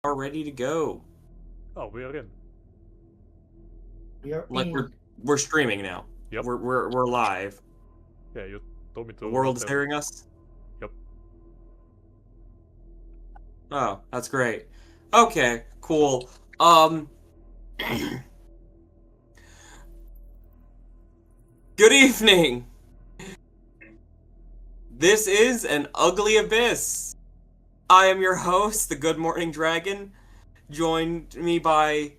are ready to go. Oh, we are in. We are Like in. we're streaming now. Yep. We're live. Yeah, you told me to. The world is tell- hearing us. Yep. Oh, that's great. Okay, cool. Good evening. This is an ugly abyss. I am your host, the Good Morning Dragon, joined me by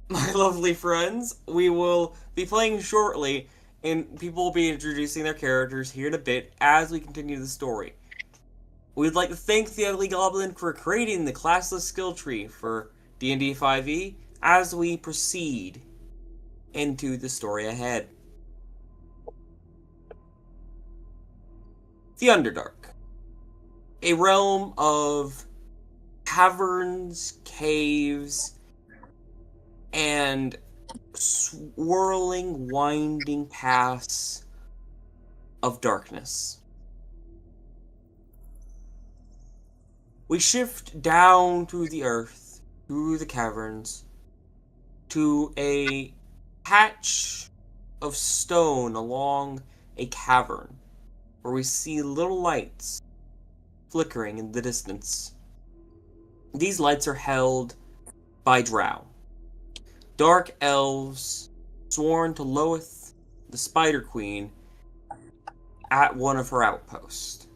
my lovely friends. We will be playing shortly, and people will be introducing their characters here in a bit as we continue the story. We'd like to thank the Ugly Goblin for creating the classless skill tree for D&D 5e as we proceed into the story ahead. The Underdark. A realm of caverns, caves, and swirling, winding paths of darkness. We shift down to the earth, through the caverns, to a patch of stone along a cavern, where we see little lights flickering in the distance. These lights are held by drow, dark elves sworn to Loeth, the Spider Queen, at one of her outposts.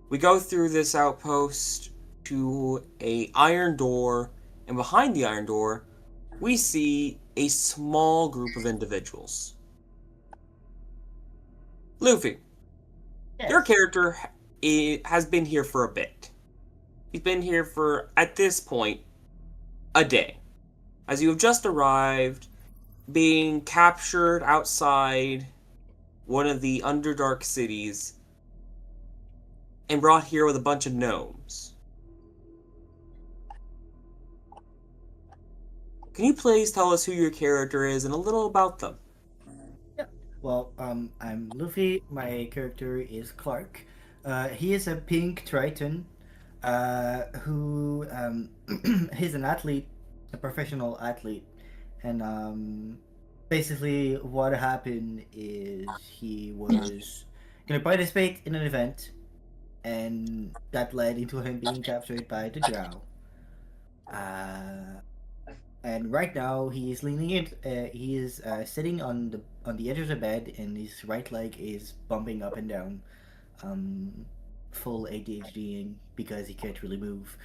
We go through this outpost to a iron door, and behind the iron door, we see a small group of individuals. Luffy, Yes. your character has been here for a bit. He's been here for, at this point, a day. As you have just arrived, being captured outside one of the Underdark cities and brought here with a bunch of gnomes. Can you please tell us who your character is and a little about them? Well, I'm Luffy. My character is Clark. He is a pink Triton, who he's an athlete, a professional athlete, and basically what happened is he was gonna participate in an event, and that led into him being captured by the Drow. Uh, and right now he is leaning in. He is sitting on the edge of the bed, and his right leg is bumping up and down, um, full ADHDing because he can't really move.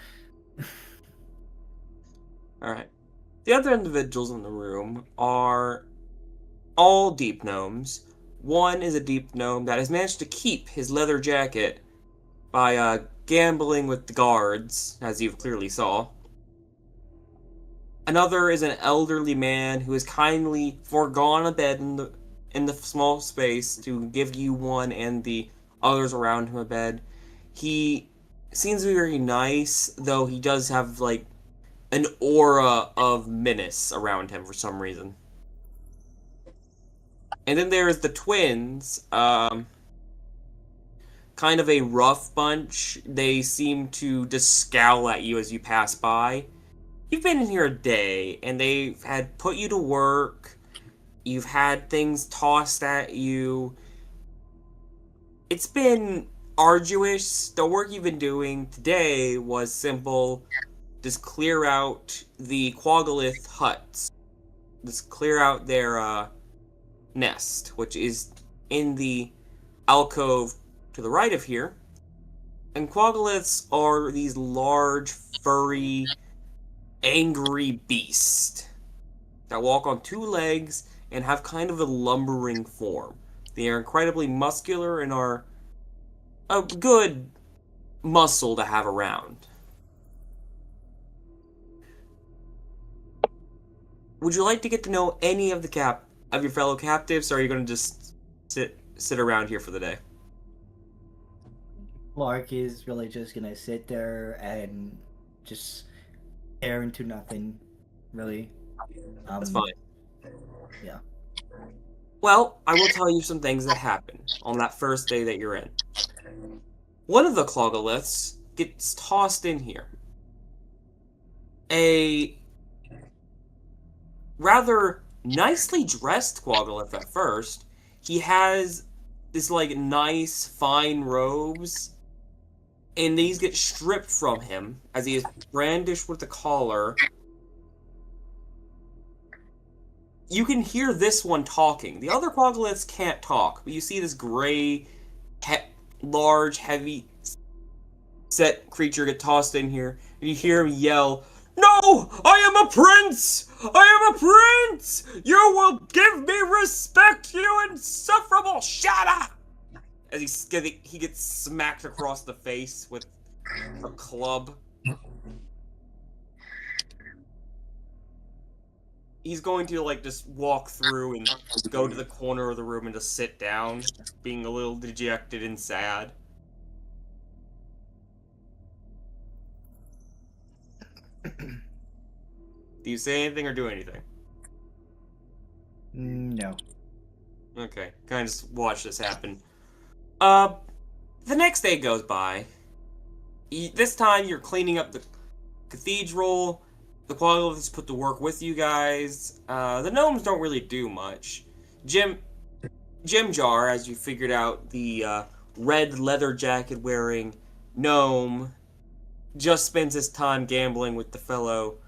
Alright. The other individuals in the room are all deep gnomes. One is a deep gnome that has managed to keep his leather jacket by gambling with the guards, as you clearly saw. Another is an elderly man who has kindly foregone a bed in the small space to give you one and the others around him a bed. He seems very nice, though he does have like an aura of menace around him for some reason. And then there's the twins, kind of a rough bunch. They seem to just scowl at you as you pass by. You've been in here a day, and they've had put you to work. You've had things tossed at you. It's been arduous. The work you've been doing today was simple. Just clear out the Quagolith huts. Just clear out their nest, which is in the alcove to the right of here. And Quagoliths are these large, furry, angry beasts that walk on two legs and have kind of a lumbering form. They are incredibly muscular and are a good muscle to have around. Would you like to get to know any of your fellow captives, or are you going to just sit around here for the day? Clark is really just gonna sit there and just stare into nothing, really. That's fine. Yeah. Well, I will tell you some things that happen on that first day that you're in. One of the Clogoliths gets tossed in here. a rather nicely dressed Quaglif at first. He has this like nice fine robes, and these get stripped from him as he is brandished with the collar. You can hear this one talking. The other Quaglifs can't talk, but you see this gray, large, heavy set creature get tossed in here, and you hear him yell, "No! I am a prince! I am a prince! You will give me respect, you insufferable shadow!" As he gets smacked across the face with a club. He's going to, like, just walk through and go to the corner of the room and just sit down, being a little dejected and sad. Do you say anything or do anything? No. Okay, kind of just watch this happen. The next day goes by. This time you're cleaning up the cathedral. The Quaglifs is put to work with you guys. The gnomes don't really do much. Jim Jar, as you figured out, the red leather jacket wearing gnome, just spends his time gambling with the fellow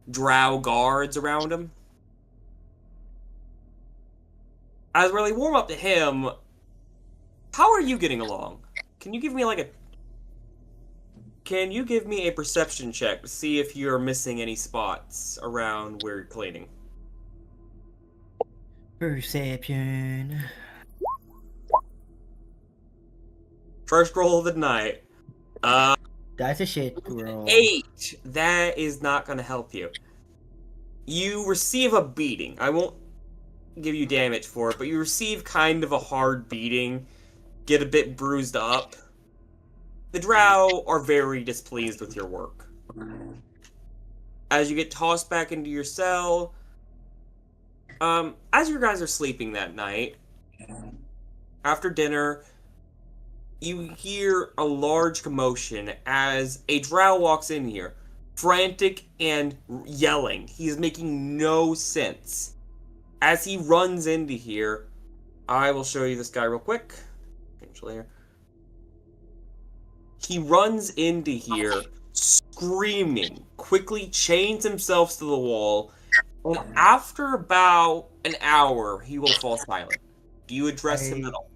drow guards around him. As really warm up to him, how are you getting along? Can you give me a perception check to see if you're missing any spots around where you're cleaning? Perception. First roll of the night. That's a shit roll. 8. That is not going to help you. You receive a beating. I won't give you damage for it, but you receive kind of a hard beating. Get a bit bruised up. The drow are very displeased with your work. As you get tossed back into your cell, as you guys are sleeping that night, after dinner, you hear a large commotion as a drow walks in here, frantic and yelling. He is making no sense. As he runs into here, I will show you this guy real quick. He runs into here, screaming, quickly chains himself to the wall, and after about an hour, he will fall silent. Do you address him at all?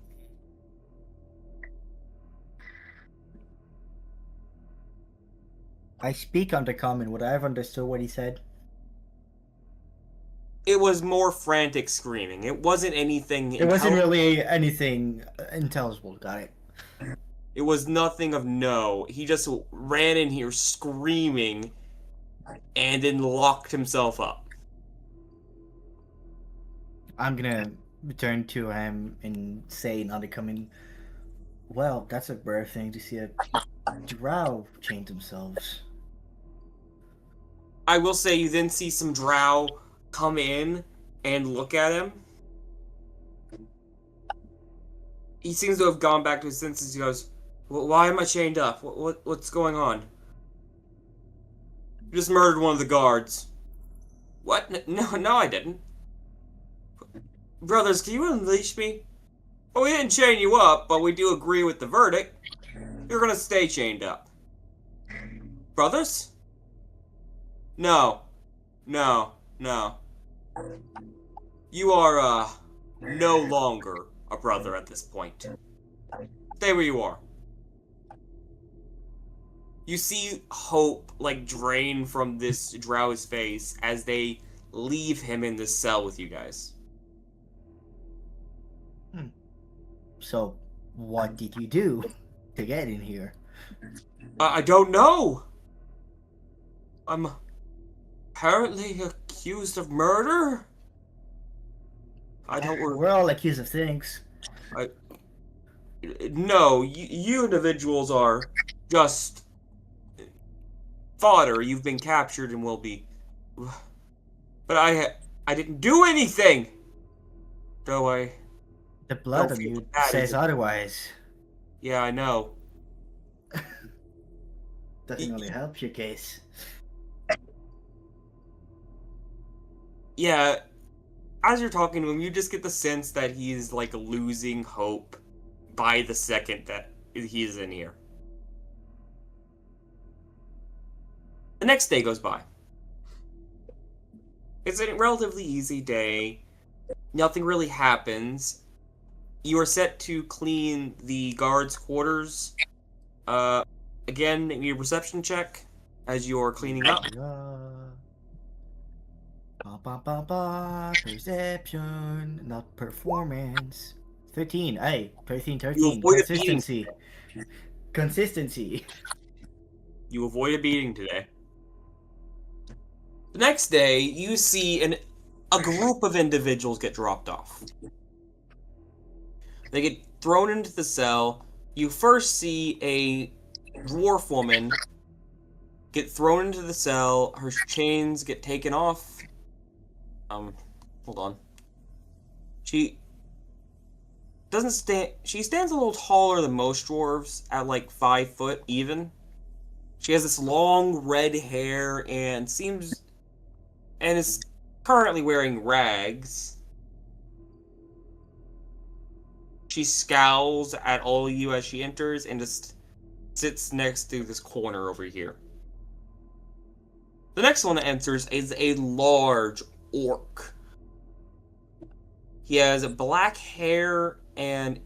I speak under common. Would I have understood what he said? It was more frantic screaming. It wasn't anything. It wasn't really anything intelligible. Got it. It was nothing of no. He just ran in here screaming and then locked himself up. I'm gonna return to him and say in undercoming, well, that's a rare thing to see a drow chain themselves. I will say you then see some drow come in and look at him. He seems to have gone back to his senses. He goes, "Why am I chained up? What's going on?" "You just murdered one of the guards." "What? No, I didn't." "Brothers, can you unleash me?" "Well, we didn't chain you up, but we do agree with the verdict. You're gonna stay chained up." "Brothers?" No. You are, no longer a brother at this point. Stay where you are. You see hope, like, drain from this drow's face as they leave him in this cell with you guys. So, what did you do to get in here? I don't know. I'm apparently accused of murder. I don't. We're all accused of things. No, you individuals are just fodder. You've been captured and will be. But I didn't do anything. Though I. The blood on you says otherwise. Yeah, I know. Doesn't really help your case. Yeah, as you're talking to him, you just get the sense that he's like losing hope by the second that he's in here. The next day goes by. It's a relatively easy day. Nothing really happens. You are set to clean the guards' quarters. Again, make me a perception check as you're cleaning up. Perception, not performance. 13. Hey, 13, You 13. avoid a beating. Consistency. You avoid a beating today. The next day, you see a group of individuals get dropped off. They get thrown into the cell. You first see a dwarf woman get thrown into the cell. Her chains get taken off. Hold on. She doesn't stand. She stands a little taller than most dwarves, at like 5 foot even. She has this long red hair and is currently wearing rags. She scowls at all of you as she enters and just sits next to this corner over here. The next one that enters is a large orc. He has black hair and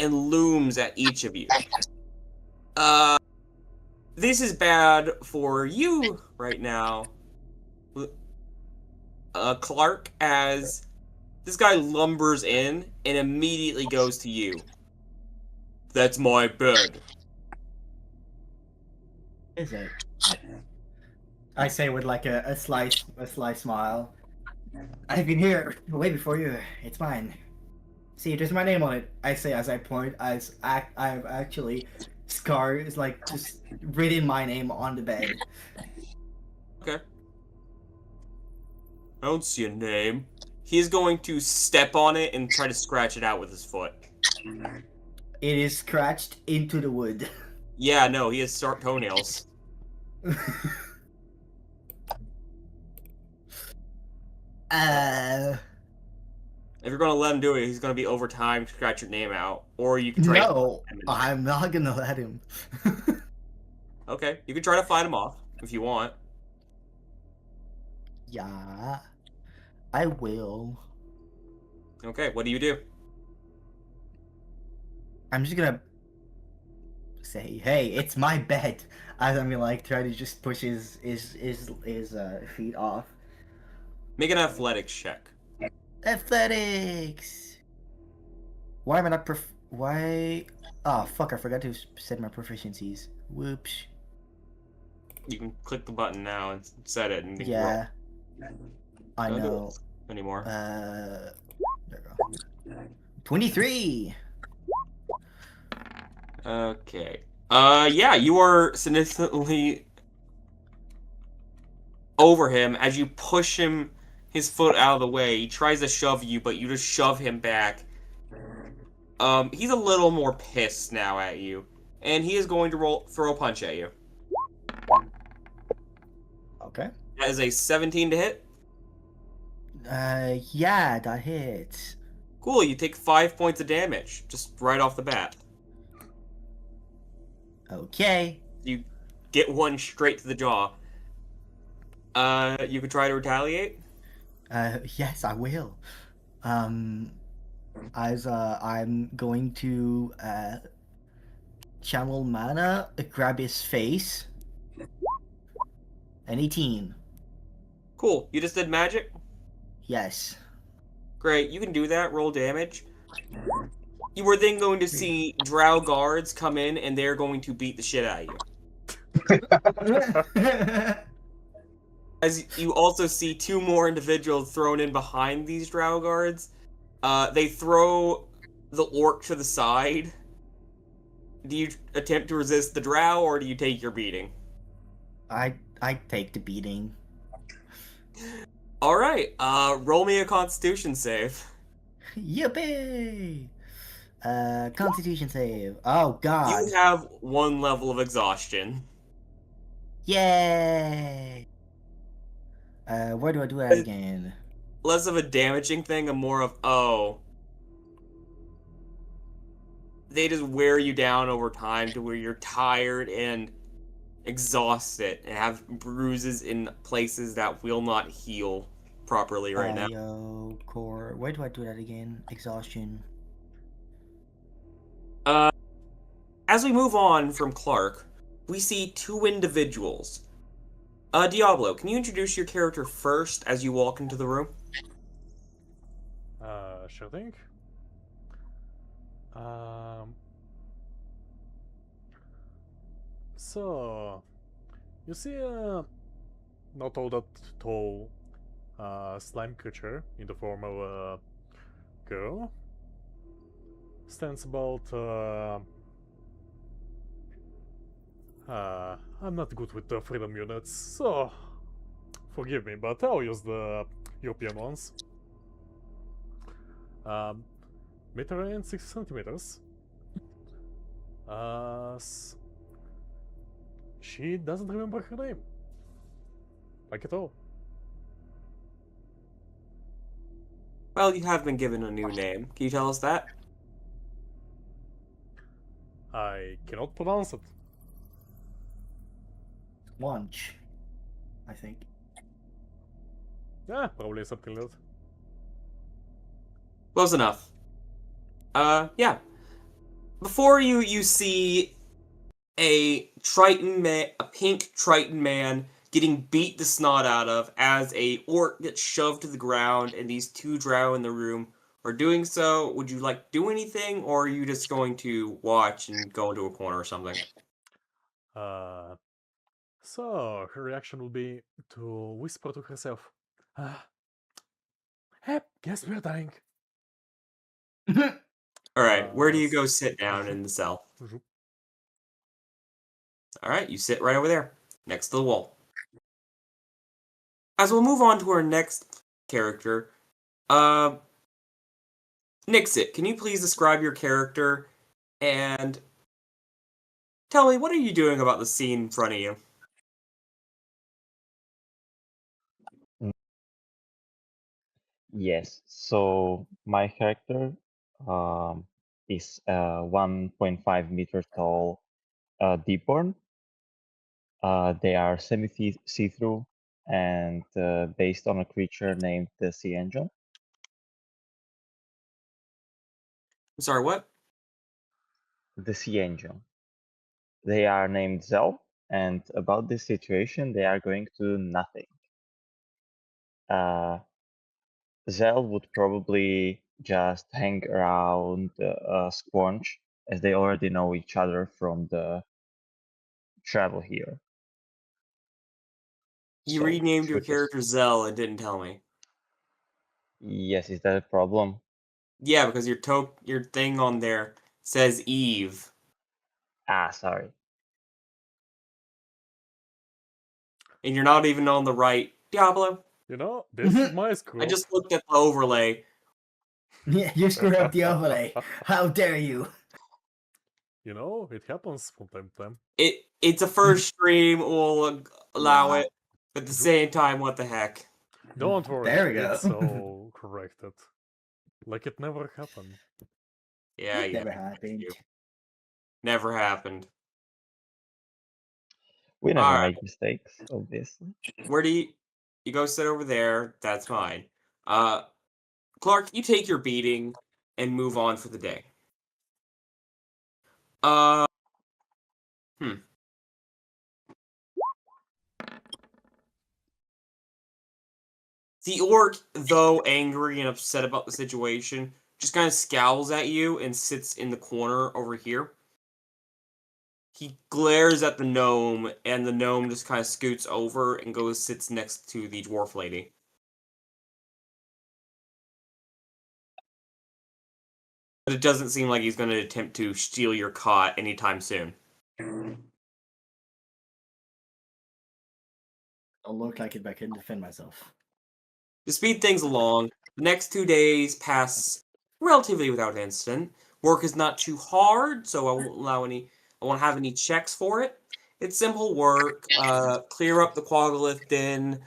looms at each of you. This is bad for you right now, Clark, as this guy lumbers in and immediately goes to you. That's my bed. Is it? I say with like a sly smile. I've been here way before you. It's mine. See, there's my name on it. I say as I point. I've actually Scar is like just written my name on the bed. Okay. I don't see a name. He's going to step on it and try to scratch it out with his foot. It is scratched into the wood. Yeah, no, he has sharp toenails. If you're going to let him do it, he's going to be over time to scratch your name out. Or you can try No, I'm not gonna let him. Okay, you can try to fight him off if you want. Yeah, I will. Okay, what do you do? I'm just gonna say, hey, it's my bed. As I'm gonna like try to just push his feet off. Make an athletics check. Athletics. Why am I not why? Oh fuck! I forgot to set my proficiencies. Whoops. You can click the button now and set it. And Yeah. I Don't do know. it anymore. There we go. 23. Okay. Yeah, you are significantly over him as you push his foot out of the way. He tries to shove you, but you just shove him back. He's a little more pissed now at you, and he is going to throw a punch at you. Okay. That is a 17 to hit. Yeah, that hits. Cool, you take 5 points of damage, just right off the bat. Okay. You get one straight to the jaw. You could try to retaliate? Yes, I will. As I'm going to channel mana, grab his face. An 18. Cool, you just did magic? Yes. Great, you can do that, roll damage. You were then going to see drow guards come in, and they're going to beat the shit out of you. As you also see 2 more individuals thrown in behind these drow guards. They throw the orc to the side. Do you attempt to resist the drow, or do you take your beating? I take the beating. Alright, roll me a constitution save. Yippee! Constitution save. Oh god. You have 1 level of exhaustion. Yay! Where do I do that again? Less of a damaging thing and more of, oh, they just wear you down over time to where you're tired and exhausted and have bruises in places that will not heal properly right now. Yo, core. Where do I do that again? Exhaustion. As we move on from Clark, we see two individuals. Diablo, can you introduce your character first as you walk into the room? Sure thing. Um, so, you see not all that tall slime creature in the form of a girl. Stands about I'm not good with the freedom units, so forgive me, but I'll use the European ones. Meter and 60 centimeters. She doesn't remember her name. Like at all. Well, you have been given a new name. Can you tell us that? I cannot pronounce it. Launch, I think. Yeah, probably something like that. Close enough. Yeah. Before you, you see a pink Triton man getting beat the snot out of as a orc gets shoved to the ground, and these two drow in the room are doing so. Would you like to do anything, or are you just going to watch and go into a corner or something? So her reaction will be to whisper to herself, "Hey, guess we're dying." All right, where do you go S- sit down in the cell? Zoop. All right, you sit right over there, next to the wall. As we'll move on to our next character, Nixit, can you please describe your character and tell me what are you doing about the scene in front of you? Mm, Yes, so my character is 1.5 meter tall deepborn. They are semi see-through and based on a creature named the Sea Angel. I'm sorry, what? The Sea Angel. They are named Zell, and about this situation, they are going to do nothing. Zell would probably just hang around Squanch, as they already know each other from the travel here. You So renamed your should this? character Zell and didn't tell me. Yes, is that a problem? Yeah, because your thing on there says Eve, Ah, sorry. and you're not even on the right Diablo. You know, this is my I screw up. just looked at the overlay. Yeah, you screwed up the overlay. How dare you? You know, it happens from time to time. It's a first stream. We'll allow Yeah. it. But at the Zoop. same time, what the heck? Don't worry, There we go. it's all corrected. Like it never happened. Yeah, It yeah. never happened. Never happened. We never All right. make mistakes, obviously. Where do you go sit over there? That's fine. Clark, you take your beating and move on for the day. Uh, hmm. The orc, though angry and upset about the situation, just kind of scowls at you and sits in the corner over here. He glares at the gnome, and the gnome just kind of scoots over and goes sits next to the dwarf lady. But it doesn't seem like he's going to attempt to steal your cot anytime soon. Don't look like it, but I can defend myself. To speed things along, the next 2 days pass relatively without incident. Work is not too hard, so I won't have any checks for it. It's simple work. Clear up the quagolith den,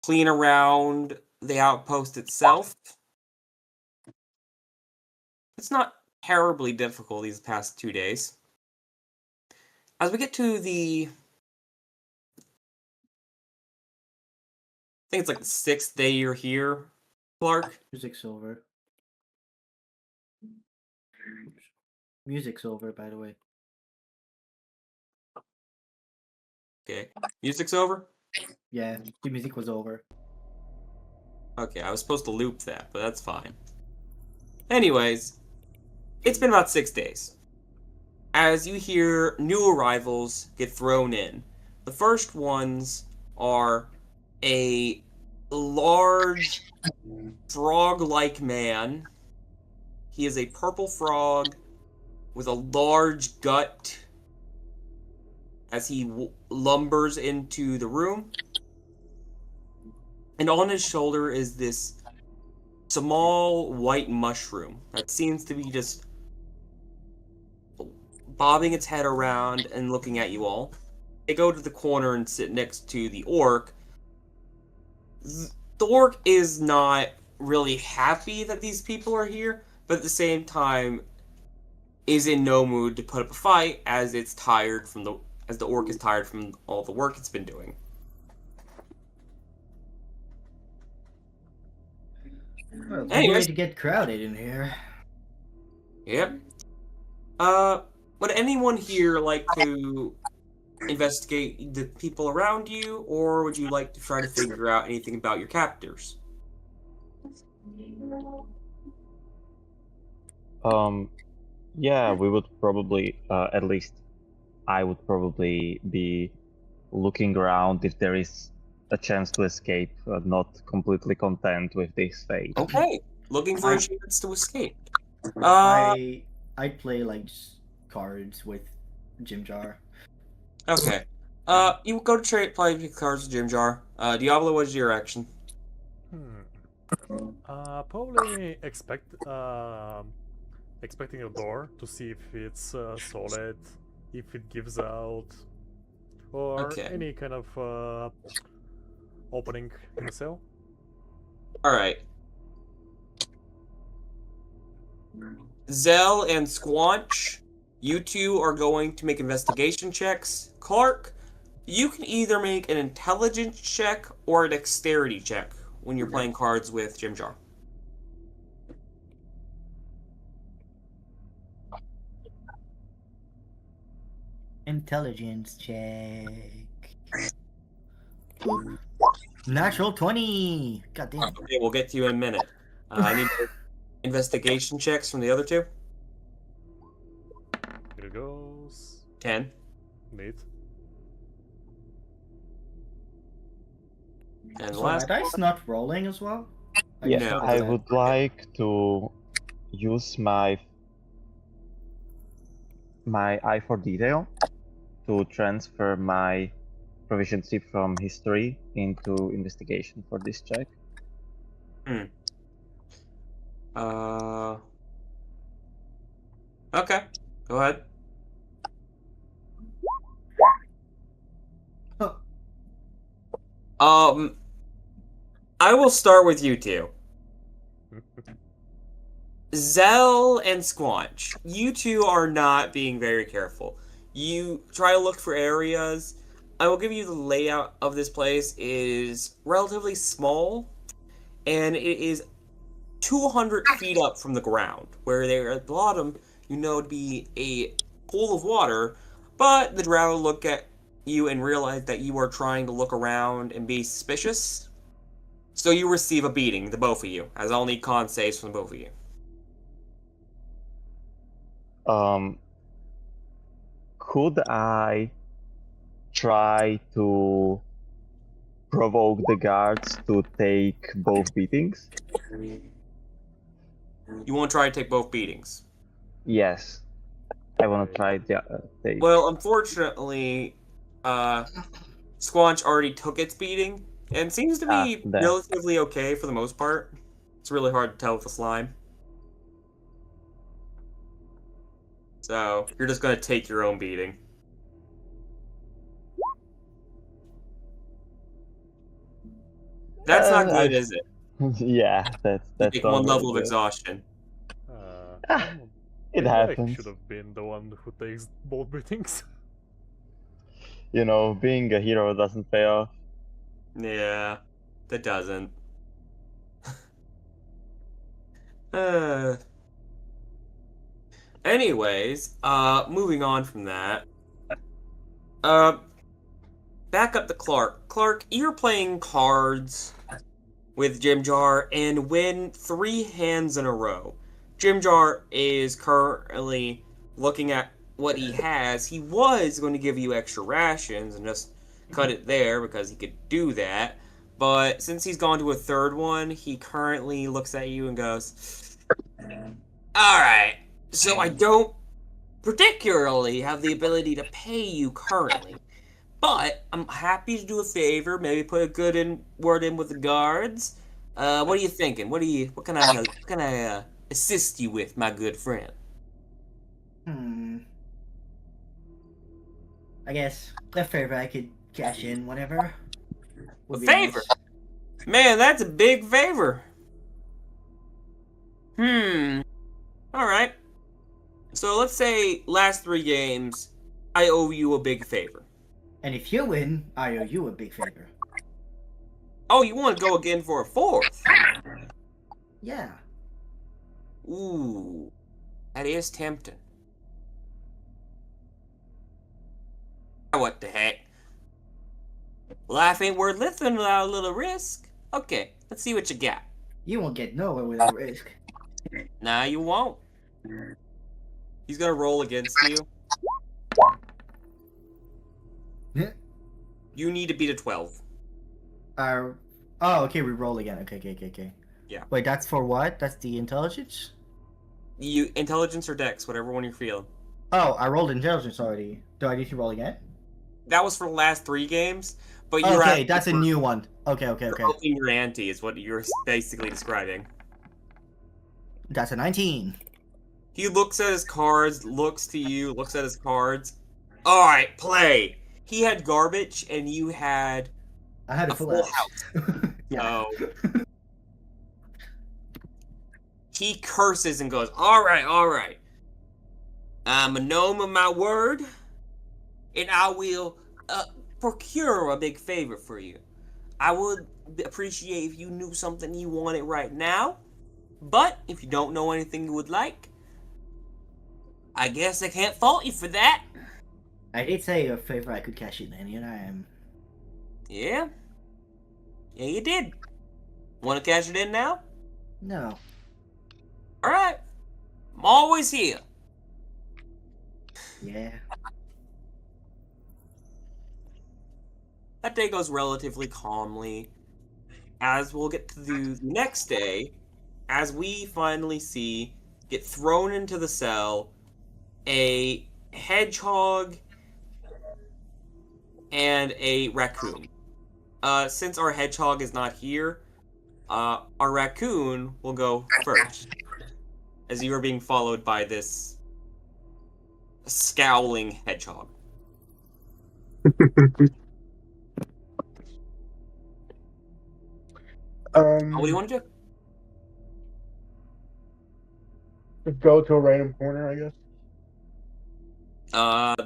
clean around the outpost itself. It's not terribly difficult these past 2 days. As we get to the... I think it's like the 6th day you're here, Clark. Music's over. Music's over, by the way. Okay. Music's over? Yeah, the music was over. Okay, I was supposed to loop that, but that's fine. Anyways, it's been about 6 days. As you hear new arrivals get thrown in, the first ones are a large frog-like man. He is a purple frog with a large gut as he lumbers into the room. And on his shoulder is this small white mushroom that seems to be just bobbing its head around and looking at you all. They go to the corner and sit next to the orc. The orc is not really happy that these people are here, but at the same time is in no mood to put up a fight as the orc is tired from all the work it's been doing. Well, it's Anyways. going to get crowded in here. Yep. Would anyone here like to investigate the people around you, or would you like to try to figure out anything about your captors? Yeah, we would probably, at least I would probably be looking around if there is a chance to escape, not completely content with this fate. Okay, looking for a chance to escape. I play like cards with Jim Jar. Okay. You go to play cards with Jim Jar. Diablo, what is your action? Probably expecting a door to see if it's solid, if it gives out, or Okay. any kind of opening in the cell. Alright. Zell and Squanch, you two are going to make investigation checks. Clark, you can either make an intelligence check or a dexterity check when you're playing cards with Jim Jar. Intelligence check. Natural 20! God damn. Okay, we'll get to you in a minute. I need investigation checks from the other two. Here goes. 10. Neat. And the So last my dice not rolling as well? Yeah, just noticed I that. would like to use my eye for detail to transfer my proficiency from history into investigation for this check. Okay, go ahead. I will start with you two. Zell and Squanch, you two are not being very careful. You try to look for areas. I will give you the layout of this place. It is relatively small, and it is 200 feet up from the ground, where there at the bottom, you know, to be a pool of water, but the drow look at you and realize that you are trying to look around and be suspicious. So you receive a beating, the both of you, as I'll need con saves from the both of you. Could I try to provoke the guards to take both beatings? You want to try to take both beatings? Yes. I want to try the take. Well, unfortunately, Squanch already took its beating, and seems to be there. relatively okay for the most part. It's really hard to tell with the slime. So, you're just going to take your own beating. That's not good, I- is it? Yeah, You that's take not one very level of good. exhaustion. I It think I happens. should have been the one who takes both beatings. You know, being a hero doesn't pay off. Yeah, that doesn't. Uh. Anyways, moving on from that. Uh, back up to Clark. Clark, you're playing cards with Jim Jar and win 3 hands in a row. Jim Jar is currently looking at what he has. He was going to give you extra rations and just cut it there because he could do that. But since he's gone to a third one, he currently looks at you and goes, Alright, so I don't particularly have the ability to pay you currently. But I'm happy to do a favor, maybe put a good word in with the guards. What are you thinking? What can I assist you with, my good friend? I guess a favor I could cash in whenever would A be favor? nice. Man, that's a big favor. Alright. So let's say last 3 games, I owe you a big favor. And if you win, I owe you a big favor. Oh, you want to go again for a 4th? Yeah. Ooh, that is tempting. What the heck? Life ain't worth living without a little risk. Okay, let's see what you got. You won't get nowhere without risk. Nah, you won't. He's gonna roll against you. You need to beat a 12. Oh, okay, we roll again. Okay. Yeah. Wait, that's for what? That's the intelligence? You intelligence or dex, whatever one you're feeling. Oh, I rolled intelligence already. Do I need to roll again? That was for the last 3 games, but you're Okay, that's a new one. Okay. You're upping your ante is what you're basically describing. That's a 19. He looks at his cards, looks to you, looks at his cards. Alright, play! He had garbage, and you had I had a full house. Yeah. So he curses and goes, Alright. I'm a gnome of my word, and I will procure a big favor for you. I would appreciate if you knew something you wanted right now, but if you don't know anything you would like, I guess I can't fault you for that. I did say a favor I could cash in, and here I am. Yeah, you did. Want to cash it in now? No. Alright. I'm always here. Yeah. That day goes relatively calmly. As we'll get to the next day, as we finally see get thrown into the cell a hedgehog and a raccoon. Since our hedgehog is not here, our raccoon will go first, as you are being followed by this scowling hedgehog. What do you want to do? Just go to a random corner, I guess.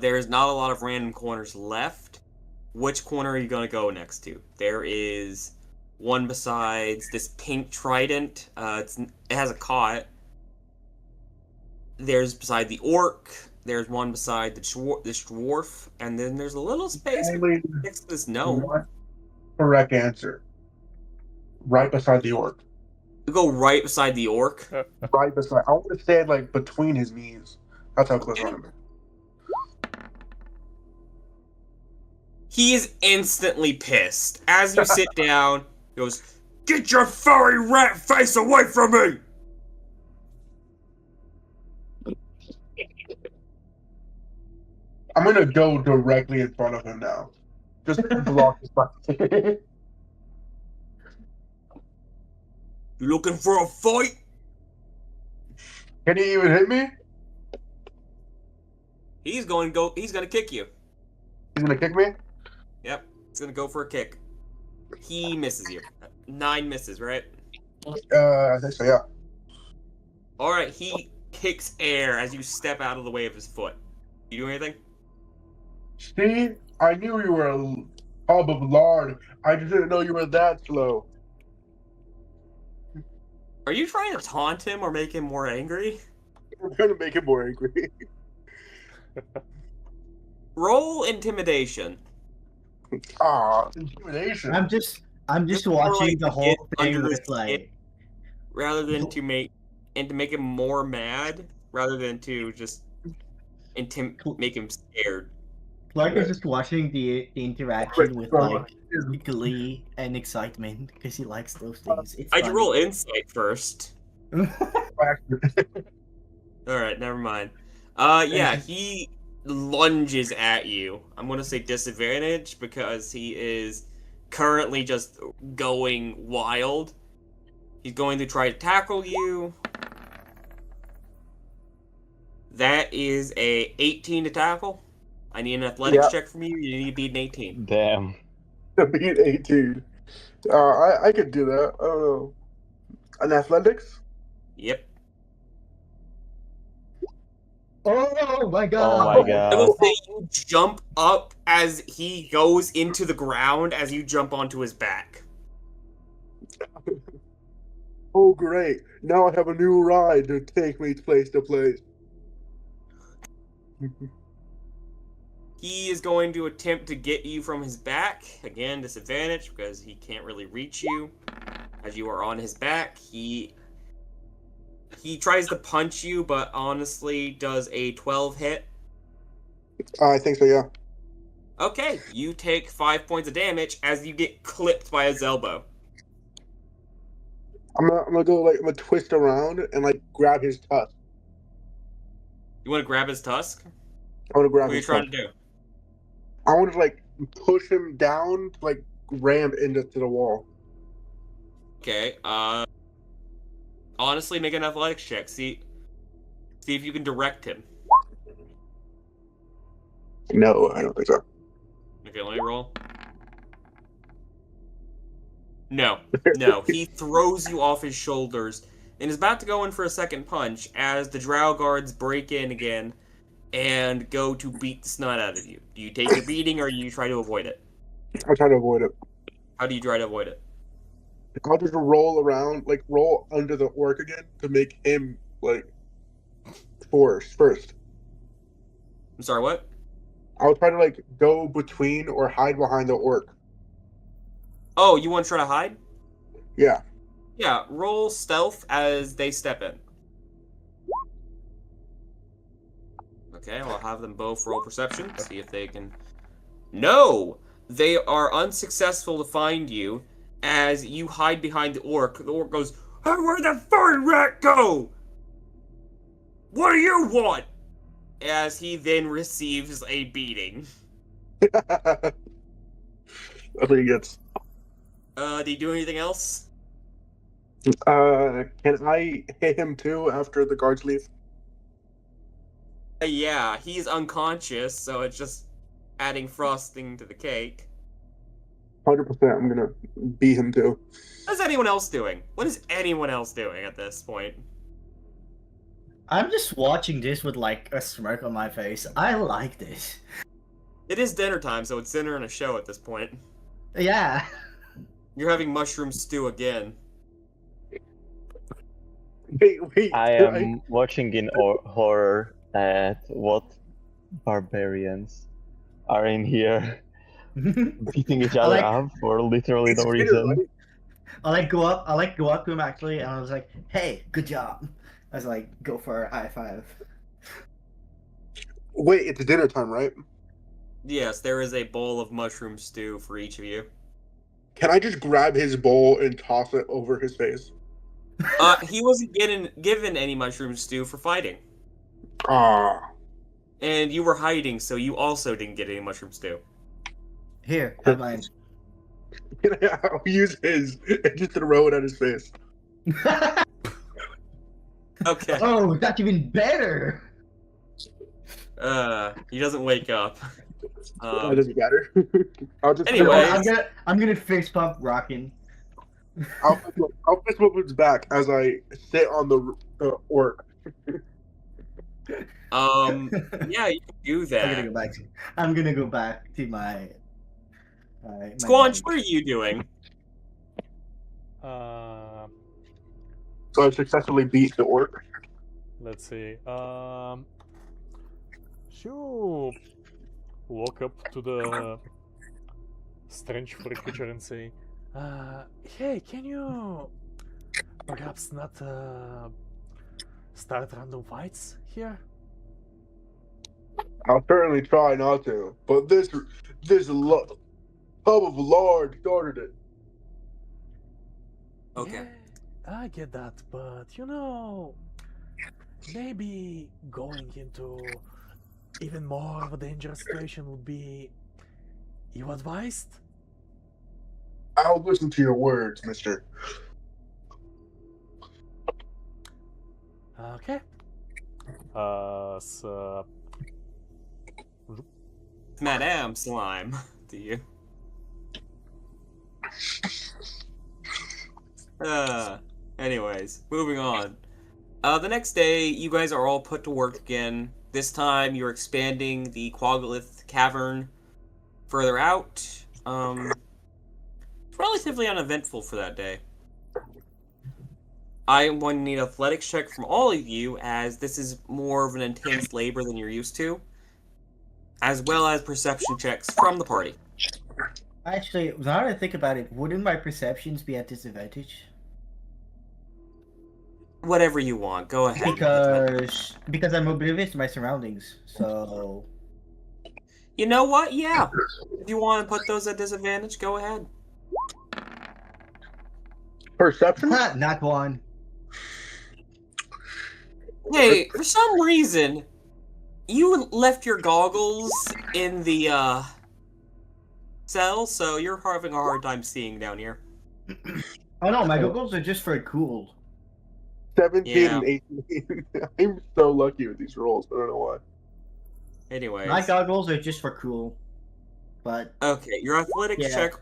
There's not a lot of random corners left. Which corner are you going to go next to? There is one besides this pink trident. It has a cot. There's beside the orc. There's one beside this dwarf. And then there's a little space Only next to this gnome. one correct answer. Right beside the orc. You go right beside the orc. Right beside. I want to stand like between his knees. That's how close I want to be. He is instantly pissed. As you sit down, he goes, "Get your furry rat face away from me!" I'm gonna go directly in front of him now. Just block his path. You looking for a fight? Can he even hit me? He's gonna kick you. He's gonna kick me? Yep, he's gonna go for a kick. He misses you. 9 misses, right? I think so. Yeah. Alright, he kicks air as you step out of the way of his foot. You do anything? See, I knew you were a hub of lard. I just didn't know you were that slow. Are you trying to taunt him or make him more angry? I'm trying to make him more angry. Roll intimidation. Intimidation. I'm just Just more watching like the to whole get thing under his with like. skin. Rather than to make him more mad, rather than to just make him scared. Clark is just watching the interaction with like glee and excitement because he likes those things. It's I'd funny. roll insight first. Alright, never mind. Yeah, he lunges at you. I'm gonna say disadvantage because he is currently just going wild. He's going to try to tackle you. That is a 18 to tackle. I need an athletics check from you. You need to beat an 18. Damn. Beat 18. I could do that. I don't know. An athletics? Yep. Oh my god! Oh my I god. will say you jump up as he goes into the ground as you jump onto his back. Oh, great. Now I have a new ride to take me place to place. He is going to attempt to get you from his back. Again, disadvantage because he can't really reach you as you are on his back. He tries to punch you, but honestly does a 12 hit. I think so, yeah. Okay, you take 5 points of damage as you get clipped by his elbow. I'm gonna twist around and like grab his tusk. You want to grab his tusk? I want to grab What are you his trying tusk. to do? I want to like push him down to like ram into the wall. Okay, honestly, make an athletics check. See if you can direct him. No, I don't think so. Okay, let me roll. No. He throws you off his shoulders and is about to go in for a second punch as the drow guards break in again and go to beat the snot out of you. Do you take a beating or do you try to avoid it? I'll try to avoid it. How do you try to avoid it? I'll just roll around, like roll under the orc again to make him like first. I'm sorry, what? I'll try to like go between or hide behind the orc. Oh, you want to try to hide? Yeah. Yeah, roll stealth as they step in. Okay, I'll have them both roll perception, see if they can... No! They are unsuccessful to find you as you hide behind the orc. The orc goes, "Hey, where'd that furry rat go? What do you want?" As he then receives a beating. I think he gets. Do you do anything else? Can I hit him too after the guards leave? Yeah, he's unconscious, so it's just adding frosting to the cake. 100%. I'm gonna beat him too. What is anyone else doing? What is anyone else doing at this point? I'm just watching this with like a smirk on my face. I like this. It is dinner time, so it's dinner and a show at this point. Yeah. You're having mushroom stew again. Wait. I am watching in horror at what barbarians are in here beating each other up for literally no reason. I go up to him actually, and I was like, "Hey, good job." I was like, "Go for a high five." Wait, it's dinner time, right? Yes, there is a bowl of mushroom stew for each of you. Can I just grab his bowl and toss it over his face? He wasn't given any mushroom stew for fighting. Ah. And you were hiding, so you also didn't get any mushroom stew. Here, have mine. I'll use his and just throw it at his face. Okay. Oh, that's even better. He doesn't wake up. That doesn't matter. I'll just Anyway. I'm gonna fist pump Rockin. I'll fist bump its back as I sit on the orc. Yeah, you can do I'm gonna that. go back. I'm gonna go back to my Squanch, bag. what are you doing? Uh, So I successfully beat the orc. let's see. You walk up to the strange furry creature and say, "Hey, can you perhaps not start random fights here?" I'll certainly try not to, but hub of lard started it. Okay. Yeah, I get that, but maybe going into even more of a dangerous situation would be you advised? I'll listen to your words, Mister. Okay. So Madame Slime, do you? Anyways, moving on. The next day, you guys are all put to work again. This time, you're expanding the Quagolith Cavern further out. It's relatively uneventful for that day. I am going to need athletics check from all of you, as this is more of an intense labor than you're used to, as well as perception checks from the party. Actually, now that I think about it, wouldn't my perceptions be at disadvantage? Whatever you want, go ahead. Because I'm oblivious to my surroundings. So You know what? Yeah. If you want to put those at disadvantage, go ahead. Perception? not one. Hey, for some reason, you left your goggles in the cell, so you're having a hard time seeing down here. Oh no, my goggles are just for cool. 17 Yeah. and 18. I'm so lucky with these rolls. I don't know why. Anyways. My goggles are just for cool. But Okay, your athletics yeah. check.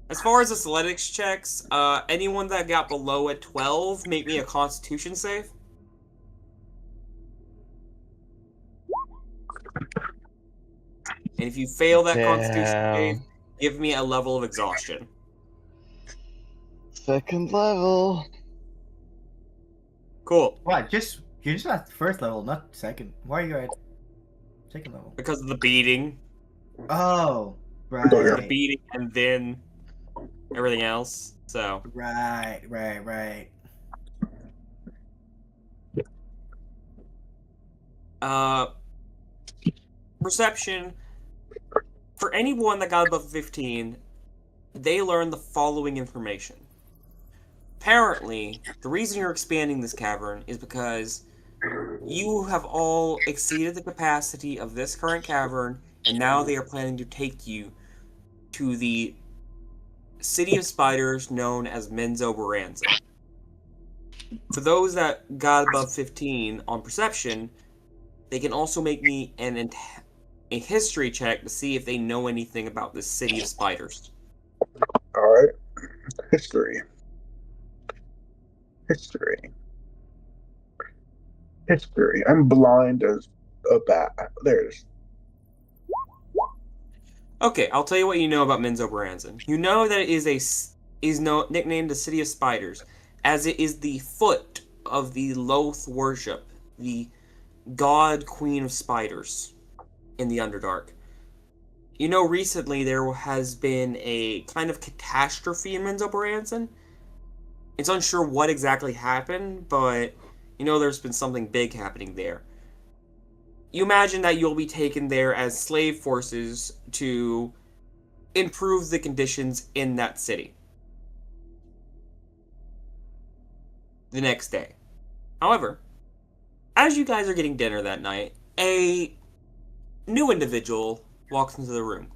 As far as athletics checks, anyone that got below a 12, make me a Constitution save. And if you fail that Constitution save, give me a level of exhaustion. Second level. Cool. What? You're just at first level, not second. Why are you at second level? Because of the beating. Oh, The right. beating and then everything else. So. Right. Perception. For anyone that got above 15, they learn the following information. Apparently, the reason you're expanding this cavern is because you have all exceeded the capacity of this current cavern, and now they are planning to take you to the city of spiders known as Menzoberranzan. For those that got above 15 on perception, they can also make me a history check to see if they know anything about the city of spiders. Alright. History. I'm blind as a bat. There it is. Okay, I'll tell you what you know about Menzoberranzan. You know that it is nicknamed the City of Spiders, as it is the foot of the Loth worship, the god queen of spiders in the Underdark. You know, recently there has been a kind of catastrophe in Menzoberranzan. It's unsure what exactly happened, but you know there's been something big happening there. You imagine that you'll be taken there as slave forces to improve the conditions in that city. The next day. However, as you guys are getting dinner that night, a new individual walks into the room.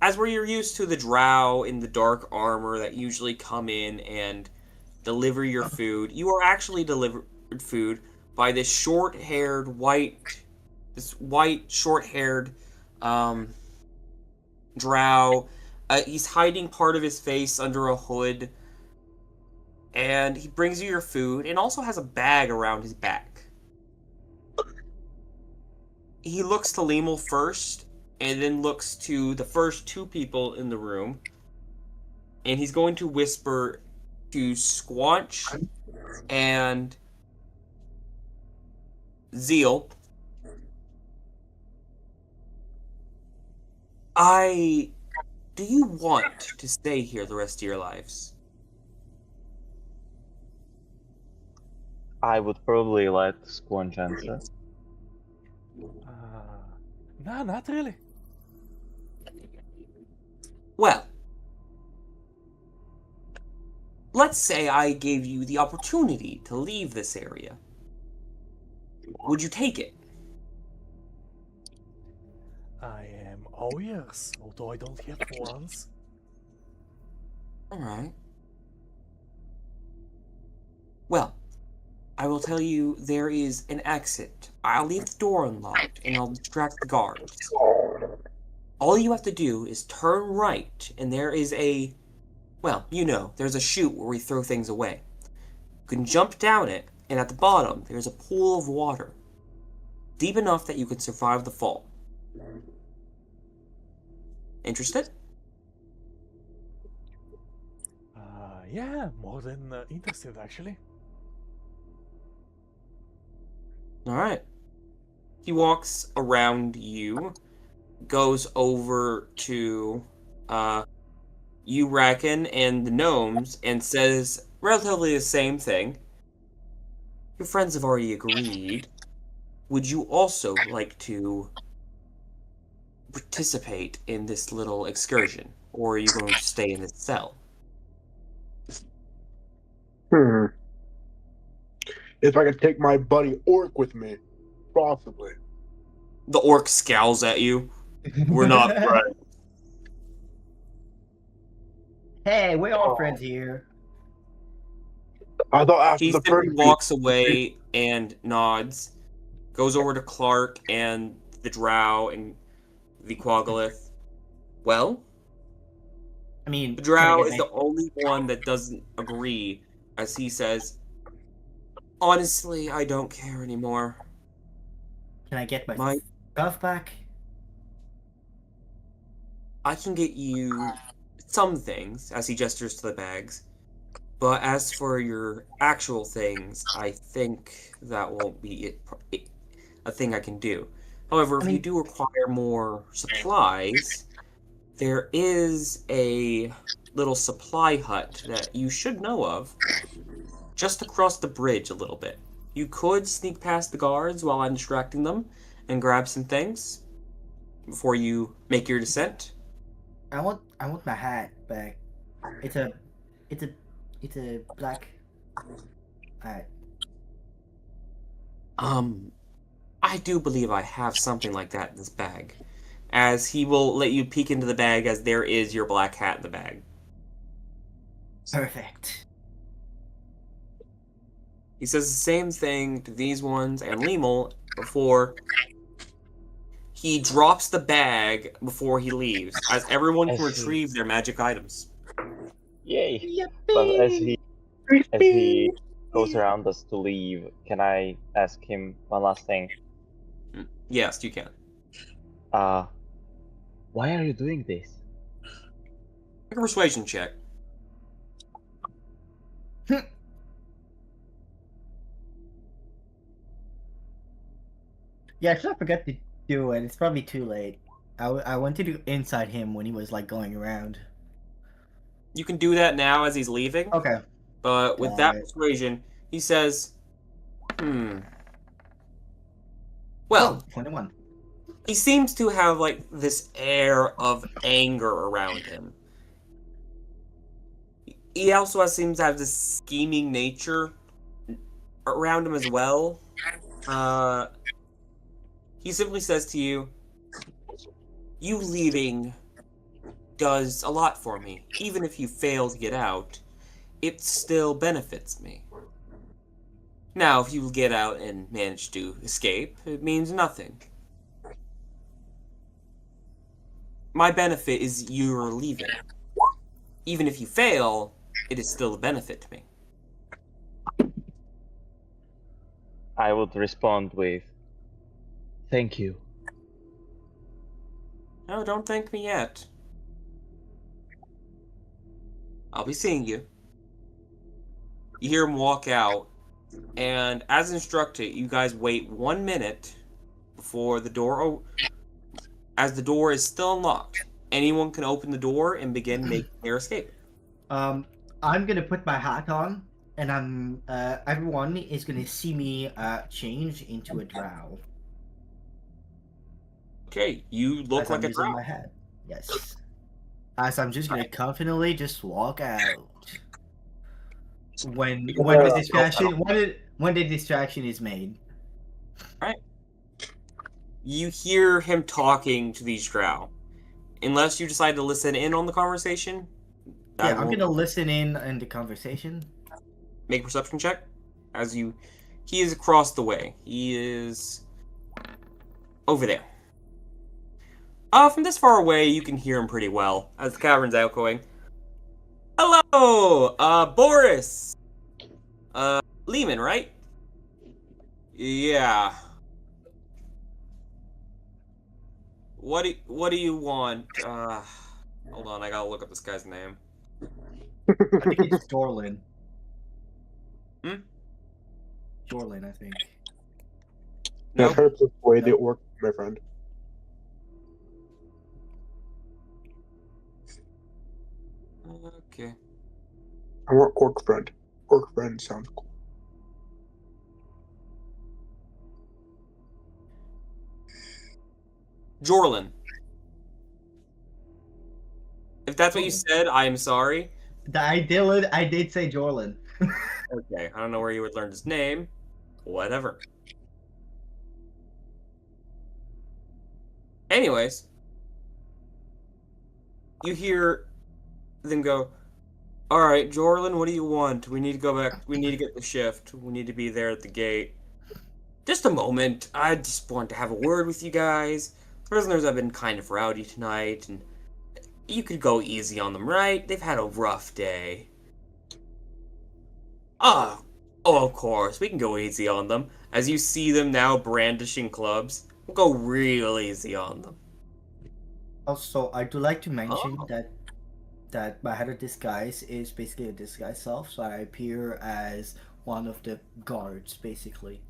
As where you're used to the drow in the dark armor that usually come in and deliver your food, you are actually delivered food by this short-haired, short-haired drow. He's hiding part of his face under a hood, and he brings you your food and also has a bag around his back. He looks to Lemel first, and then looks to the first two people in the room, and he's going to whisper to Squanch and Zeal. Do you want to stay here the rest of your lives? I would probably let Squanch answer. No, not really. Well, let's say I gave you the opportunity to leave this area. Would you take it? I am all ears, although I don't hear for once. Alright. Well, I will tell you there is an exit. I'll leave the door unlocked, and I'll distract the guards. All you have to do is turn right, and there is there's a chute where we throw things away. You can jump down it, and at the bottom, there's a pool of water. Deep enough that you can survive the fall. Interested? Yeah, more than interested, actually. Alright. He walks around you, goes over to you, Racken, and the gnomes, and says relatively the same thing. Your friends have already agreed. Would you also like to participate in this little excursion, or are you going to stay in this cell? If I could take my buddy Orc with me, possibly. The orc scowls at you. We're not friends. Hey, we're all friends here. I thought after He the simply first walks away and nods, goes over to Clark and the drow and the Quagolith. Well, I mean, the drow can I is get the only one that doesn't agree, as he says, honestly, I don't care anymore. can I get my My- stuff back? I can get you some things, as he gestures to the bags. But as for your actual things, I think that won't be a thing I can do. However, if you do require more supplies, there is a little supply hut that you should know of, just across the bridge a little bit. You could sneak past the guards while I'm distracting them and grab some things before you make your descent. I want my hat back. It's a black hat. I do believe I have something like that in this bag. As he will let you peek into the bag, as there is your black hat in the bag. Perfect. He says the same thing to these ones and Lemel before he drops the bag before he leaves, as everyone can retrieve their magic items. Yay! Yippee! But as he goes around us to leave, can I ask him one last thing? Yes, you can. Why are you doing this? Make a persuasion check. Yeah, I should have forgot to do it. It's probably too late. I wanted to inside him when he was like going around. You can do that now as he's leaving. Okay. But with that Got it. persuasion, he says, Well, 21. he seems to have, like, this air of anger around him. He also seems to have this scheming nature around him as well. He simply says to you, you leaving does a lot for me. Even if you fail to get out, it still benefits me. Now, if you get out and manage to escape, it means nothing. my benefit is you're leaving. Even if you fail, it is still a benefit to me. I would respond with, "Thank you." No, don't thank me yet. I'll be seeing you. You hear him walk out, and as instructed, you guys wait 1 minute before the door. As the door is still unlocked, anyone can open the door and begin making their escape. I'm gonna put my hat on, and everyone is gonna see me change into a drow. Okay, you look As like I'm a using drow. my hat. Yes. As I'm just gonna confidently just walk out. When the distraction when the distraction is made. Right. You hear him talking to these drow. Unless you decide to listen in on the conversation, I Yeah, I'm will gonna listen in the conversation. make a perception check. He is across the way. He is over there. From this far away, you can hear him pretty well as the cavern's echoing. Hello, Boris. Lehman, right? Yeah. What do you want? Hold on, I gotta look up this guy's name. I think it's Jorlin. Hmm? Jorlin, I think. Now Nope. try to persuade the Nope. orc, my friend. Okay. I want orc friend. Orc friend sounds cool. Jorlin. If that's what you said, I am sorry. I did say Jorlin. Okay, I don't know where you would learn his name. Whatever. Anyways, you hear them go, "Alright, Jorlin, what do you want? We need to go back. We need to get the shift. We need to be there at the gate. Just a moment. I just want to have a word with you guys. Prisoners have been kind of rowdy tonight, and you could go easy on them, right? They've had a rough day." Oh, of course, we can go easy on them. As you see them now brandishing clubs, we'll go real easy on them. Also, I do like to mention Oh. that my head of disguise is basically a disguise self, so I appear as one of the guards, basically.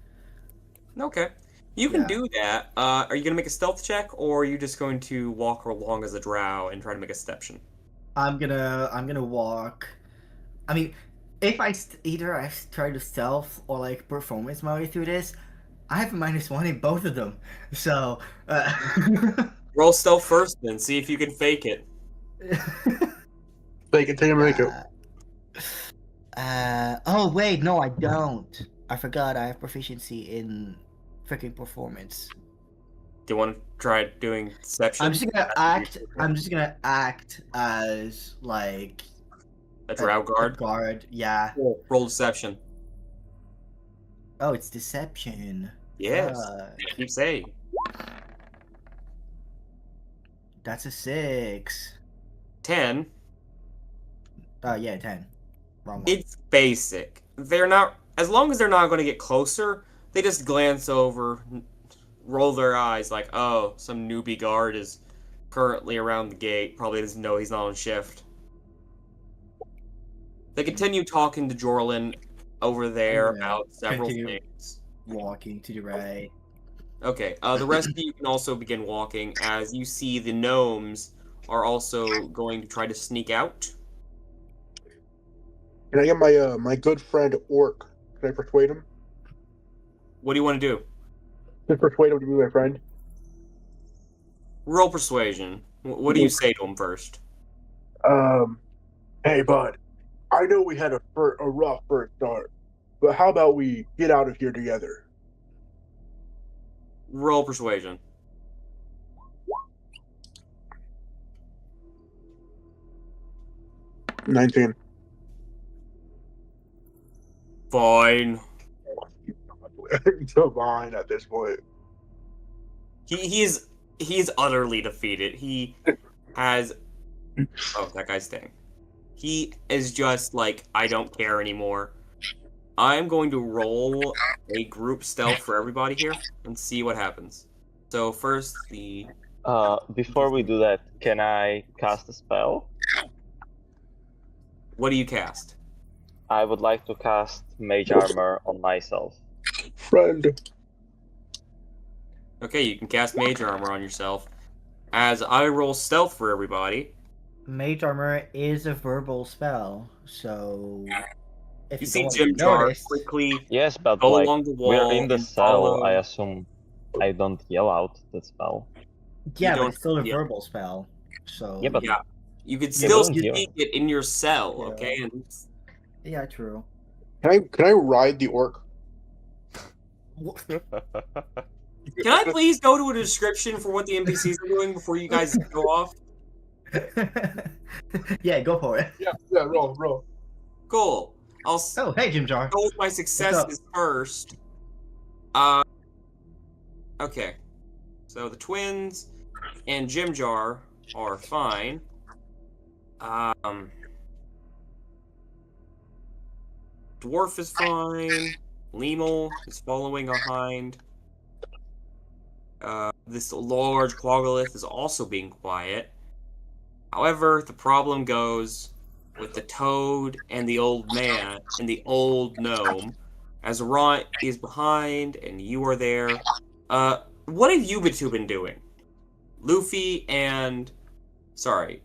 Okay. You can Yeah. do that. Are you going to make a stealth check, or are you just going to walk along as a drow and try to make a deception? I'm gonna walk. I mean, if either I try to stealth or like performance my way through this, I have a -1 in both of them. So, Roll stealth first, then see if you can fake it. Take it, make it. oh wait, no, I don't. I forgot I have proficiency in freaking performance. Do you want to try doing deception? I'm just gonna act. I'm just gonna act as like A drow a guard. guard. Yeah. Roll deception. Oh, it's deception. Yes. Fuck. Keep saying. That's a 6. 10. Yeah, 10. Wrong one. It's basic. They're not, as long as they're not going to get closer, they just glance over, roll their eyes like, oh, some newbie guard is currently around the gate. Probably doesn't know he's not on shift. They continue talking to Jorlin over there Yeah, about several continue. things. Walking to the right. Okay, the rest of you can also begin walking as you see the gnomes are also going to try to sneak out. Can I get my my good friend orc? Can I persuade him? What do you want to do? Just persuade him to be my friend. Roll persuasion. What do you say to him first? Hey bud, I know we had a rough first start, but how about we get out of here together? Roll persuasion. $19. Fine. Divine at this point. He is utterly defeated. He has. Oh, that guy's staying. He is just like, I don't care anymore. I'm going to roll a group stealth for everybody here and see what happens. So first, the Before we do that, can I cast a spell? what do you cast? I would like to cast Mage Armor on myself. Friend. Okay, you can cast Mage Armor on yourself. As I roll stealth for everybody, Mage armor is a verbal spell, so if you you see don't Jim Jar notice, quickly Yes, but go like, along the we're wall in the and cell, I follow. assume I don't yell out the spell. yeah, but don't- it's still a yeah. verbal spell. So Yeah, but Yeah, you could Yeah, still but- speak it in your cell, Yeah. okay? And yeah, true. Can I ride the orc? can I please go to a description for what the NPCs are doing before you guys go off? Yeah, go for it. Yeah, roll. Cool. I'll Oh, hey, Jim Jar. go with my successes first. Okay. So the twins and Jim Jar are fine. Dwarf is fine. Lemel is following behind. This large Quagolith is also being quiet. However, the problem goes with the toad and the old man and the old gnome. As Ront is behind and you are there. What have you two been doing? Luffy and... Sorry.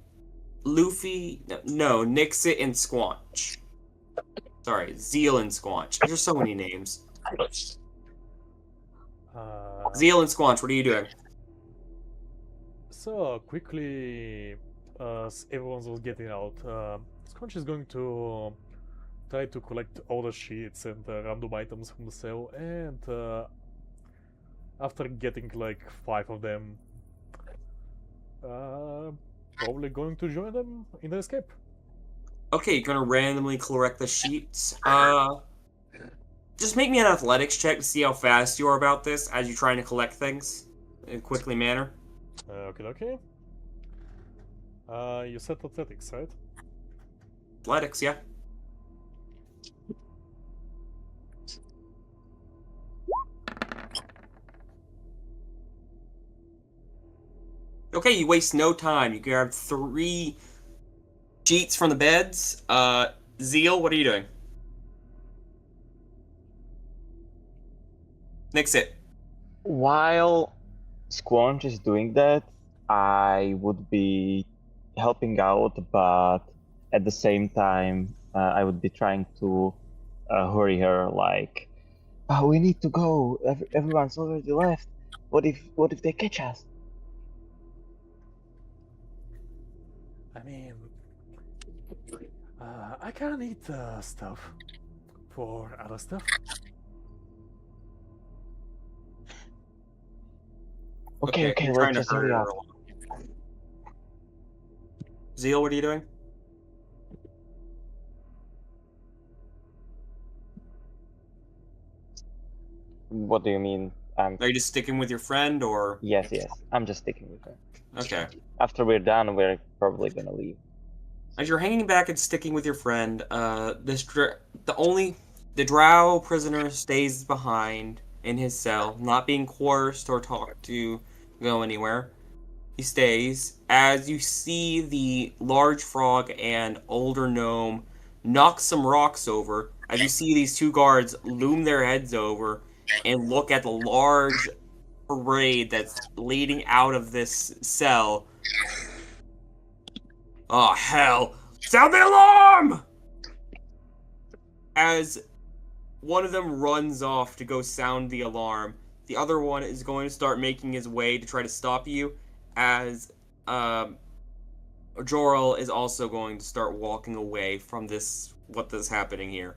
Luffy... No, Nixit and Squanch. Sorry, Zeal and Squanch. There's so many names. Zeal and Squanch, what are you doing? So quickly, as everyone was getting out, Sconch is going to try to collect all the sheets and random items from the cell, and after getting like 5 of them, probably going to join them in the escape. Okay, you're gonna randomly collect the sheets. Just make me an athletics check to see how fast you are about this as you're trying to collect things in a quickly manner. Okay. You said athletics, right? Athletics, yeah. Okay, you waste no time. You grab 3 sheets from the beds. Zeal, what are you doing? Nixit. While Squanch is doing that, I would be helping out, but at the same time, I would be trying to hurry her. Like, oh, we need to go. Everyone's already left. What if they catch us? I mean, I can need stuff for other stuff. Okay, you're let's trying to just hurry hurry her up. along. Zeal, what are you doing? What do you mean? Are you just sticking with your friend, or...? Yes. I'm just sticking with her. Okay. After we're done, we're probably gonna leave. As you're hanging back and sticking with your friend, the drow prisoner stays behind in his cell, not being coerced or talked to go anywhere. He stays. As you see the large frog and older gnome knock some rocks over, as you see these 2 guards loom their heads over and look at the large parade that's leading out of this cell. Oh, hell. Sound the alarm! As one of them runs off to go sound the alarm, the other one is going to start making his way to try to stop you, as Jorel is also going to start walking away from what's happening here.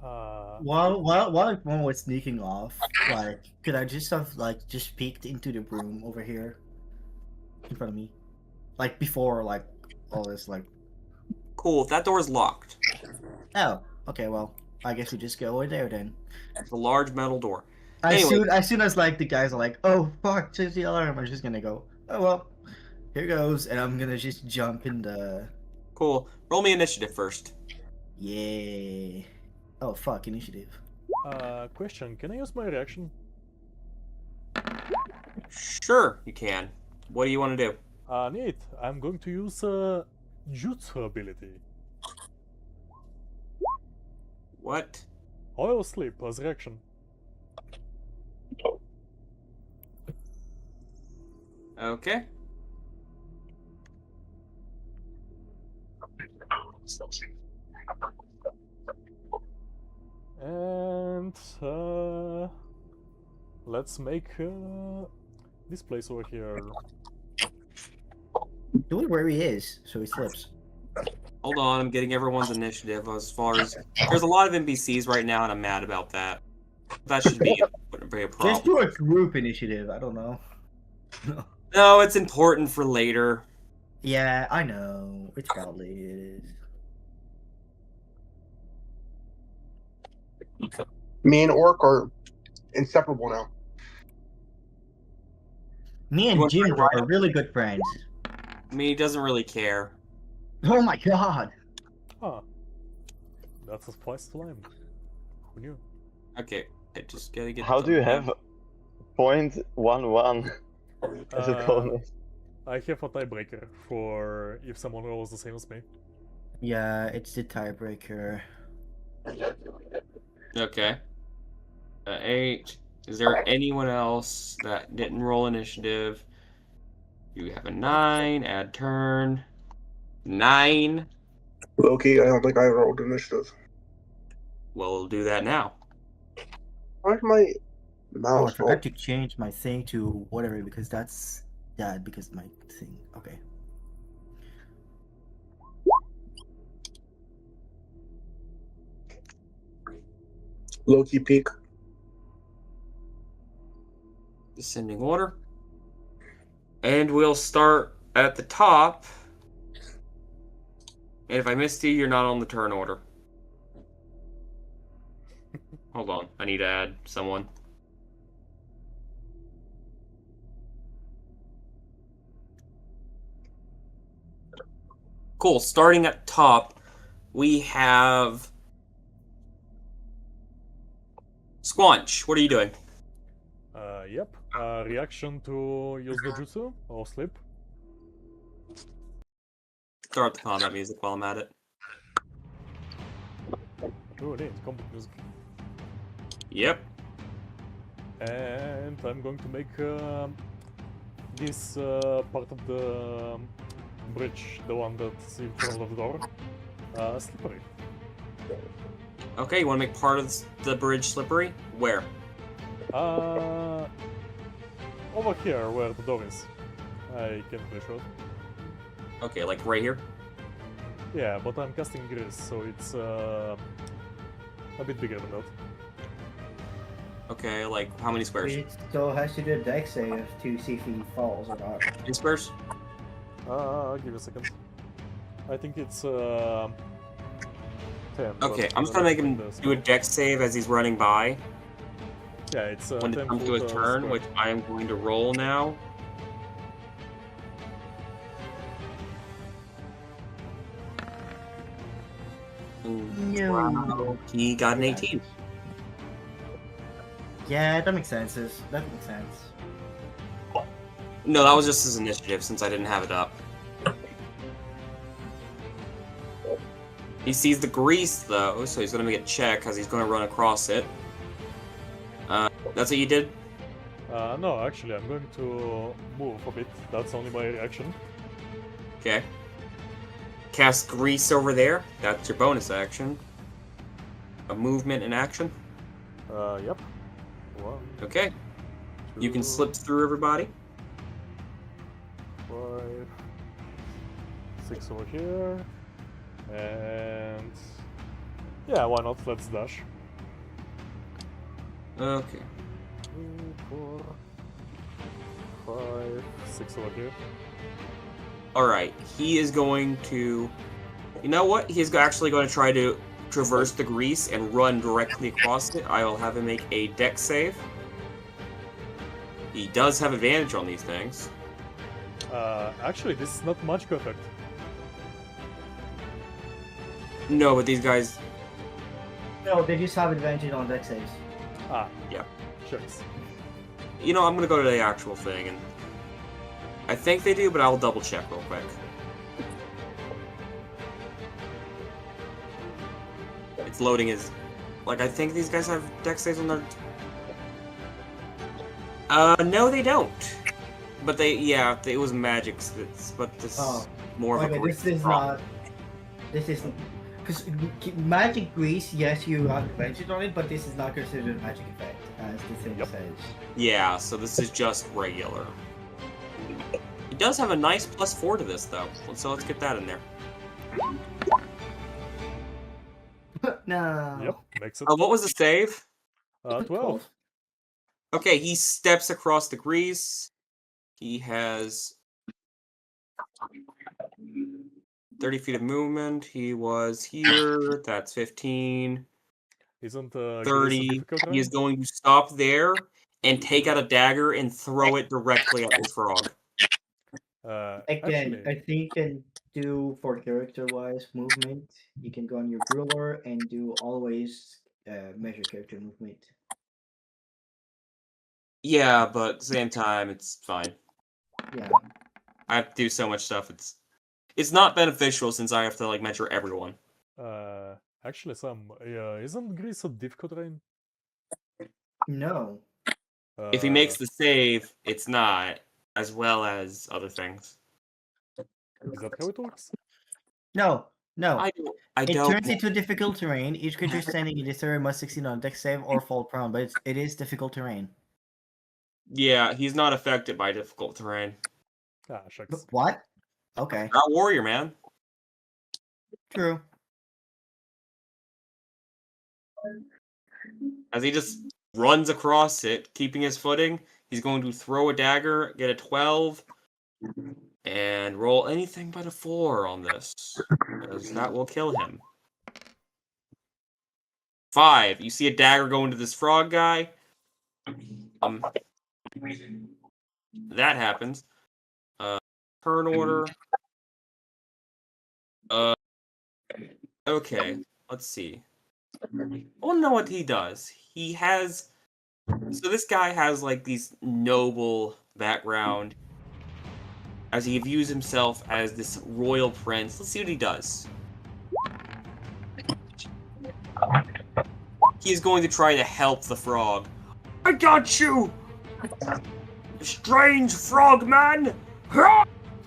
While one was sneaking off, like, could I just have just peeked into the room over here in front of me, like before all this Cool, that door is locked. Oh, okay. Well, I guess we just go in there then. It's a large metal door. As Anyway. soon as the guys are like, "Oh fuck, change the alarm," I'm just gonna go. Oh well, Here goes, and I'm gonna just jump in the. Cool. Roll me initiative first. Yeah. Oh fuck, initiative. Question, can I use my reaction? Sure, you can. What do you want to do? Neat. I'm going to use jutsu ability. What? Oil sleep as reaction. Okay. And let's make this place over here. Do it where he is, so he slips. Hold on, I'm getting everyone's initiative as far as... There's a lot of NPCs right now, and I'm mad about that. That should wouldn't be a problem. Just do a group initiative. I don't know. No, it's important for later. Yeah, I know. It's probably it is. Me and Orc are inseparable now. Me You and want to Jim try are really good friends. I mean, he doesn't really care. Oh my god! Huh. That's a spice to lime. Who knew? Okay, I just gotta get... How do you have 0.11 as a Uh, bonus? I have a tiebreaker for if someone rolls the same as me. Yeah, it's the tiebreaker. Okay. 8. Is there anyone else that didn't roll initiative? You have a 9. Add turn. 9. Loki, I don't think I rolled initiative. We'll do that now. Where's my Oh, I mouse? forgot to change my thing to whatever because that's because my thing. Okay. Loki peak. Descending order. And we'll start at the top. And if I missed you, you're not on the turn order. Hold on, I need to add someone. Cool, starting at top, we have... Squanch, what are you doing? Yep. Reaction to use the jutsu or sleep. Start the combat music while I'm at it. Oh, neat. Combat music. Yep. And I'm going to make this part of the bridge, the one that's in front of the door, slippery. Okay, you want to make part of the bridge slippery? Where? Over here, where the door is. I can't really show it. Okay, like right here? Yeah, but I'm casting grease, so it's a bit bigger than that. Okay, like how many squares? He still has to do a dex save to see if he falls or not. 10 squares? Give me a second. I think it's 10. Okay, but I'm just gonna make him that's do a dex save as he's running by. Yeah, it's When it 10 comes to a foot, turn, square. which I am going to roll now. No. He got an 18. Yeah, that makes sense. That makes sense. No, that was just his initiative since I didn't have it up. He sees the grease though, so he's gonna make a check because he's gonna run across it. That's what you did? No, actually, I'm going to move a bit. That's only my reaction. Okay. Cast grease over there. That's your bonus action. A movement in action. Yep. 1, Okay. You can 2, slip through everybody. 5, 6 over here. And yeah, why not? Let's dash. Okay. 3, 4, 5, 6 over here. Alright, he is going to... You know what? He's actually going to try to traverse the grease and run directly across it. I will have him make a dex save. He does have advantage on these things. Actually, this is not magic effect. No, but these guys. No, they just have advantage on dex saves. Ah, Yeah. shucks. You know, I'm gonna go to the actual thing, and I think they do, but I'll double check real quick. It's loading his. Like, I think these guys have dex saves on their. No, they don't. But it was magic. But this is more of a. Okay, this is problem. not. This isn't. Because magic grease, yes, you have advantage on it, but this is not considered a magic effect, as the thing says. Yeah, so this is just regular. It does have a nice +4 to this, though. So let's get that in there. No. Yep, makes it. What was the save? 12. Okay, he steps across the grease. He has 30 feet of movement. He was here. That's 15. Isn't 30. difficult, He is going to stop there and take out a dagger and throw it directly at this frog. Again, actually, I think you can do for character-wise movement. You can go on your ruler and do always measure character movement. Yeah, but at the same time, it's fine. Yeah. I have to do so much stuff. It's not beneficial since I have to like measure everyone. actually, Sam, isn't Greece a difficult terrain? No. If he makes the save, it's not, as well as other things. Is that how it works? No. I It don't. turns into difficult terrain. Each creature standing in this area must succeed on a dex save or fall prone, but it is difficult terrain. Yeah, he's not affected by difficult terrain. Ah, shucks. What? Okay. Not warrior, man. True. As he just runs across it, keeping his footing, he's going to throw a dagger, get a 12, and roll anything but a 4 on this, because that will kill him. 5. You see a dagger go into this frog guy. That happens. Turn order. Okay, let's see. I want to know what he does. He has... So this guy has, like, these noble background, as he views himself as this royal prince. Let's see what he does. He's going to try to help the frog. I got you! Strange frog man!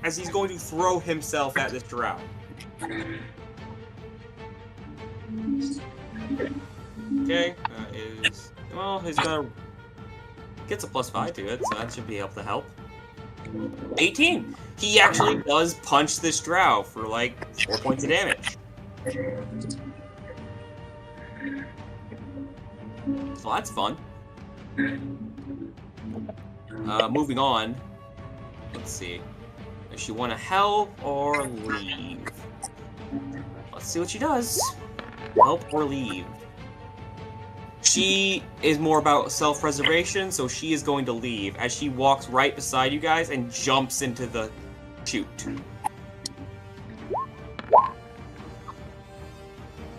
As he's going to throw himself at this drow. Okay, that is... Well, he's gonna... Gets a +5 to it, so that should be able to help. 18! He actually does punch this drow for, like, 4 points of damage. So that's fun. Moving on. Let's see. Does she want to help or leave? Let's see what she does. Help or leave. She is more about self-preservation, so she is going to leave as she walks right beside you guys and jumps into the chute.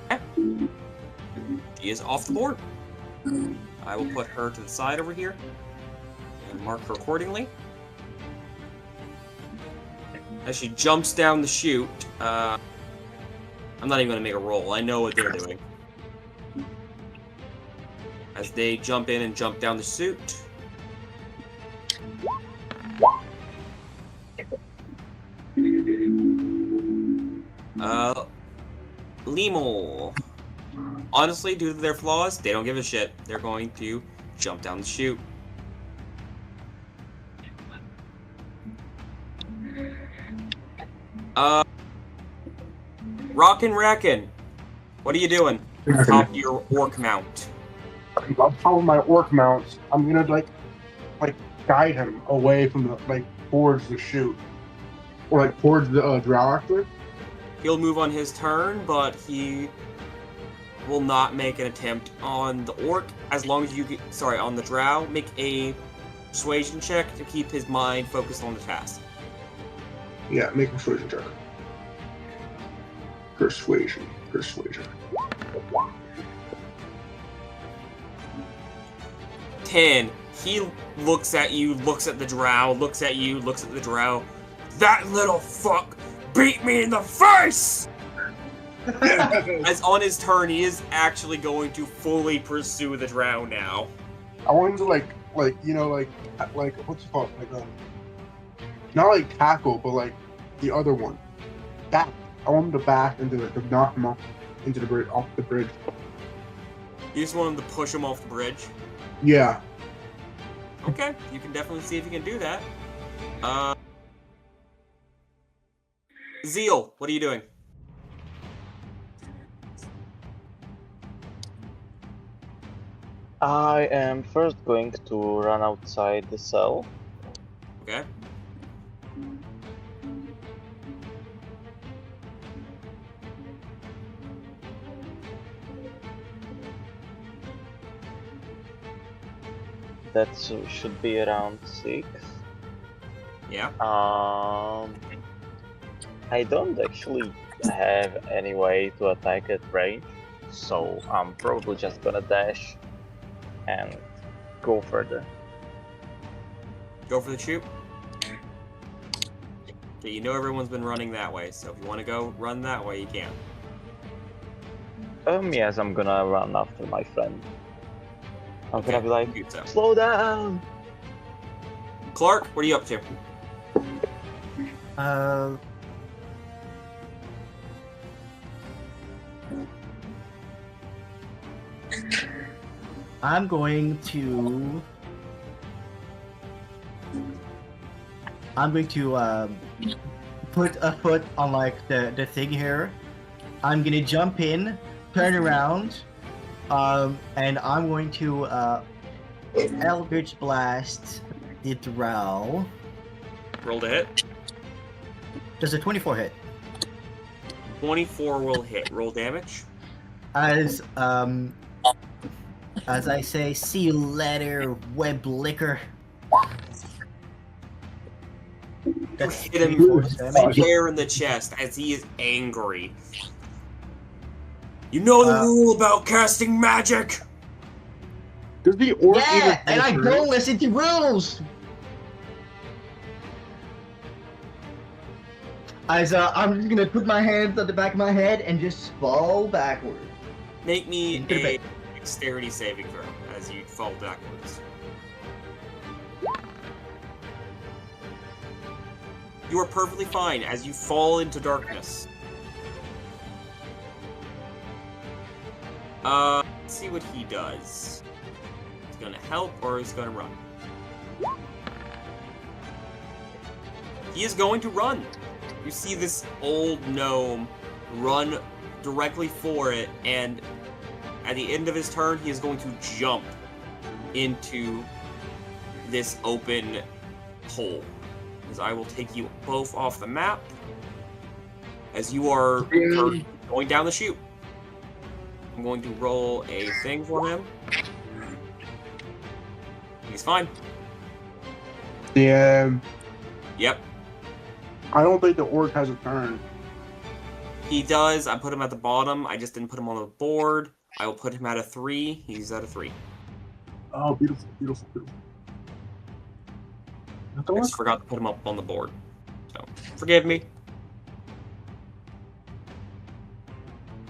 Okay. She is off the board. I will put her to the side over here and mark her accordingly. As she jumps down the chute, I'm not even going to make a roll. I know what they're doing. As they jump in and jump down the chute. Lemur. Honestly, due to their flaws, they don't give a shit. They're going to jump down the chute. Rockin' Rackin'. What are you doing? Top of your orc mount. I'm following my orc mounts. I'm gonna like guide him away from the towards the chute, or towards the drow actually. He'll move on his turn, but he will not make an attempt on the orc as long as you get, on the drow. Make a persuasion check to keep his mind focused on the task. Yeah, make a persuasion check. Persuasion. 10. He looks at you, looks at the drow, looks at you, looks at the drow. That little fuck beat me in the face! As on his turn, he is actually going to fully pursue the drow now. I want him to like what's it called? Not like tackle, but like the other one. Back. I want him to back and to knock him off into the bridge, off the bridge. You just want him to push him off the bridge? Yeah. Okay, you can definitely see if you can do that. Zeal, what are you doing? I am first going to run outside the cell. Okay. That should be around 6. Yeah. I don't actually have any way to attack at range, so I'm probably just gonna dash and go further. Go for the shoot. Okay, you know everyone's been running that way, so if you want to go run that way, you can. Yes, I'm gonna run after my friend. I'm Okay, gonna be like, shoot so. slow down! Clark, what are you up to? I'm going to put a foot on like the thing here. I'm gonna jump in, turn around, and I'm going to Eldritch Blast the drow. Roll to hit. Does a 24 hit? 24 will hit. Roll damage. As I say, see you later, web licker. That's Hit him 3 force damage. square in the chest as he is angry. You know the rule about casting magic! Does the orc Yeah, and I even don't listen to rules. As I'm just gonna put my hands on the back of my head and just fall backward. Make me Into the a bed. dexterity saving throw as you fall backwards. You are perfectly fine as you fall into darkness. Let's see what he does. He's gonna help or he's gonna run. He is going to run. You see this old gnome run directly for it, and at the end of his turn, he is going to jump into this open hole. As I will take you both off the map as you are going down the chute. I'm going to roll a thing for him. He's fine. Yeah. Yep. I don't think the orc has a turn. He does. I put him at the bottom. I just didn't put him on the board. I will put him at a 3. He's at a 3. Oh, beautiful, beautiful, beautiful. Not the I orc? just forgot to put him up on the board. So, forgive me.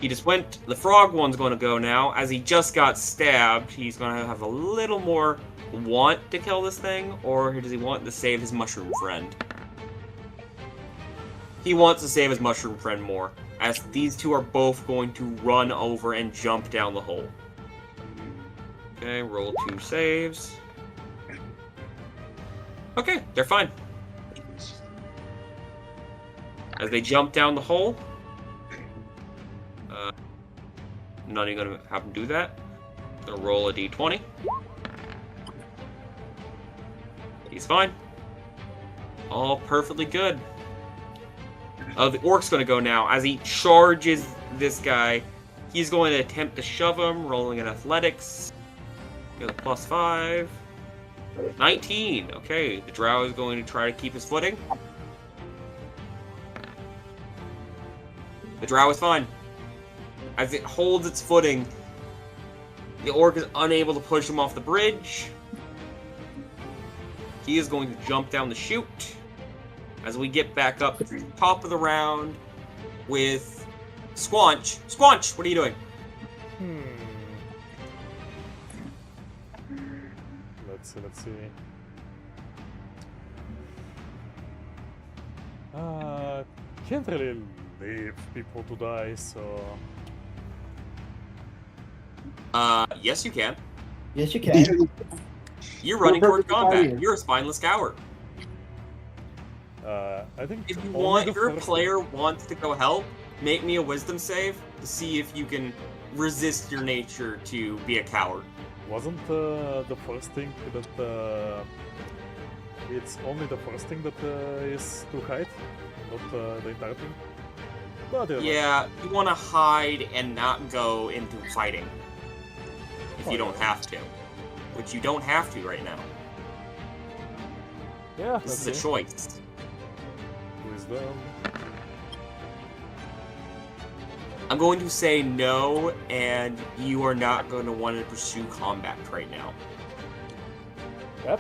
He just went. The frog one's going to go now. As he just got stabbed, he's going to have a little more want to kill this thing, or does he want to save his mushroom friend? He wants to save his mushroom friend more, as these two are both going to run over and jump down the hole. Okay, roll 2 saves. Okay, they're fine. As they jump down the hole, I'm not even going to have him do that. I'm going to roll a d20. He's fine. All perfectly good. The orc's going to go now. As he charges this guy, he's going to attempt to shove him, rolling in athletics. Get a +5. 19. Okay, the drow is going to try to keep his footing. The drow is fine. As it holds its footing, the orc is unable to push him off the bridge. He is going to jump down the chute as we get back up to the top of the round with Squanch. Squanch, what are you doing? Let's see. Can't really leave people to die, so... Yes you can. Yes, you can. You're running We're toward perfectly combat. fine. You're a spineless coward. I think If you only want, the if your first- player wants to go help, make me a wisdom save to see if you can resist your nature to be a coward. Wasn't the first thing that it's only the first thing that is to hide, not the entire thing? But Yeah, you want to hide and not go into fighting. If you don't have to. Which you don't have to right now. yeah, This is let's a see. choice. Wisdom. I'm going to say no, and you are not going to want to pursue combat right now. Yep.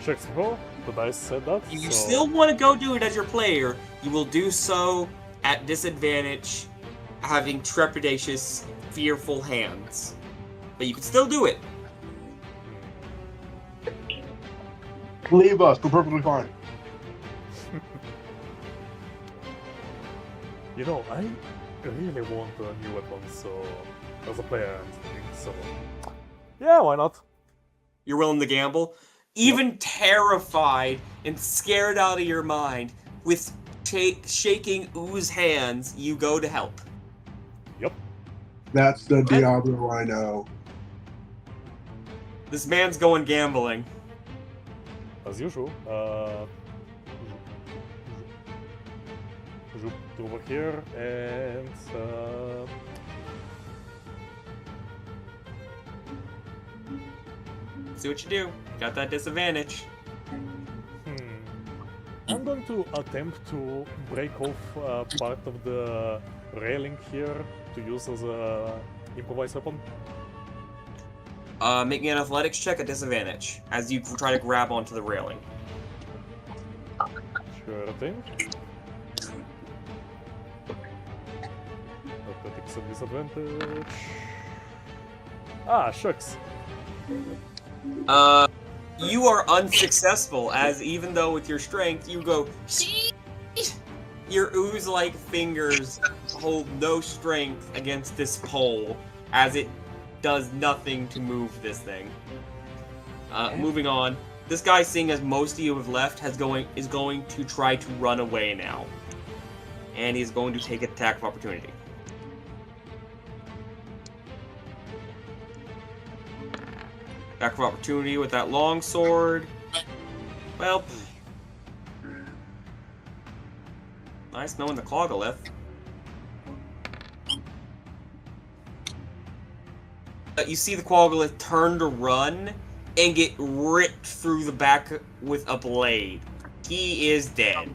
Checks before. The dice said that. If you so... still want to go do it as your player, you will do so at disadvantage, having trepidatious, fearful hands. But you can still do it. Leave us. We're perfectly fine. You know, I really want a new weapon, so as a player, I'm thinking, so yeah, why not? You're willing to gamble? Even terrified and scared out of your mind, with shaking Ooze hands, you go to help. Yep. That's the Diablo I know. This man's going gambling. As usual. Zoop over here and See what you do. Got that disadvantage. I'm going to attempt to break off part of the railing here to use as a improvised weapon. Make me an athletics check at disadvantage as you try to grab onto the railing. Sure thing. Athletics at disadvantage. Ah, shucks. You are unsuccessful, as even though with your strength, you go, "Sheesh!" Your ooze-like fingers hold no strength against this pole, as it does nothing to move this thing. Moving on. This guy, seeing as most of you have left, is going to try to run away now. And he's going to take an attack of opportunity. Attack of opportunity with that long sword. Well, nice knowing the Clogalith. You see the Quaggalith turn to run and get ripped through the back with a blade. He is dead.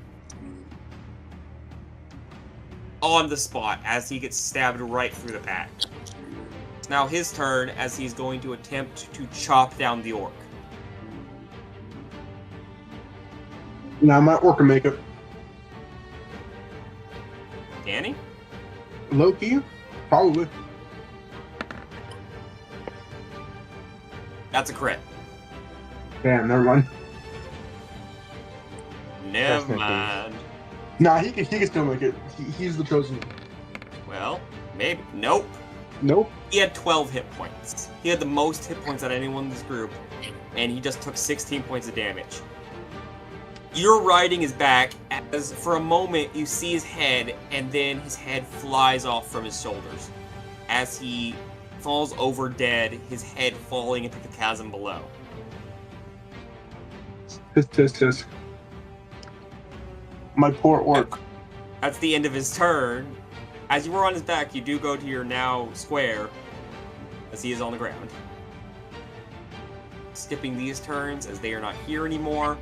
On the spot as he gets stabbed right through the back. It's now his turn as he's going to attempt to chop down the orc. Now, my orc can make it. Danny? Low-key? Probably. That's a crit. Damn, never mind. Never That's mind. Nah, he can still make it. He's the chosen one. Well, maybe. Nope. Nope. He had 12 hit points. He had the most hit points out of anyone in this group, and he just took 16 points of damage. You're riding his back as for a moment you see his head, and then his head flies off from his shoulders as he falls over dead, his head falling into the chasm below. Tisk. My poor orc. That's the end of his turn. As you were on his back, you do go to your now square, as he is on the ground. Skipping these turns, as they are not here anymore,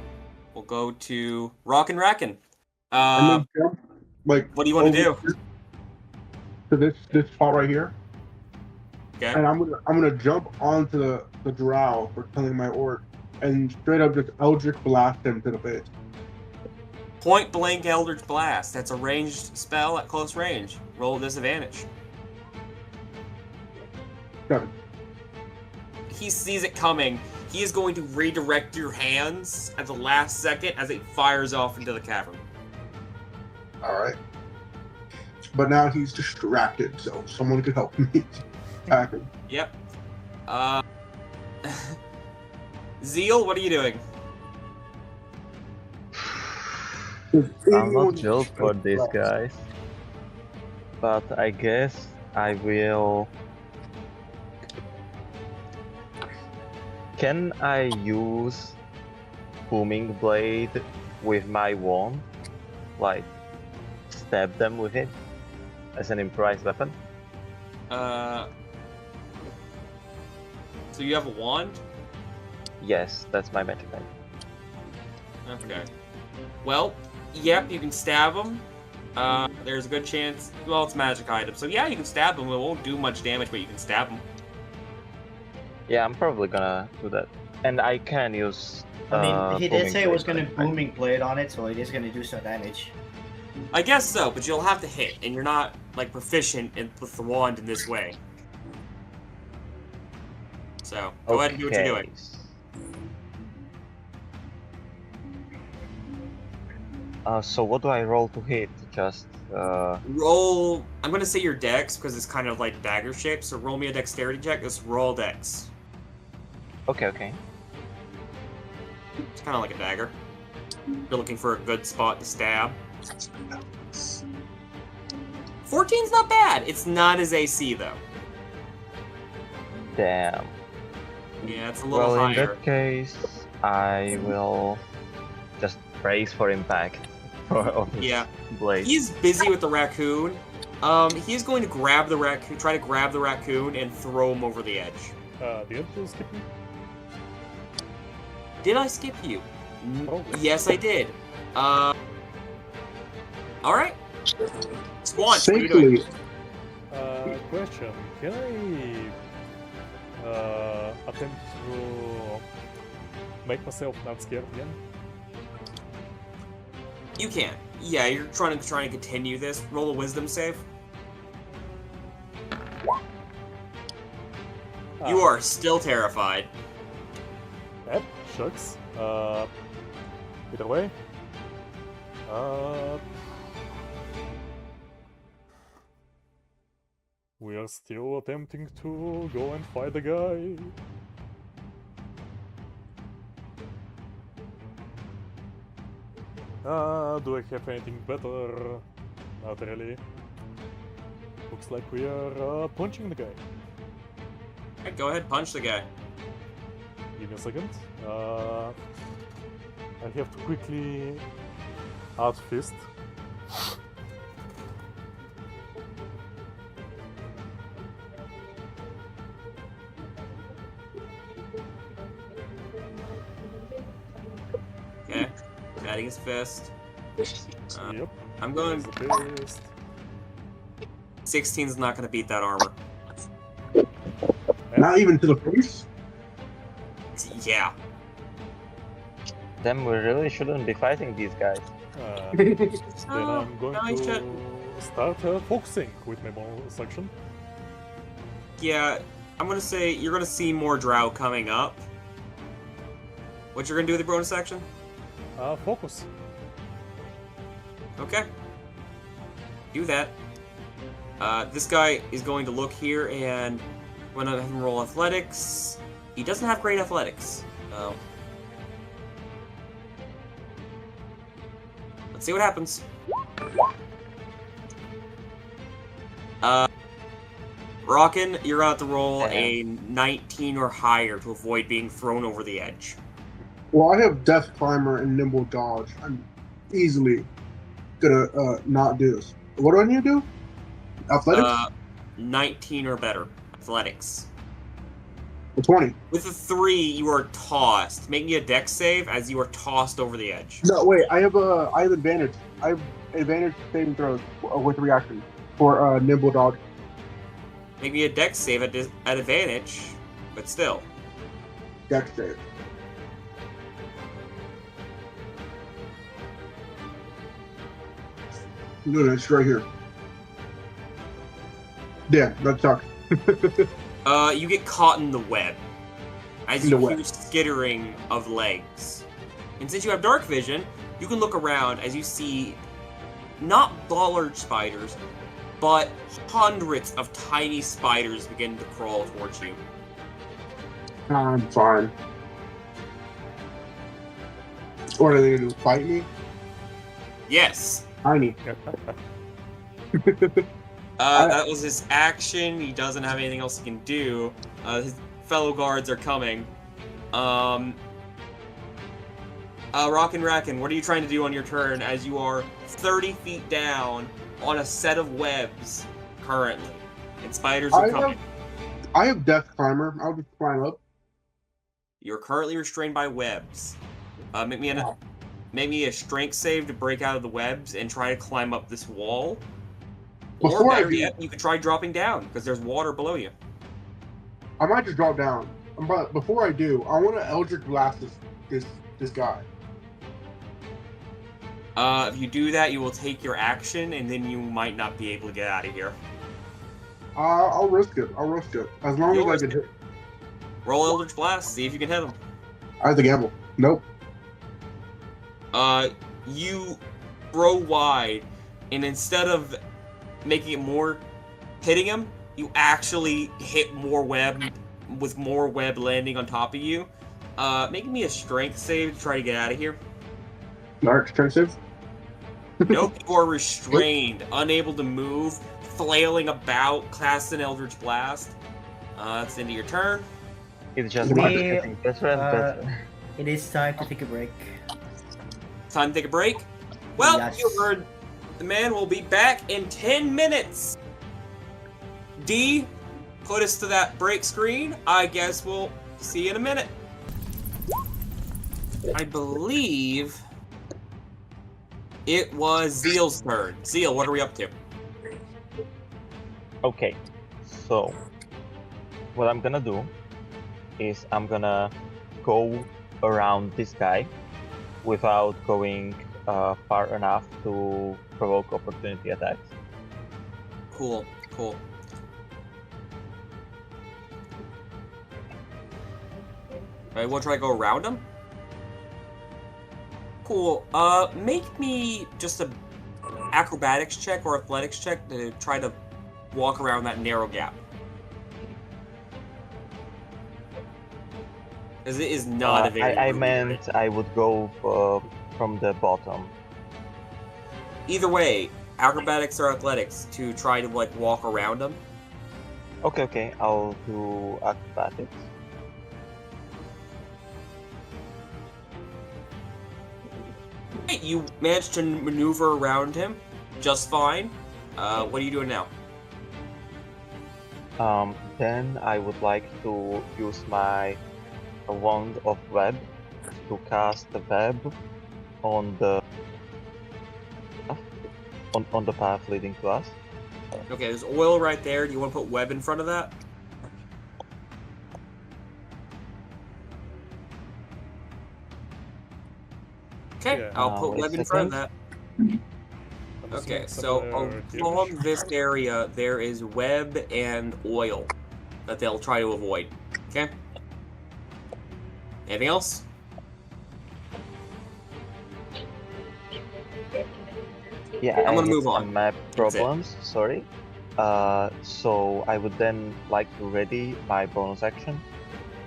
we'll go to Rock and Racken. And then jump, like, What do you want to do? over- to this spot right here, Okay. and I'm gonna jump onto the drow for killing my orc, and straight up just Eldritch blast him to the face. Point blank Eldritch Blast. That's a ranged spell at close range. Roll with disadvantage. 7. He sees it coming. He is going to redirect your hands at the last second as it fires off into the cavern. All right. But now he's distracted, so someone could help me attack him. Yep. Zeal, what are you doing? I'm not built for this, guys. But I guess I will. Can I use booming blade with my wand? Like, stab them with it as an improvised weapon? So you have a wand? Yes, that's my magic item. Okay. Well, yep, you can stab him. There's a good chance. Well, it's a magic item, so yeah, you can stab him. It won't do much damage, but you can stab him. Yeah, I'm probably gonna do that. And I can use. I mean, he did booming say it was blade, going to right? booming blade on it, so it is going to do some damage. I guess so, but you'll have to hit, and you're not like proficient with the wand in this way. So go ahead and do what you're doing. So what do I roll to hit? Just Roll. I'm gonna say your dex because it's kind of like dagger shaped. So roll me a dexterity check. Just roll dex. okay. It's kind of like a dagger. You're looking for a good spot to stab. 14's not bad. It's not as AC though. Damn. Yeah, it's a little Well, in higher. that case, I will just brace for impact of his Yeah. blade. He's busy with the raccoon. He's going to grab the raccoon, try to grab the raccoon, and throw him over the edge. Did you skip me? Did I skip you? Probably. Yes, I did. All right. Squanch, what are you doing? Safely, Question. Can I attempt to make myself not scared again? You can. Yeah, you're trying to continue this. Roll a wisdom save. You Ah, are still terrified. That shucks. Either way. We are still attempting to go and fight the guy. Do I have anything better? Not really. Looks like we are punching the guy. Alright, go ahead, punch the guy. Give me a second. I have to quickly add fist. Okay. Adding his fist. Yep. I'm going. The fist. 16's not going to beat that armor. not even to the face. Yeah. Then we really shouldn't be fighting these guys. Then Oh, I'm going no, you to should. start focusing with my bonus section. Yeah, I'm going to say you're going to see more drow coming up. What you're going to do with the bonus action? Focus. Okay. Do that. This guy is going to look here and I'm going to have him roll athletics. He doesn't have great athletics. Oh. Let's see what happens. Rockin', you're going to have to roll a 19 or higher to avoid being thrown over the edge. Well, I have Death Climber and Nimble Dodge. I'm easily gonna not do this. What do I need to do? Athletics? 19 or better. Athletics. 20. With a 3, you are tossed. Make me a dex save as you are tossed over the edge. No, wait. I have advantage. I have advantage saving throws with reaction. for nimble dog. Make me a dex save at advantage, but still. Dex save. No, it's right here. Yeah, that sucks. You get caught in the web as In you the hear web. skittering of legs. And since you have dark vision, you can look around as you see not large spiders, but hundreds of tiny spiders begin to crawl towards you. I'm fine. What are they gonna do? Fight me? Yes. Tiny. That was his action. He doesn't have anything else he can do. His fellow guards are coming. Rockin' Rackin', what are you trying to do on your turn as you are 30 feet down on a set of webs currently? And spiders are coming. I have Death Climber. I'll just climb up. You're currently restrained by webs. Make me a strength save to break out of the webs and try to climb up this wall. Before Or I better do- yet, you could try dropping down because there's water below you. I might just drop down. But before I do, I want to Eldritch Blast this guy. If you do that, you will take your action, and then you might not be able to get out of here. I'll risk it. I'll risk it. As long You'll as I risk can hit. Roll Eldritch Blast, see if you can hit him. I have to gamble. Nope. You throw wide, and instead of making it more hitting him, you actually hit more web, with more web landing on top of you. Making me a strength save to try to get out of here. Not expensive. Nope, you are restrained, unable to move, flailing about, cast an Eldritch Blast. That's the end of your turn. It's just Me, getting better and better. It is time to take a break. Time to take a break. Well, Yes. you heard the man will be back in 10 minutes. D, put us to that break screen. I guess we'll see you in a minute. I believe it was Zeal's turn. Zeal, what are we up to? Okay, so what I'm gonna do is I'm gonna go around this guy without going far enough to provoke opportunity attacks. Cool. Alright, we'll try to go around him. Cool. Make me just a acrobatics check or athletics check to try to walk around that narrow gap. Because it is not a very... I meant I would go from the bottom. Either way, acrobatics or athletics to try to, like, walk around them. Okay, I'll do acrobatics. Hey, you managed to maneuver around him just fine. What are you doing now? Then I would like to use my wand of web to cast the web on the on the path leading to us. Okay, there's oil right there. Do you want to put web in front of that? Okay, Yeah. I'll put Wait a web in front of second. that. I'm Okay, assuming so here. along this area, there is web and oil that they'll try to avoid. Okay? Anything else? Yeah, I'm I gonna had move on. some map That's it. problems. Sorry. So I would then like to ready my bonus action.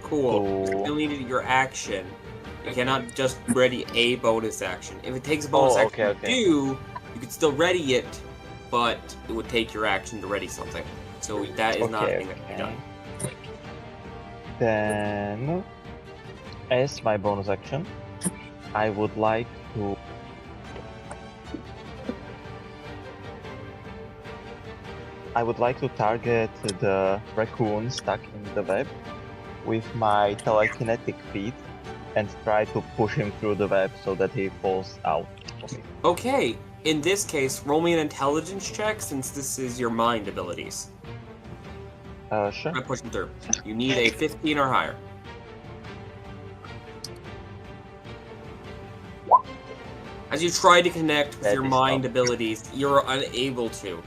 Cool. So- You'll need your action. You cannot just ready a bonus action. If it takes a bonus Oh, action okay. to do, you could still ready it, but it would take your action to ready something. So that is not a thing that can be done. Then, as my bonus action, I would like to target the raccoon stuck in the web with my telekinetic feet and try to push him through the web so that he falls out of it. Okay, in this case, roll me an intelligence check since this is your mind abilities. Sure. Try pushing through. You need a 15 or higher. As you try to connect with That your is mind tough. abilities, you're unable to.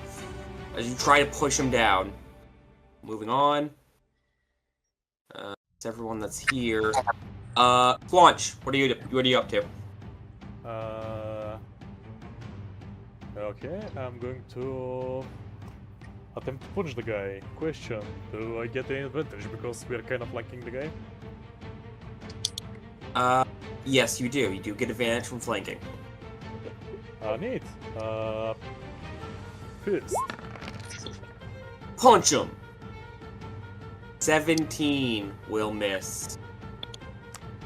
As you try to push him down. Moving on. It's everyone that's here. Flaunch, what are you up to? Okay, I'm going to attempt to punch the guy. Question, do I get any advantage because we're kind of flanking the guy? Yes, you do. You do get advantage from flanking. Neat. Fist. Punch him! 17 will miss.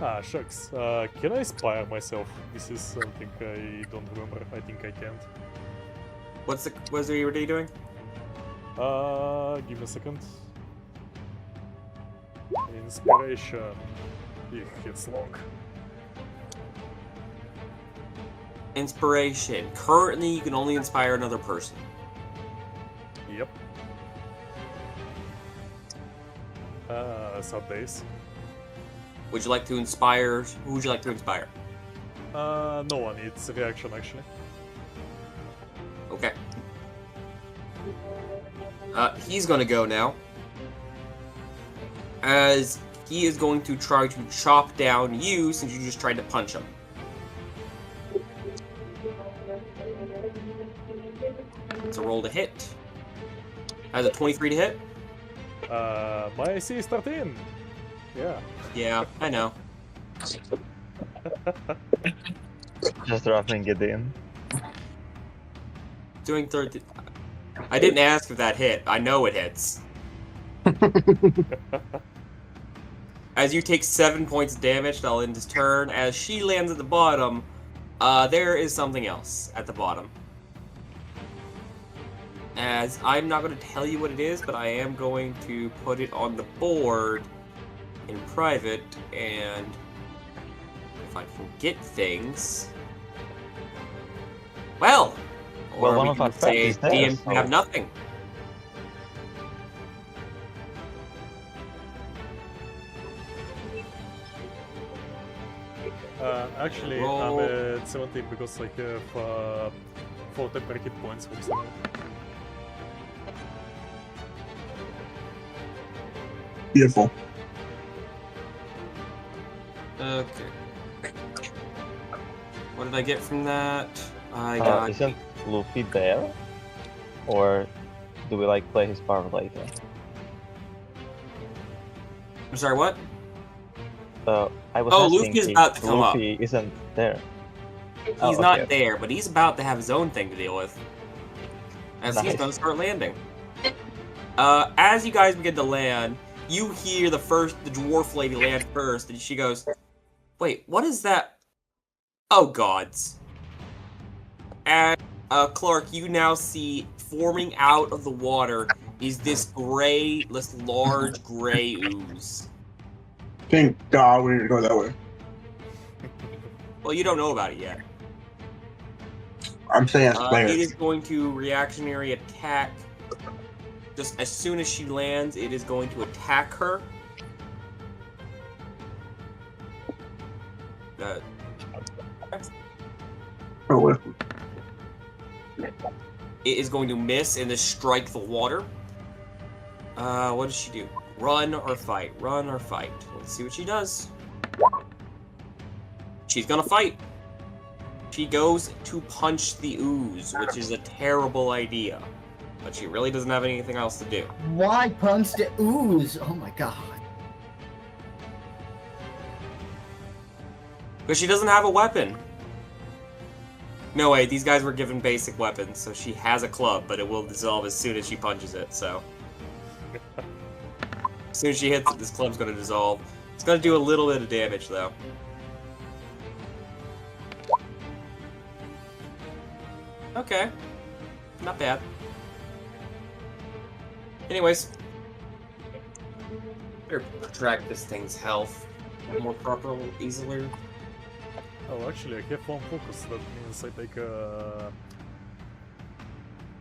Ah, shucks. Can I spire myself? This is something I don't remember. I think I can't. What are you doing? Give me a second. Inspiration. It's long. Inspiration. Currently, you can only inspire another person. Yep. Sad days. Would you like to inspire? Who would you like to inspire? No one. It's a reaction actually. Okay. He's gonna go now. As he is going to try to chop down you since you just tried to punch him. It's a roll to hit. Has a 23 to hit? My AC is 13. Yeah. Yeah, I know. Just roughing it in. Doing 30. I didn't ask if that hit. I know it hits. As you take 7 points of damage, that'll end his turn. As she lands at the bottom, there is something else at the bottom. As I'm not going to tell you what it is, but I am going to put it on the board in private, and if I can get things... Well! Well, Or one we of can our friends say is there, DM so- can have nothing. Actually, Roll. I'm at 17 because I have 4 temporary hit points from someone. Beautiful. Okay. What did I get from that? I got... Isn't Luffy there? Or do we like play his part later? I'm sorry, what? I was Oh, asking Luffy is if about to come up. Luffy isn't there. He's Oh, not okay. there, but he's about to have his own thing to deal with. As he's Nice. gonna start landing. As you guys begin to land, you hear the dwarf lady land first, and she goes, "Wait, what is that? Oh gods!" And Clark, you now see forming out of the water is this large gray ooze. Thank God we didn't go that way. Well, you don't know about it yet. I'm saying as It players. is going to reactionary attack. Just as soon as she lands, it is going to attack her. Oh, what? It is going to miss and just strike the water. What does she do? Run or fight? Run or fight? Let's see what she does. She's gonna fight. She goes to punch the ooze, which is a terrible idea. But she really doesn't have anything else to do. Why punch the ooze? Oh my god. Because she doesn't have a weapon. No, wait, these guys were given basic weapons, so she has a club, but it will dissolve as soon as she punches it, so... As soon as she hits it, this club's gonna dissolve. It's gonna do a little bit of damage, though. Okay. Not bad. Anyways. Better track this thing's health. more proper, easily. Oh, actually, I have 1 focus. That means I take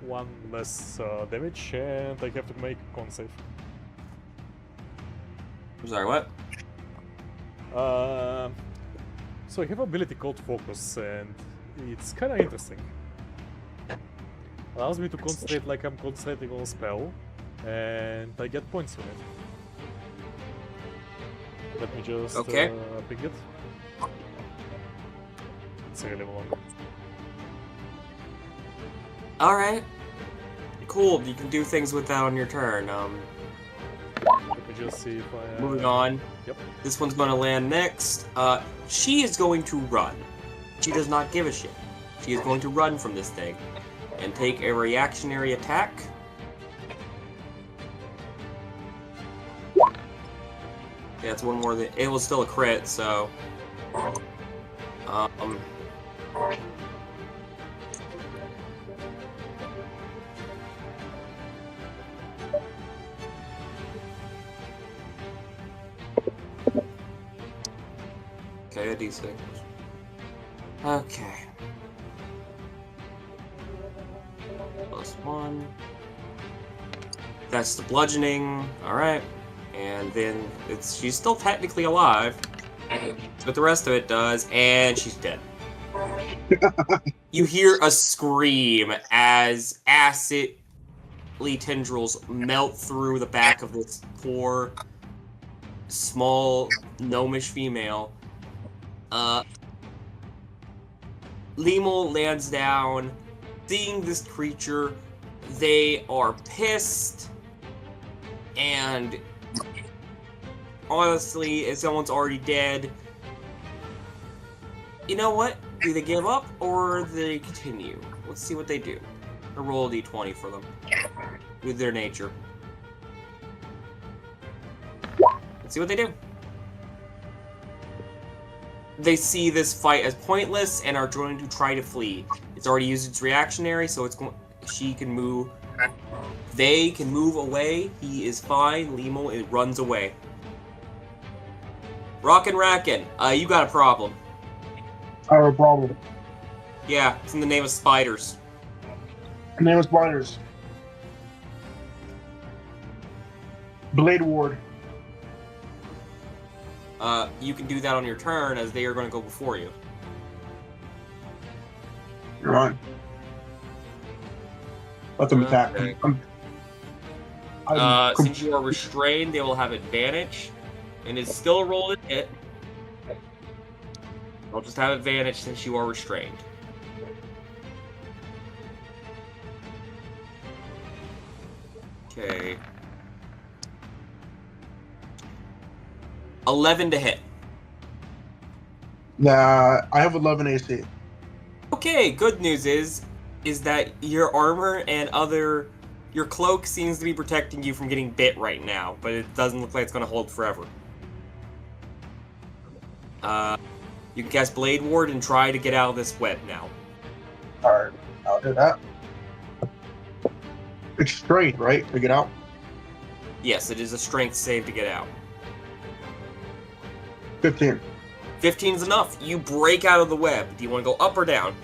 1 less damage, and I have to make con save. I'm sorry, what? So I have ability called Focus, and it's kind of interesting. Allows me to concentrate like I'm concentrating on a spell, and I get points from it. Let me just Okay. pick it. It's really long. Alright. Cool, you can do things with that on your turn. Let me just see if I... Moving on. Yep. This one's gonna land next. She is going to run. She does not give a shit. She is going to run from this thing and take a reactionary attack. Yeah, it's 1 more than... It was still a crit, so... Okay, a d6. Okay. +1. That's the bludgeoning. Alright. And then she's still technically alive. But the rest of it does, and she's dead. You hear a scream as acid tendrils melt through the back of this poor, small, gnomish female. Lemel lands down, seeing this creature. They are pissed, and honestly, if someone's already dead, you know what? Do they give up, or do they continue? Let's see what they do. Or roll a d20 for them. With their nature. Let's see what they do. They see this fight as pointless and are going to try to flee. It's already used its reactionary, so she can move. They can move away. He is fine. Lemel, it runs away. Rockin' Rackin', you got a problem. I have a problem. Yeah, it's in the name of spiders. The name is Spiders. Blade Ward. You can do that on your turn, as they are going to go before you. You're on. Let them attack. Okay. I'm Since you are restrained, they will have advantage, and it's still a roll to hit. I'll just have advantage since you are restrained. Okay. 11 to hit. Nah, I have 11 AC. Okay, good news is that your armor and your cloak seems to be protecting you from getting bit right now, but it doesn't look like it's going to hold forever. You can cast Blade Ward and try to get out of this web now. Alright, I'll do that. It's straight, right? To get out? Yes, it is a strength save to get out. 15. 15's enough. You break out of the web. Do you want to go up or down?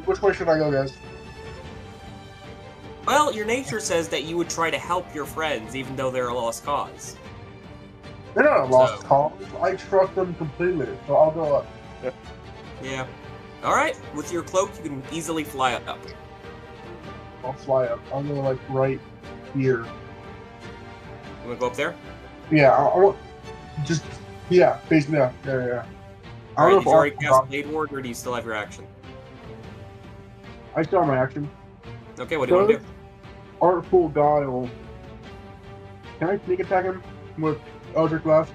Which way should I go, guys? Well, your nature says that you would try to help your friends, even though they're a lost cause. They're not a lost So- cause. I trust them completely, so I'll go up. Yeah. Alright, with your cloak, you can easily fly up. I'll fly up. I'll go, like, right here. You want to go up there? Yeah, I want... Just... Yeah, facing down. Yeah. I Alright, don't did you know already if cast Blade Ward, or do you still have your action? I still have my action. Okay, what do you want to do? Artful Guile. Can I sneak attack him with Eldritch Blast?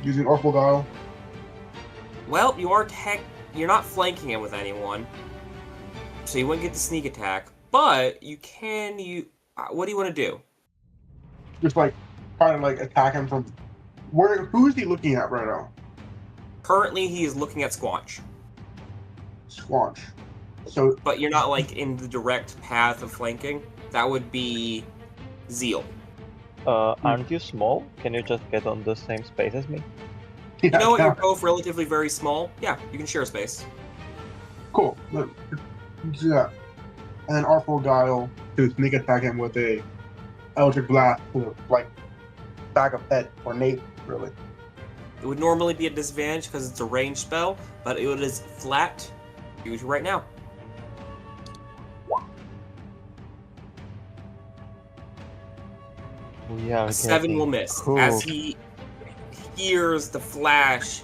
Using Artful Guile? Well, you're not flanking him with anyone, so you wouldn't get the sneak attack, but you can, what do you want to do? Just, like, trying to, like, attack him from... Who is he looking at right now? Currently, he is looking at Squanch, Squanch. So, but you're not, like, in the direct path of flanking. That would be Zeal. Aren't you small? Can you just get on the same space as me? You Yeah, know what? yeah. You're both relatively very small. Yeah, you can share space. Cool. Let's do that. And then R4 Guile to sneak attack him with a Eldritch Blast to like back of head or nape, really. It would normally be a disadvantage because it's a ranged spell, but it is flat. Use it right now. We are A 7 will getting miss. As cooked. he hears the flash,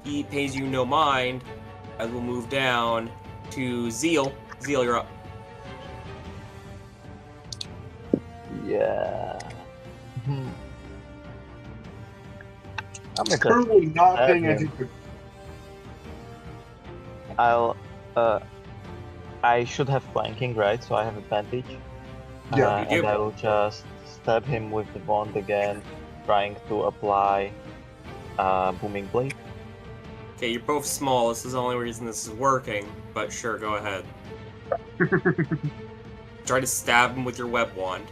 he pays you no mind. I will move down to Zeal. Zeal, you're up. Yeah. I'm gonna just Currently not stab paying him. attention. I should have flanking, right? So I have advantage. Yeah. You do. And I will just stab him with the wand again, trying to apply booming blade. Okay, you're both small. This is the only reason this is working, but sure, go ahead. Try to stab him with your web wand.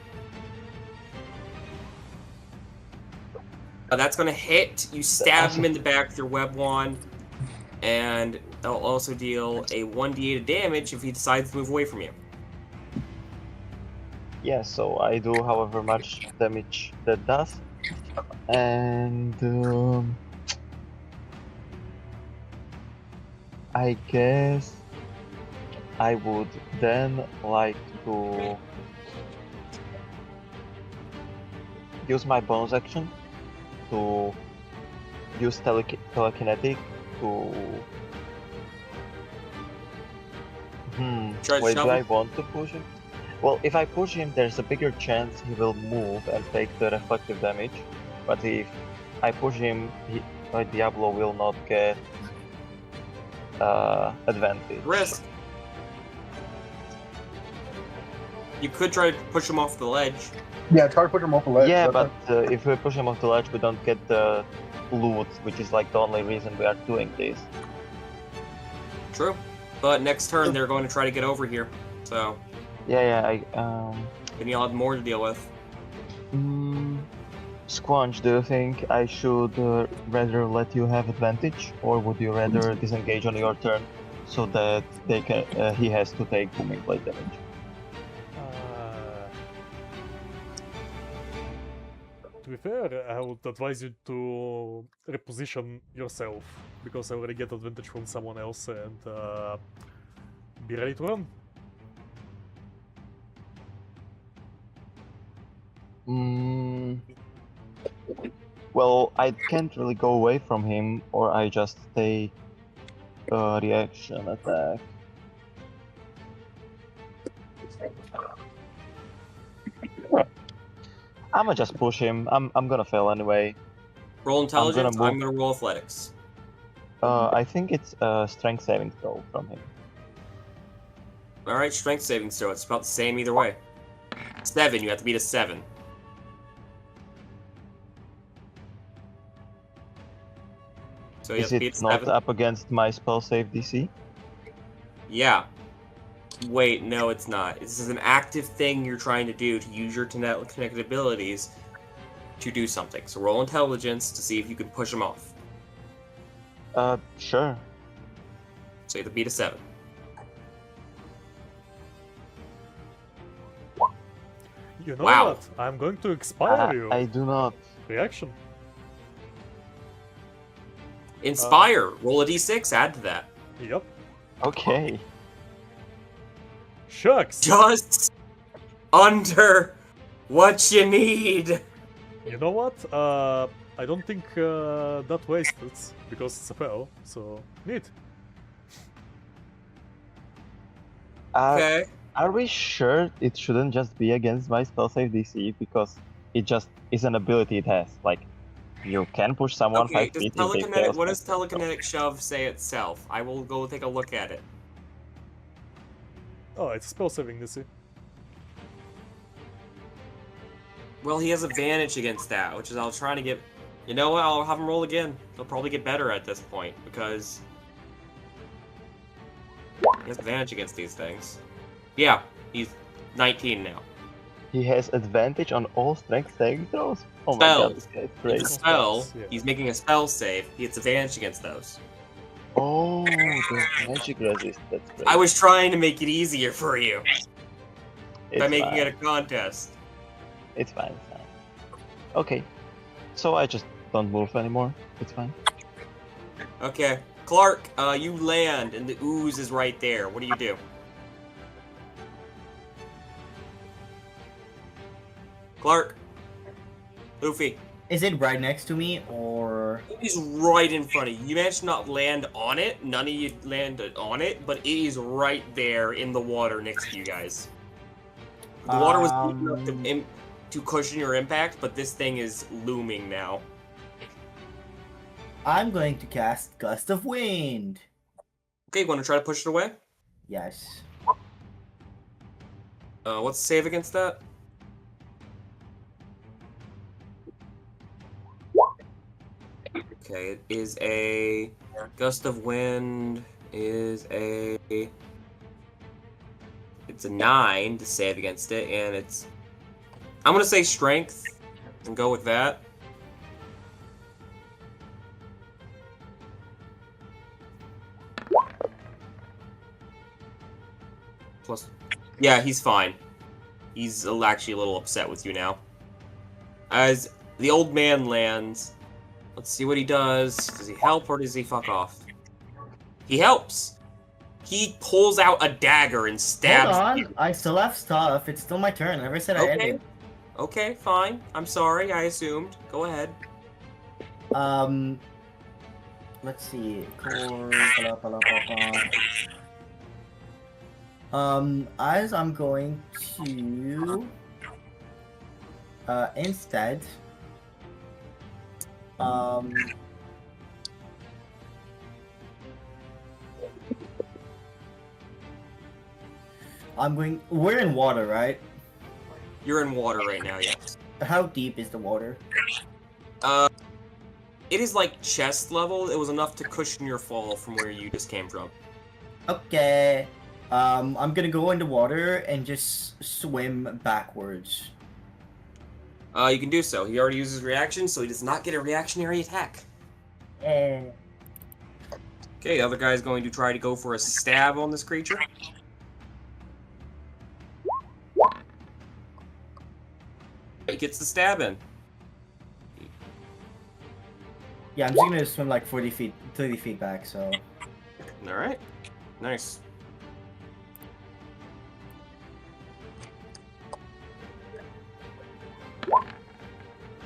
That's gonna hit. You stab him in the back with your web wand, and that'll also deal a 1d8 of damage if he decides to move away from you. Yeah, so I do however much damage that does. And I guess I would then like to use my bonus action to use telekinetic to. Try to Wait, shove do I him? want to push him? Well, if I push him, there's a bigger chance he will move and take the reflective damage. But if I push him, Diablo will not get advantage. Risk. You could try to push him off the ledge. Yeah, try to push him off the ledge. Yeah, That's but if we push him off the ledge, we don't get the loot, which is like the only reason we are doing this. True. But next turn, they're going to try to get over here. So, Yeah, then you'll have more to deal with. Squanch, do you think I should rather let you have advantage, or would you rather disengage on your turn so that they can he has to take booming blade damage? To be fair, I would advise you to reposition yourself, because I already get advantage from someone else, and be ready to run. Well, I can't really go away from him, or I just take a reaction attack. I'ma just push him. I'm gonna fail anyway. Roll intelligence, move. I'm going to roll athletics. I think it's a strength saving throw from him. Alright, strength saving throw. It's about the same either way. 7, you have to beat a 7. So you Is have to beat it a not 7. up against my spell save DC? Yeah. Wait, no, it's not. This is an active thing you're trying to do to use your connected abilities to do something. So roll intelligence to see if you can push him off. Sure. So you have to beat a 7. You know Wow. what? I'm going to expire you. I do not. Reaction. Inspire! Roll a d6, add to that. Yep. Okay. Shucks. Just under what you need. You know what? I don't think that wasted, because it's a spell, so neat. Okay. Are we sure it shouldn't just be against my spell save DC, because it just is an ability it has? Like, you can push someone Okay, 5 feet and take telekinetic, chaos what damage. does telekinetic shove say itself? I will go take a look at it. Oh, it's a spell saving DC. Well, he has advantage against that, which is I was trying to get... You know what, I'll have him roll again. He'll probably get better at this point, because... He has advantage against these things. Yeah, he's 19 now. He has advantage on all strength saving throws. Oh my god, this guy's It's crazy. a spell. Spells, yeah. He's making a spell save. He gets advantage against those. Oh, there's magic resist. That's great. I was trying to make it easier for you by It's making fine. it a contest. It's fine. It's fine. Okay, so I just don't move anymore. It's fine. Okay, Clark, you land and the ooze is right there. What do you do? Clark, Luffy, Is it right next to me or? it is right in front of you. You managed to not land on it. None of you landed on it, but it is right there in the water next to you guys. The water was deep enough to cushion your impact, but this thing is looming now. I'm going to cast Gust of Wind. Okay, you want to try to push it away? Yes. What's the save against that? Okay, it is a gust of wind is a it's a 9 to save against it, and it's I'm gonna say strength and go with that. Plus, yeah, he's fine. He's actually a little upset with you now. As the old man lands, let's see what he does. Does he help or does he fuck off? He helps. He pulls out a dagger and stabs Hold on, you. I still have stuff. It's still my turn. I never said I Okay. ended. Okay, fine. I'm sorry, I assumed. Go ahead. Let's see. As I'm going to instead we're in water, right? You're in water right now, yes. How deep is the water? It is like chest level. It was enough to cushion your fall from where you just came from. Okay. I'm gonna go in the water and just swim backwards. You can do so. He already uses reaction, so he does not get a reactionary attack. Okay, the other guy is going to try to go for a stab on this creature. He gets the stab in. Yeah, I'm just gonna swim like 30 feet back, so... Alright. Nice.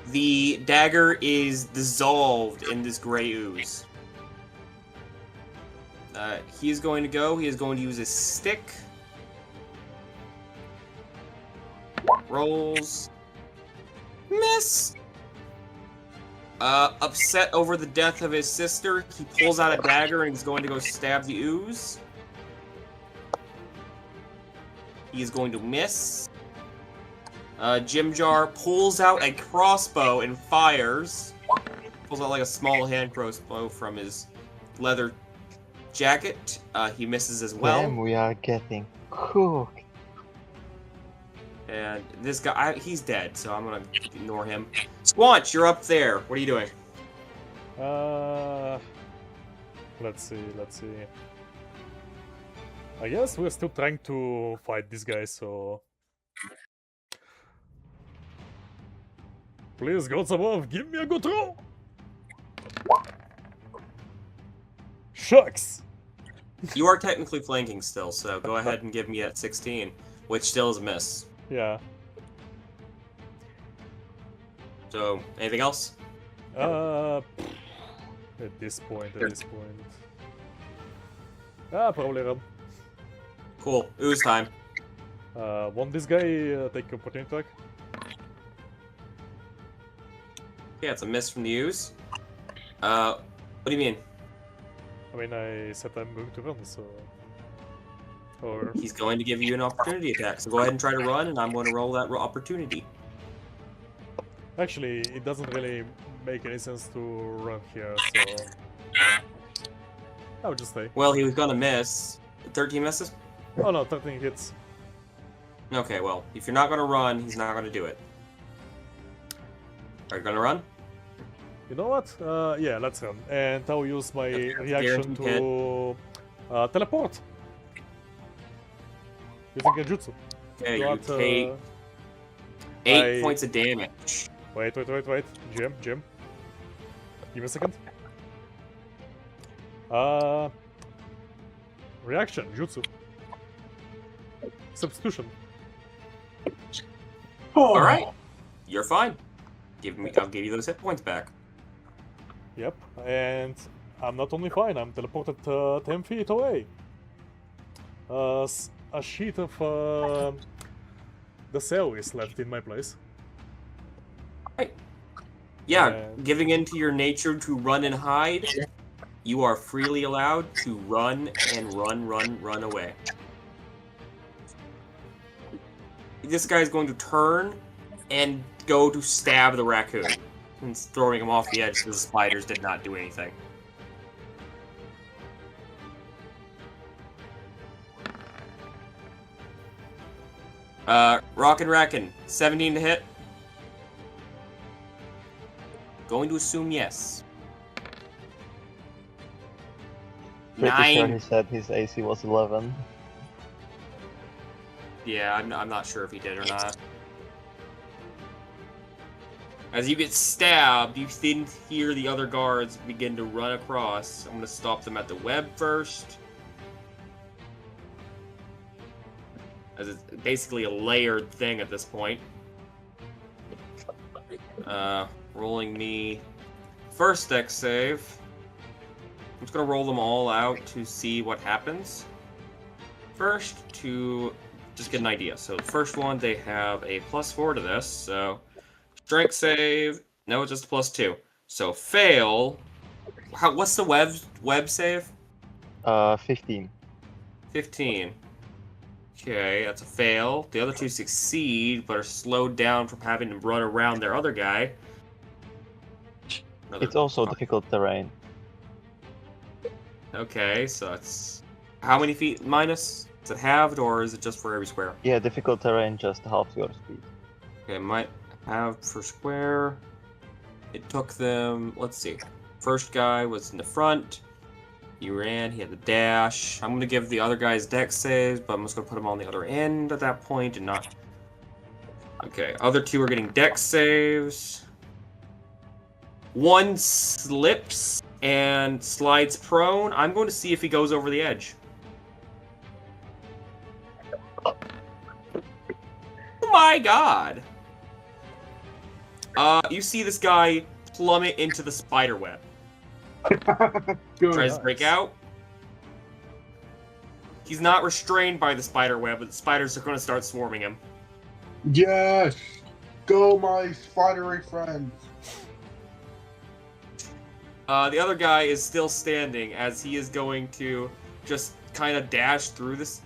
The dagger is dissolved in this gray ooze. He is going to go. He is going to use his stick. Rolls. Miss! Upset over the death of his sister, he pulls out a dagger and he's going to go stab the ooze. He is going to miss. Jim Jar pulls out a crossbow and fires. Pulls out like a small hand crossbow from his leather jacket. He misses as well. Damn, we are getting cooked. And this guy, he's dead, so I'm gonna ignore him. Squanch, you're up there. What are you doing? Let's see. I guess we're still trying to fight this guy, so... Please, gods above, give me a good roll! Shucks! You are technically flanking still, so go ahead and give me that 16, which still is a miss. Yeah. So, anything else? At this point. Probably run. Cool. Ooze time. Won't this guy take opportunity attack? Yeah, it's a miss from the ooze. What do you mean? I mean, I said I'm going to run, so... Or... He's going to give you an opportunity attack, so go ahead and try to run, and I'm going to roll that opportunity. Actually, it doesn't really make any sense to run here, so... I'll just stay. Well, he was gonna miss. 13 misses? Oh no, 13 hits. Okay, well, if you're not gonna run, he's not gonna do it. Are you gonna run? You know what? Yeah, let's run. And I'll use my Okay, that's a reaction guaranteed to teleport. Using Genjutsu. Okay, you Got, take 8 I- points of damage. Wait. Jim. Give me a second. Reaction, Jutsu. Substitution. All right, you're fine. I'll give you those hit points back. Yep, and I'm not only fine, I'm teleported 10 feet away. A sheet of the cell is left in my place. Yeah, And- giving into your nature to run and hide, you are freely allowed to run and run away. This guy's going to turn and go to stab the raccoon. And throwing him off the edge because the spiders did not do anything. Rock and Racken, 17 to hit. Going to assume yes. Pretty sure 9. he said his AC was 11. Yeah, I'm not sure if he did or not. As you get stabbed, you didn't hear the other guards begin to run across. I'm going to stop them at the web first. As it's basically a layered thing at this point. Rolling me first dex save. I'm just going to roll them all out to see what happens. First, to just get an idea. So the first one, they have a +4 to this, so strength save, no, just a +2. So fail. What's the web save? 15. 15. Okay, that's a fail. The other two succeed, but are slowed down from having to run around their other guy. It's also difficult terrain. Okay, so that's how many feet minus? Is it halved or is it just for every square? Yeah, difficult terrain just halves your speed. Okay, might have per square. It took them, let's see. First guy was in the front. He ran, he had the dash. I'm going to give the other guys dex saves, but I'm just going to put them on the other end at that point and not... Okay, other two are getting dex saves. One slips and slides prone. I'm going to see if he goes over the edge. Oh my god! You see this guy plummet into the spider web. Good. Tries to break out. He's not restrained by the spider web, but the spiders are going to start swarming him. Yes! Go, my spidery friends! The other guy is still standing as he is going to just kind of dash through this.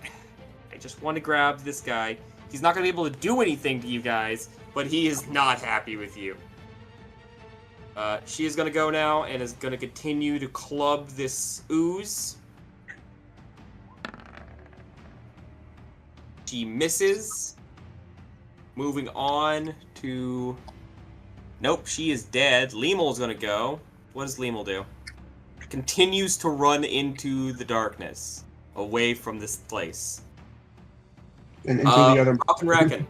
I just want to grab this guy. He's not going to be able to do anything to you guys, but he is not happy with you. She is going to go now and is going to continue to club this ooze. She misses. Moving on to... Nope, she is dead. Lemul's going to go. What does Lemul do? Continues to run into the darkness. Away from this place. And into the other... Rock and Racken.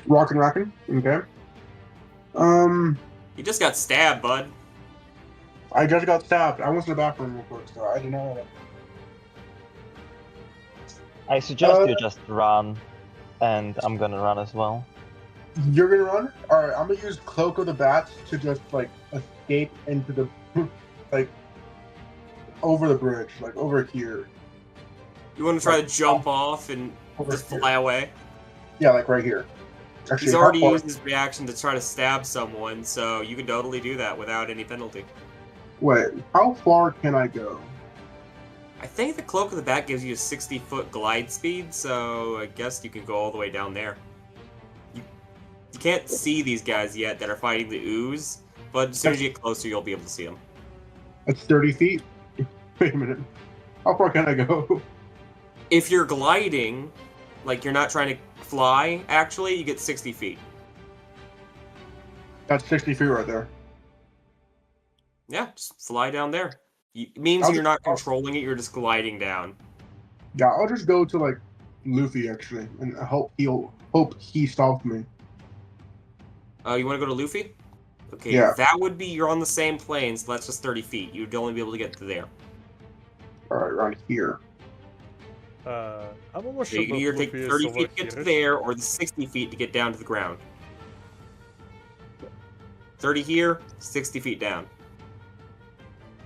Rock and Racken? Okay. You just got stabbed, bud. I just got stabbed. I went to the bathroom real quick, so I didn't know that. I suggest you just run, and I'm gonna run as well. You're gonna run? Alright, I'm gonna use Cloak of the Bats to just, like, escape into the, like, over the bridge, like, over here. You want to try to jump off and Over just here. fly away? Yeah, like, right here. Actually, He's how already far- used his reaction to try to stab someone, so you can totally do that without any penalty. Wait, how far can I go? I think the Cloak of the Bat gives you a 60-foot glide speed, so I guess you can go all the way down there. You can't see these guys yet that are fighting the ooze, but as soon as you get closer, you'll be able to see them. That's 30 feet? Wait a minute. How far can I go? If you're gliding, like you're not trying to fly, actually, you get 60 feet. That's 60 feet right there. Yeah, just fly down there. It means I'll you're just- not controlling it, you're just gliding down. Yeah, I'll just go to like Luffy actually, and hope he stops me. You want to go to Luffy? Okay, Yeah. that would be, you're on the same plane, so that's just 30 feet. You'd only be able to get to there. All right, right here. I'm almost So sure you can that either take Luffy is 30 over feet to get to here. there, or the 60 feet to get down to the ground. 30 here, 60 feet down.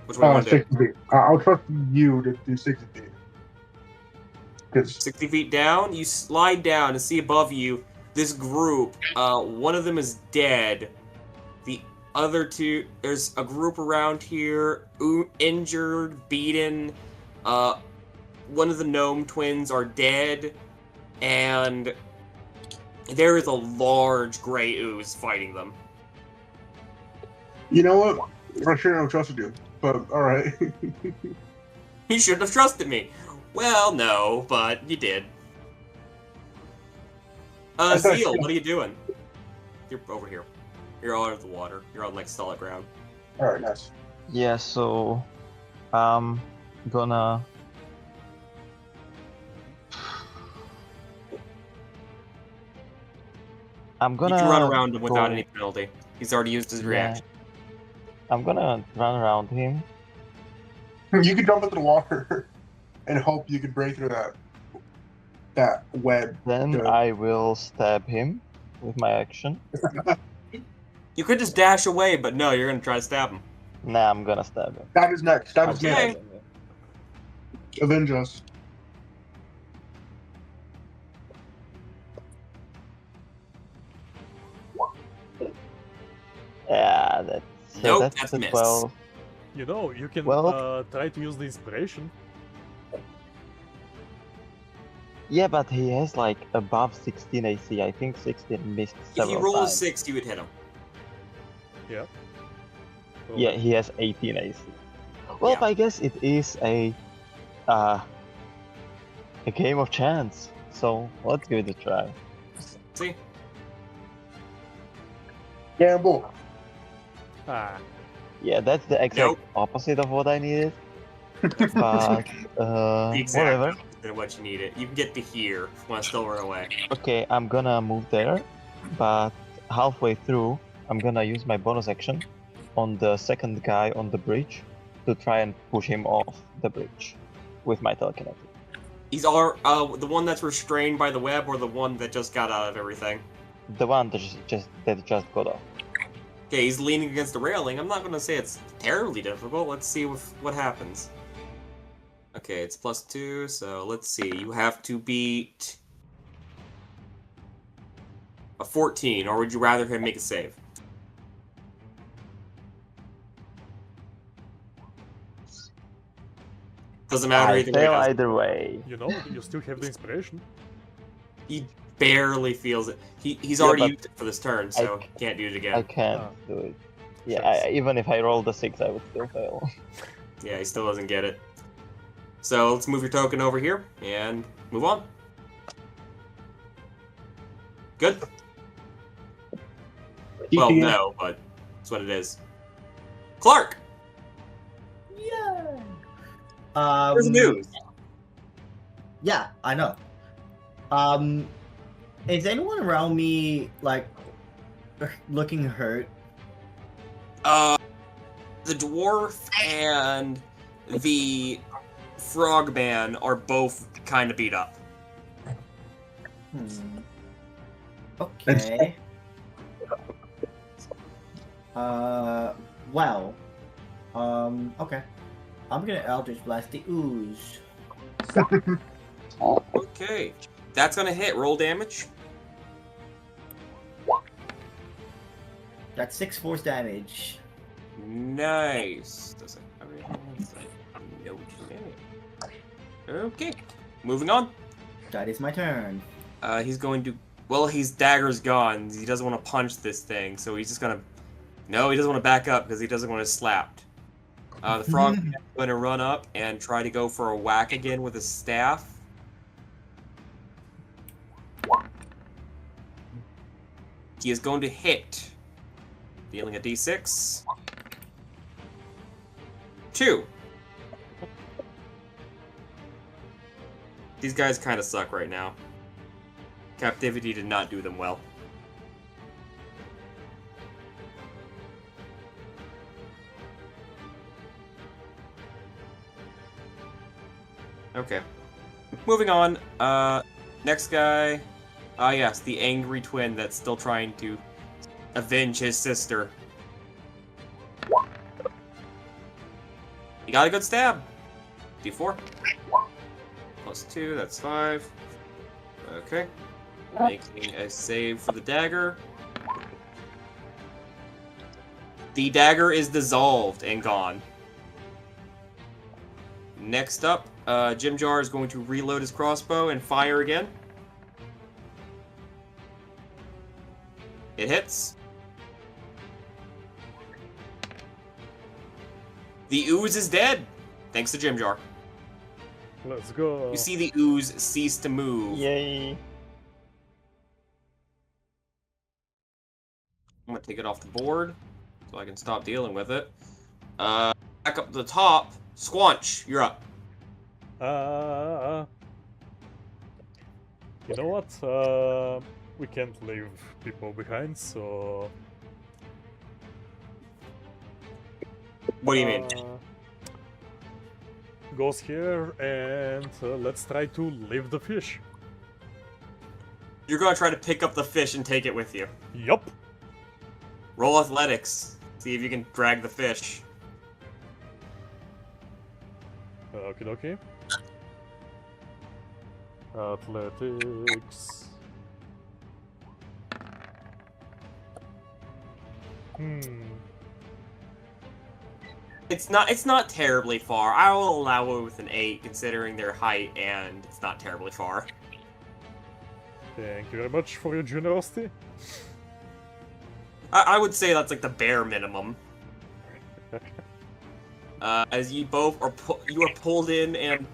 Which one do you want to do? 60 feet. I'll trust you to do 60 feet. 'Cause 60 feet down, you slide down and see above you this group. One of them is dead. The other two, there's a group around here, injured, beaten. One of the gnome twins are dead, and there is a large gray ooze fighting them. you know what? I shouldn't have trusted you, but all right. You shouldn't have trusted me. Well, no, but you did. Zeal, what are you doing? You're over here. You're all out of the water. You're on, like, solid ground. All right, nice. Yeah, so I'm gonna You can run around him without go- any penalty. He's already used his Yeah. reaction. I'm gonna run around him. You could jump into the water and hope you could break through that web. Then Good. I will stab him with my action. You could just dash away, but no, you're gonna try to stab him. Nah, I'm gonna stab him. That is next. That is Okay. next. Avenge us. Yeah, that's Nope, that's that's a a miss. 12. You know, you can Well- try to use the inspiration. Yeah, but he has like above 16 AC. I think 16 missed If several you roll a times. 6, you would hit him. Yeah. Yeah, he has 18 AC. Well, Yeah. I guess it is a game of chance. So let's give it a try. See? Gamble. Ah, Yeah, that's the exact Nope. opposite of what I needed. But The exact whatever. opposite of what you need it. You can get to here if you want to still run away. Okay, I'm gonna move there, but halfway through, I'm gonna use my bonus action on the second guy on the bridge to try and push him off the bridge with my telekinetic. He's the one that's restrained by the web, or the one that just got out of everything. The one that just got off. Okay, he's leaning against the railing. I'm not gonna say it's terribly difficult. Let's see what happens. Okay, it's +2, so let's see. You have to beat a 14, or would you rather him make a save? Doesn't matter I either way. fail does it? either way. you know, you still have the inspiration. He barely feels it. He's Yeah, already but used it for this turn, so he can't do it I again. can't Ah. do it. Yeah, Shucks. even if I rolled a 6, I would still fail. Yeah, he still doesn't get it. So let's move your token over here and move on. Good. Well, TTN. no, but that's what it is. Clark, Yeah. where's the news? Yeah, I know. Is anyone around me like looking hurt? The dwarf and the frogman are both kind of beat up. Okay. Well. Okay. I'm gonna Eldritch Blast the ooze. Okay, that's gonna hit. Roll damage. That's 6 force damage. Nice. Does it have anything? No, just a minute. Okay, moving on. That is my turn. He's going to. Well, his dagger's gone. He doesn't want to punch this thing, so he's just gonna. No, he doesn't want to back up because he doesn't want to slapped. The frog is going to run up and try to go for a whack again with his staff. He is going to hit. Dealing a d6. 2. These guys kind of suck right now. Captivity did not do them well. Okay. Moving on. Next guy. Ah, yes, the angry twin that's still trying to avenge his sister. You got a good stab. D4. +2, that's 5. Okay. Making a save for the dagger. The dagger is dissolved and gone. Next up, Jim Jar is going to reload his crossbow and fire again. It hits. The ooze is dead, thanks to Jim Jar. Let's go. You see the ooze cease to move. Yay! I'm gonna take it off the board so I can stop dealing with it. Back up to the top. Squanch, you're up. You know what? We can't leave people behind, so. What do you mean? Goes here, and let's try to leave the fish. You're gonna try to pick up the fish and take it with you. Yup. Roll athletics. See if you can drag the fish. Okie dokie. Athletics. It's not terribly far. I will allow it with an 8 considering their height, and it's not terribly far. Thank you very much for your generosity. I would say that's like the bare minimum. As you both are you are pulled in and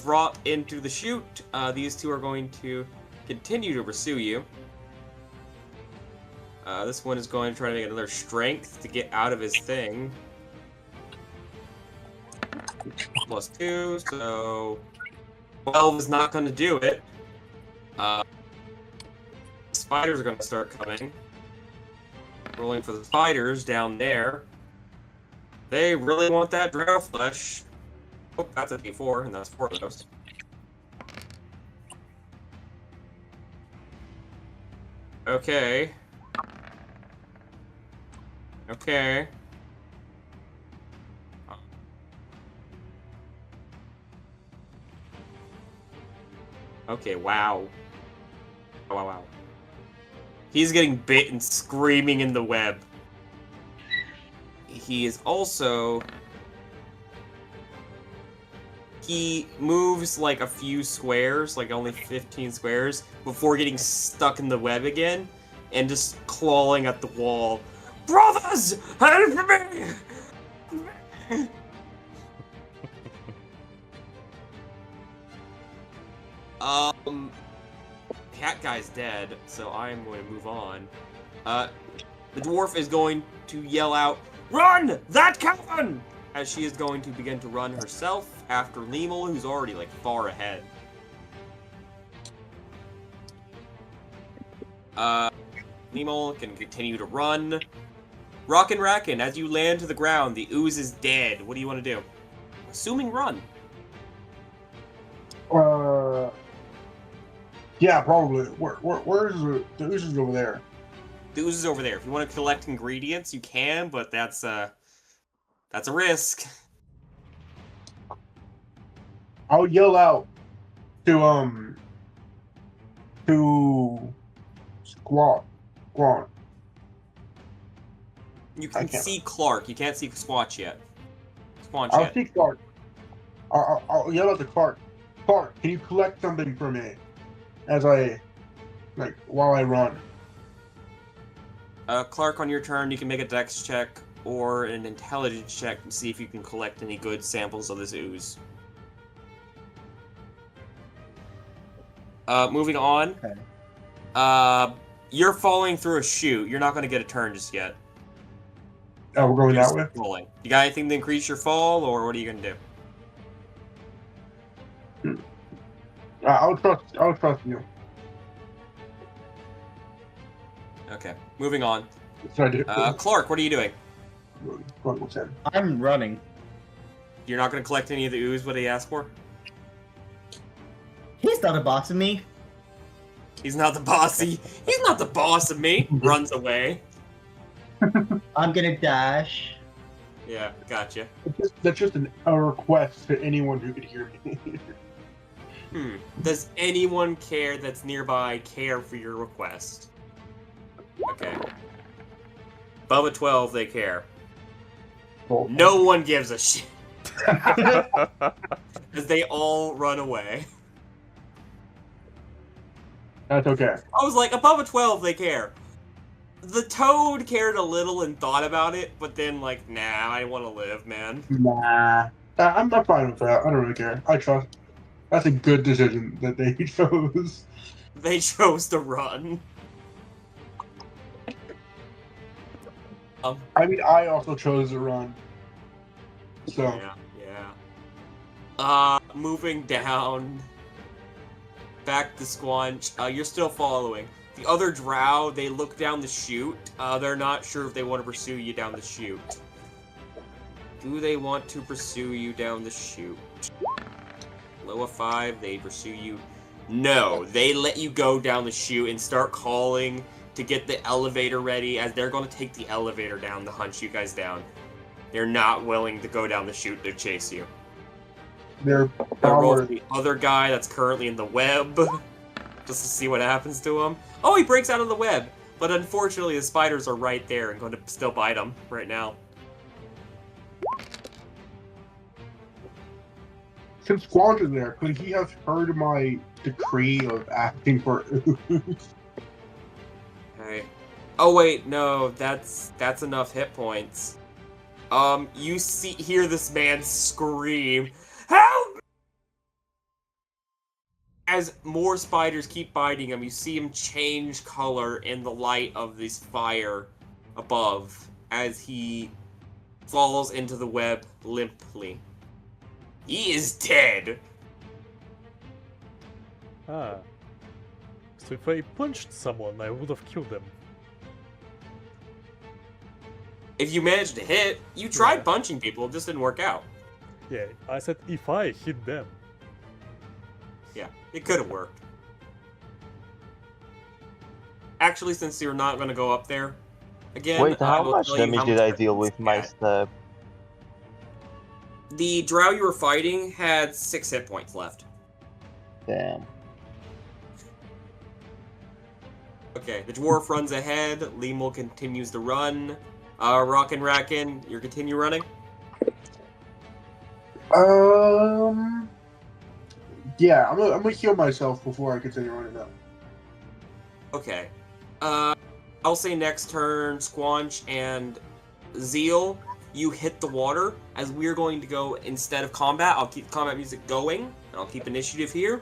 brought into the chute, these two are going to continue to pursue you. This one is going to try to make another strength to get out of his thing. +2, so 12 is not going to do it. Spiders are going to start coming. Rolling for the spiders down there. They really want that drow flesh. Oh, that's a D4, and that's 4 of those. Okay. Okay. Okay, wow. Wow, wow. He's getting bit and screaming in the web. He is also... He moves like a few squares, like only 15 squares, before getting stuck in the web again, and just clawing at the wall. Brothers! Help me! Cat guy's dead, so I am going to move on. The dwarf is going to yell out, "Run! That cavern!" As she is going to begin to run herself after Lemel, who's already, like, far ahead. Lemel can continue to run. Rockin' Rackin', as you land to the ground, the ooze is dead. What do you want to do? Assuming run. Yeah, probably. Where is the ooze is over there? The ooze is over there. If you want to collect ingredients, you can, but that's a risk. I'll yell out to Squat. You can see Clark. You can't see Squatch yet. Squanch I'll yet. see Clark. I'll yell out to Clark. Clark, can you collect something for me? As while I run. Clark, on your turn, you can make a dex check or an intelligence check to see if you can collect any good samples of this ooze. Moving on. Okay. You're falling through a chute. You're not going to get a turn just yet. Oh, we're going You're that way? just rolling. You got anything to increase your fall, or what are you going to do? I'll trust you. Okay, moving on. So I do. Clark, what are you doing? Going with him. I'm running. You're not going to collect any of the ooze what he asked for? He's not a boss of me. He's not the boss. He's not the boss of me. Runs away. I'm gonna dash. Yeah, gotcha. That's just a request to anyone who could hear me. Does anyone that's nearby care for your request? Okay. Above a 12, they care. No one gives a shit. As they all run away. That's okay. I was like, above a 12, they care. The toad cared a little and thought about it, but then, like, nah, I want to live, man. Nah. I'm fine with that. I don't really care. I trust. That's a good decision that they chose. They chose to run. I mean, I also chose to run. So. Yeah. Moving down. Back to Squanch. You're still following. The other drow, they look down the chute. They're not sure if they want to pursue you down the chute. Do they want to pursue you down the chute? Low of 5, they pursue you. No, they let you go down the chute and start calling to get the elevator ready, as they're going to take the elevator down to hunt you guys down. They're not willing to go down the chute to chase you. They're roll the other guy that's currently in the web, just to see what happens to him. Oh, he breaks out of the web, but unfortunately the spiders are right there and going to still bite him right now. Since Squanch is there, could he have heard my decree of asking for ooze? Okay. Oh wait, no, that's enough hit points. You hear this man scream, "Help!" As more spiders keep biting him, you see him change color in the light of this fire above as he falls into the web limply. He is dead. Ah. So if I punched someone, I would have killed them. If you managed to hit, you tried Yeah. punching people, it just didn't work out. Yeah, I said if I hit them. Yeah, it could have worked. Actually, since you're not going to go up there again, Wait, I how will much tell you damage how did much I deal damage with my you had. step? The drow you were fighting had 6 hit points left. Damn. Okay, the dwarf runs ahead. Lemul continues to run. Rockin' Rackin', you continue running? Yeah, I'm gonna heal myself before I continue running now. Okay. I'll say next turn, Squanch and Zeal, you hit the water. As we're going to go, instead of combat, I'll keep combat music going, and I'll keep initiative here.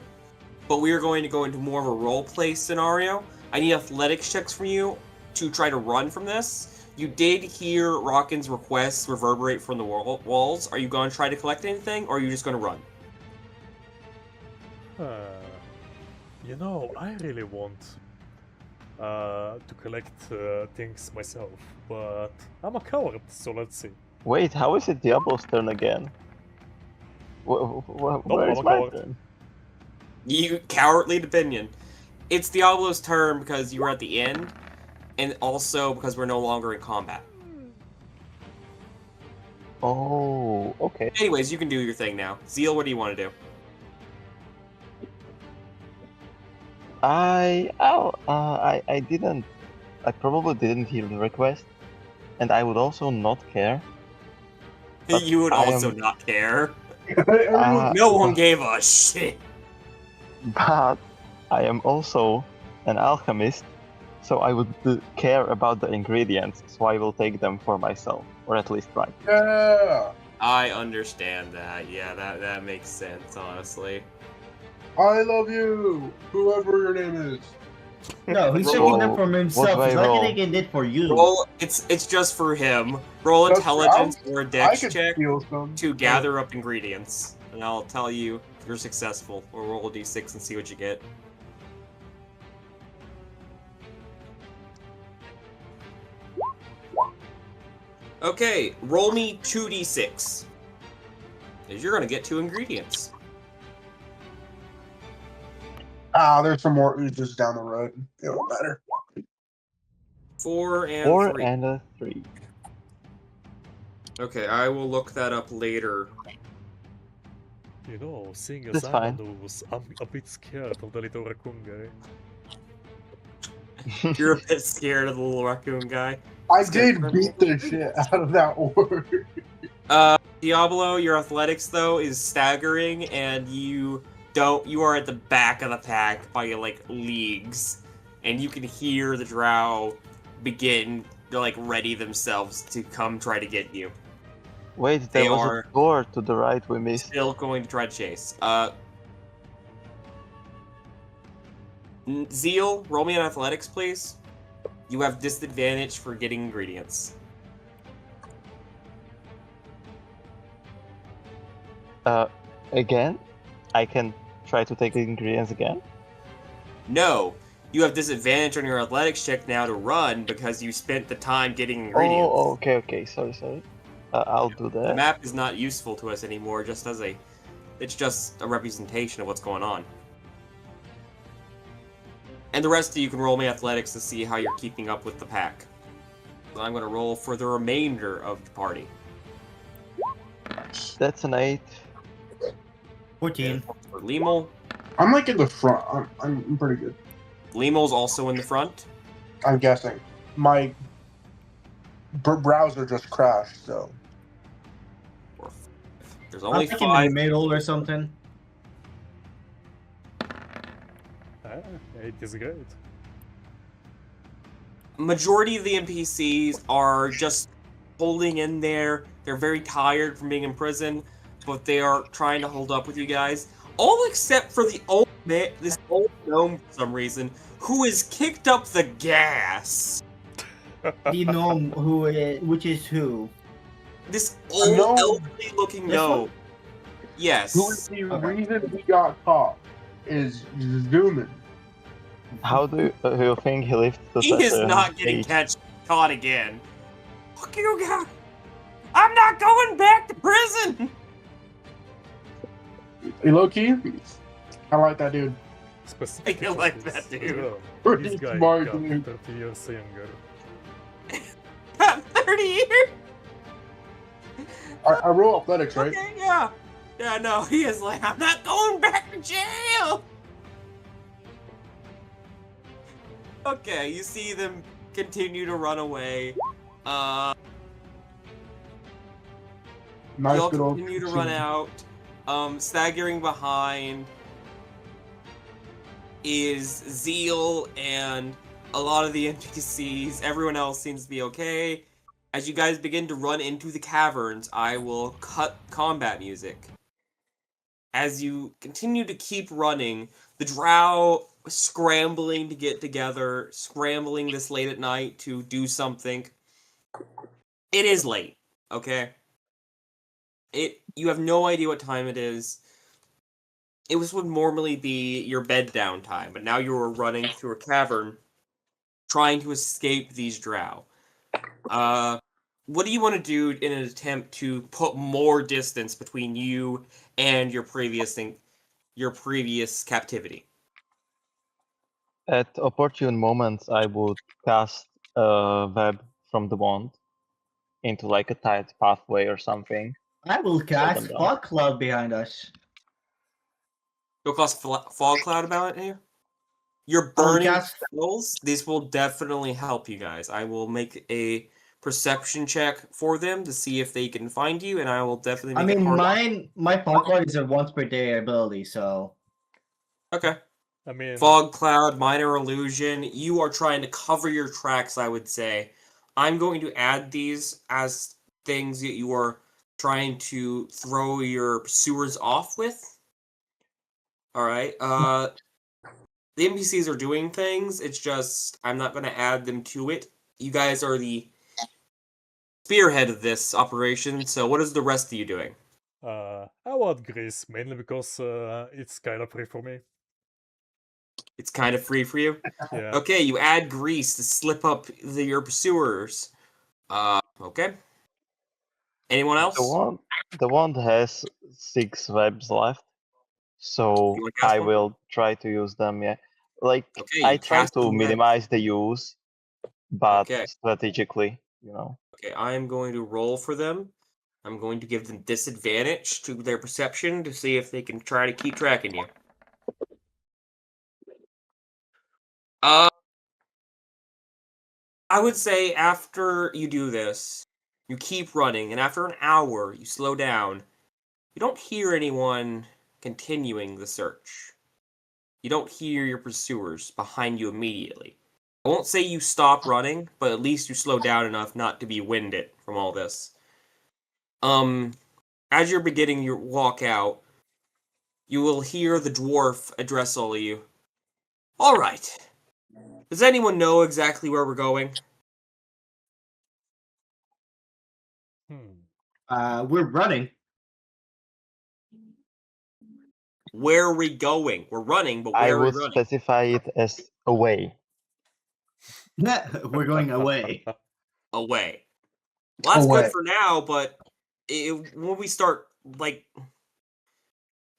But we are going to go into more of a role-play scenario. I need athletics checks from you to try to run from this. You did hear Rockin's requests reverberate from the walls. Are you going to try to collect anything, or are you just going to run? You know, I really want to collect things myself, but I'm a coward, so let's see. Wait, how is it Diablo's turn again? Where is I'm a my coward. turn? You cowardly opinion. It's Diablo's turn because you were at the end, and also because we're no longer in combat. Oh, okay. Anyways, you can do your thing now. Zeal, what do you want to do? I probably didn't hear the request, and I would also not care. But You would I also am- not care. Uh, No one gave a shit. But I am also an alchemist, so I would care about the ingredients, so I will take them for myself, or at least try. Yeah, I understand that. Yeah, that makes sense, honestly. I love you, whoever your name is. No, he's Roll- taking them from What himself. do I He's not roll? taking it for you. Roll. It's just for him. Roll That's- intelligence or a I dex could check steal some. to gather up ingredients, and I'll tell you if you're successful. Or roll a d6 and see what you get. Okay, roll me 2d6. Because you're gonna get 2 ingredients. There's some more oozes down the road. It don't matter. 4 and 4 3. and a 3. Okay, I will look that up later. You know, seeing as That's I'm fine. on the loose, I'm a bit scared of the little raccoon guy. You're a bit scared of the little raccoon guy. I It's did good. beat the shit out of that orc. Diablo, your athletics though is staggering, and you are at the back of the pack by like leagues, and you can hear the drow begin to like ready themselves to come try to get you. Wait, They there was are- a door to the right we missed. Still going to try to chase. Zeal, roll me an athletics, please. You have disadvantage for getting ingredients. Again? I can try to take the ingredients again? No, you have disadvantage on your athletics check now to run because you spent the time getting ingredients. Oh, okay, sorry. I'll do The that. map is not useful to us anymore, it's just a representation of what's going on. And the rest of you can roll me athletics to see how you're keeping up with the pack. So I'm going to roll for the remainder of the party. That's an 8. 14. For Lemel, I'm like in the front. I'm pretty good. Lemel's also in the front. I'm guessing. My browser just crashed, so. There's I'm only like in 5. the middle or something. It is great. Majority of the NPCs are just holding in there. They're very tired from being in prison, but they are trying to hold up with you guys. All except for the old man, this old gnome for some reason, who has kicked up the gas. Do you know which is who? This A old, gnome? elderly looking This gnome. one? Yes. Who is the reason he got caught is zooming. How do you think he lifts the He is not getting caught again. Fuck you guys! I'm not going back to prison! Hey, low key, I like that dude. Specifically, I like that dude. Pretty This guy smart got dude. 30 years younger. Got 30 years? I roll athletics, right? Okay, yeah. Yeah, no, he is like, I'm not going back to jail! Okay, you see them continue to run away. Nice Y'all good old. continue to run out. Staggering behind is Zeal and a lot of the NPCs. Everyone else seems to be okay. As you guys begin to run into the caverns, I will cut combat music. As you continue to keep running, the drow scrambling to get together, scrambling this late at night to do something. It is late, okay? You have no idea what time it is. It would normally be your bed down time, but now you are running through a cavern trying to escape these drow. What do you want to do in an attempt to put more distance between you and your previous captivity? At opportune moments, I would cast a web from the wand into like a tight pathway or something. I will cast them down. fog cloud behind us. You'll cast fog cloud about it here? You're I will burning cast- spells. These will definitely help you guys. I will make a perception check for them to see if they can find you, and I will definitely I make it mean, hard. my fog cloud is a once per day ability, so Okay. I mean, Fog cloud, minor illusion. You are trying to cover your tracks, I would say. I'm going to add these as things that you are trying to throw your pursuers off with. Alright, The NPCs are doing things. It's just I'm not going to add them to it. You guys are the spearhead of this operation. So what is the rest of you doing? I want Greece mainly because it's kind of free for me. It's kind of free for you. Yeah. Okay, you add grease to slip up your pursuers. Okay. Anyone else? The wand has 6 webs left, so You want to cast I one? will try to use them. Yeah, like Okay, I you try cast to them then. minimize the use, but Okay. strategically, you know. Okay, I am going to roll for them. I'm going to give them disadvantage to their perception to see if they can try to keep tracking you. I would say after you do this, you keep running, and after an hour, you slow down. You don't hear anyone continuing the search. You don't hear your pursuers behind you immediately. I won't say you stop running, but at least you slow down enough not to be winded from all this. As you're beginning your walk out, you will hear the dwarf address all of you. All right. Does anyone know exactly where we're going? We're running. Where are we going? We're running, but I where are we would running? specify it as away. We're going away. Away. Well, that's Away. good for now, but when we start, like,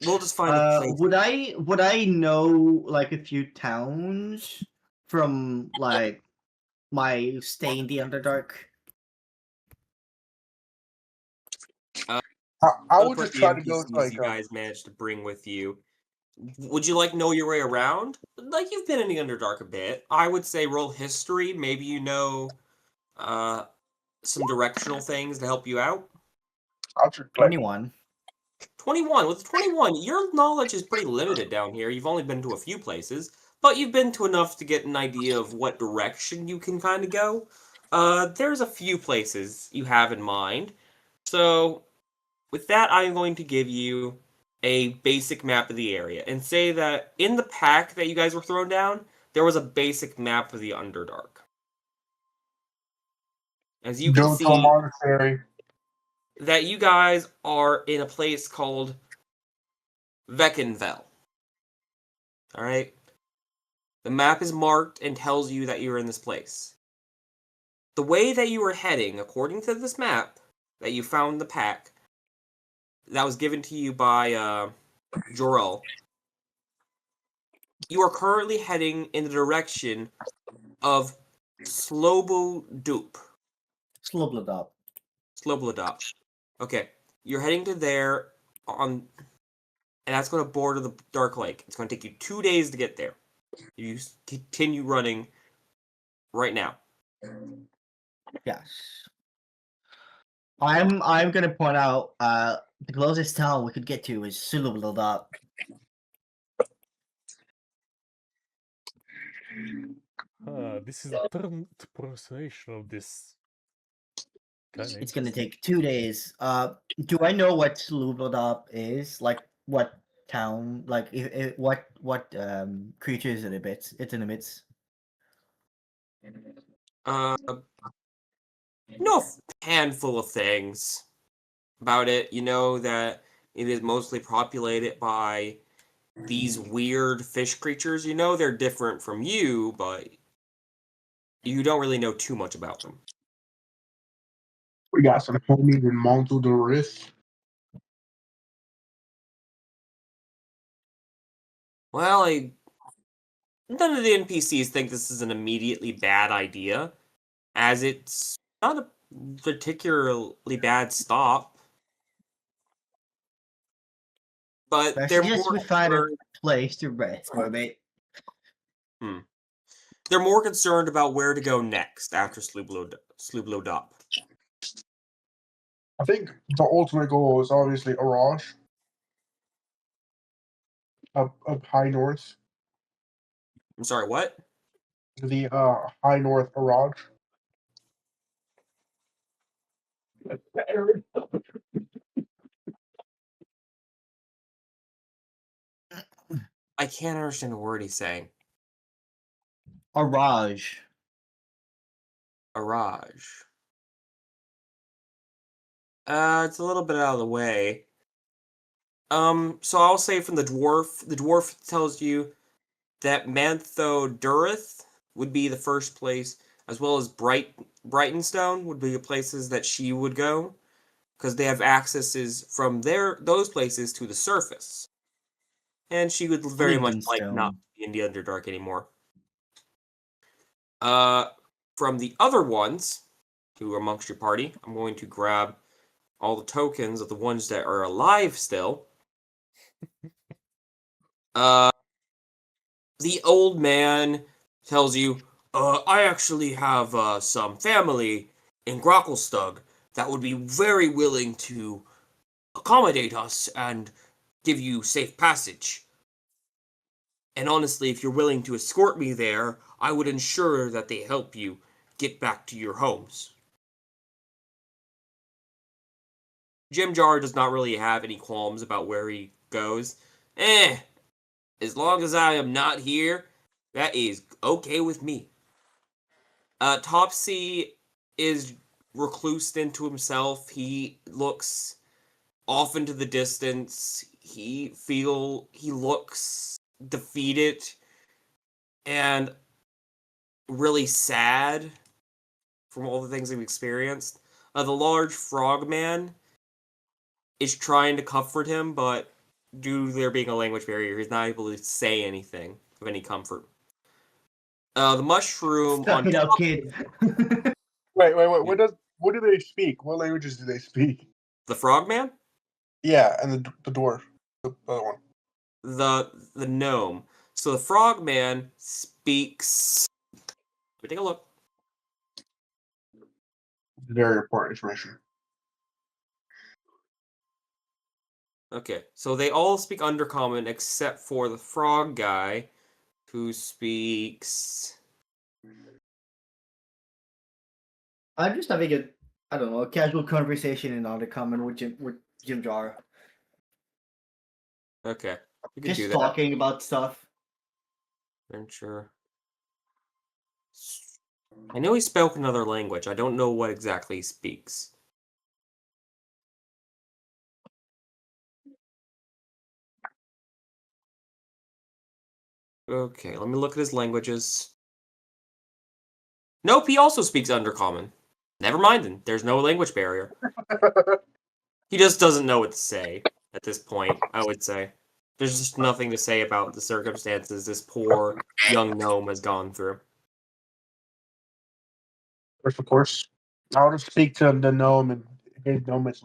we'll just find a place. Would I know like a few towns from like my stay in the Underdark? I Look would what just the try to go to NPCs you guys managed to bring with you. Would you like know your way around? Like you've been in the Underdark a bit. I would say roll history. Maybe you know uh some directional things to help you out. I'll just like 21. 21. With 21, your knowledge is pretty limited down here. You've only been to a few places, but you've been to enough to get an idea of what direction you can kind of go. There's a few places you have in mind. So, with that, I'm going to give you a basic map of the area and say that in the pack that you guys were thrown down, there was a basic map of the Underdark. As you can go to a see, monastery. that you guys are in a place called Veckenvel. Alright? The map is marked and tells you that you're in this place. The way that you are heading, according to this map that you found in the pack, that was given to you by Jorel, you are currently heading in the direction of Slobodup. Slobladop. Slobladop. Okay, you're heading to there on, and that's going to border the Dark Lake. It's going to take you 2 days to get there. You continue running right now. Yes. I'm gonna point out the closest town we could get to is Slobladop. This is the third pronunciation of this. It's gonna take 2 days. Do I know what Slobladop is? Like what town? Like what creatures it emits? It emits. Uh, you know a handful of things about it. You know that it is mostly populated by these weird fish creatures. You know they're different from you, but you don't really know too much about them. We got some homies in Montu de Riss. Well, none of the NPCs think this is an immediately bad idea, as it's not a particularly bad stop. But I they're suggest more we find a concerned. place to rest for a bit. They're more concerned about where to go next after Slublodop. I think the ultimate goal is obviously Arash. Up high north. I'm sorry, what? The high north Arash. I can't understand a word he's saying. Araj. Araj. It's a little bit out of the way. So I'll say from the dwarf tells you that Mantho Durith would be the first place, as well as Brightonstone would be the places that she would go, because they have accesses from those places to the surface. And she would very much like not Lindenstone. be in the Underdark anymore. From the other ones, who are amongst your party, I'm going to grab all the tokens of the ones that are alive still. The old man tells you, I actually have some family in Grocklestug that would be very willing to accommodate us and give you safe passage. And honestly, if you're willing to escort me there, I would ensure that they help you get back to your homes. Jim Jar does not really have any qualms about where he goes. As long as I am not here, that is okay with me. Topsy is reclused into himself. He looks off into the distance. He looks defeated and really sad from all the things they've experienced. The large frogman is trying to comfort him, but due to there being a language barrier, he's not able to say anything of any comfort. The mushroom Suck on it up, top, kid. Wait. What do they speak? What languages do they speak? the frogman, Yeah, and the dwarf, the other one. the gnome. So the frogman speaks. Let me take a look. Very important information. Okay, so they all speak Undercommon except for the frog guy, who speaks. I'm just having a casual conversation in Undercommon with Jim Jar. Okay, you can Just do that. talking about stuff. Venture. I know he spoke another language. I don't know what exactly he speaks. Okay, let me look at his languages. Nope, he also speaks Undercommon. Never mind then. There's no language barrier. He just doesn't know what to say at this point, I would say. There's just nothing to say about the circumstances this poor young gnome has gone through. Of course. I'll just speak to the gnome and his gnomish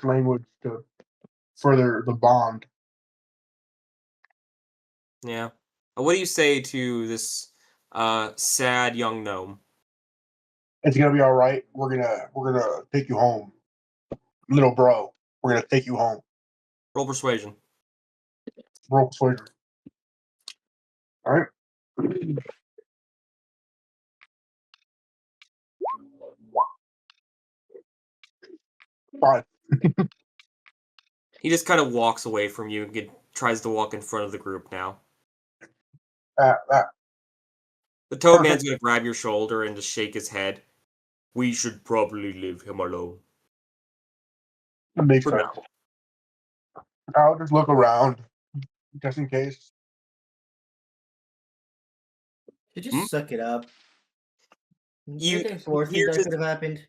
language to further the bond. Yeah. What do you say to this sad young gnome? It's gonna be all right. We're gonna take you home, little bro. We're gonna take you home. Roll persuasion. Roll persuasion. All right. 5. He just kind of walks away from you and tries to walk in front of the group now. That The toad man's gonna grab your shoulder and just shake his head. We should probably leave him alone. makes For sense. now. I'll just look around just in case. You just suck it up. You There's worse thing hear that just could have happened.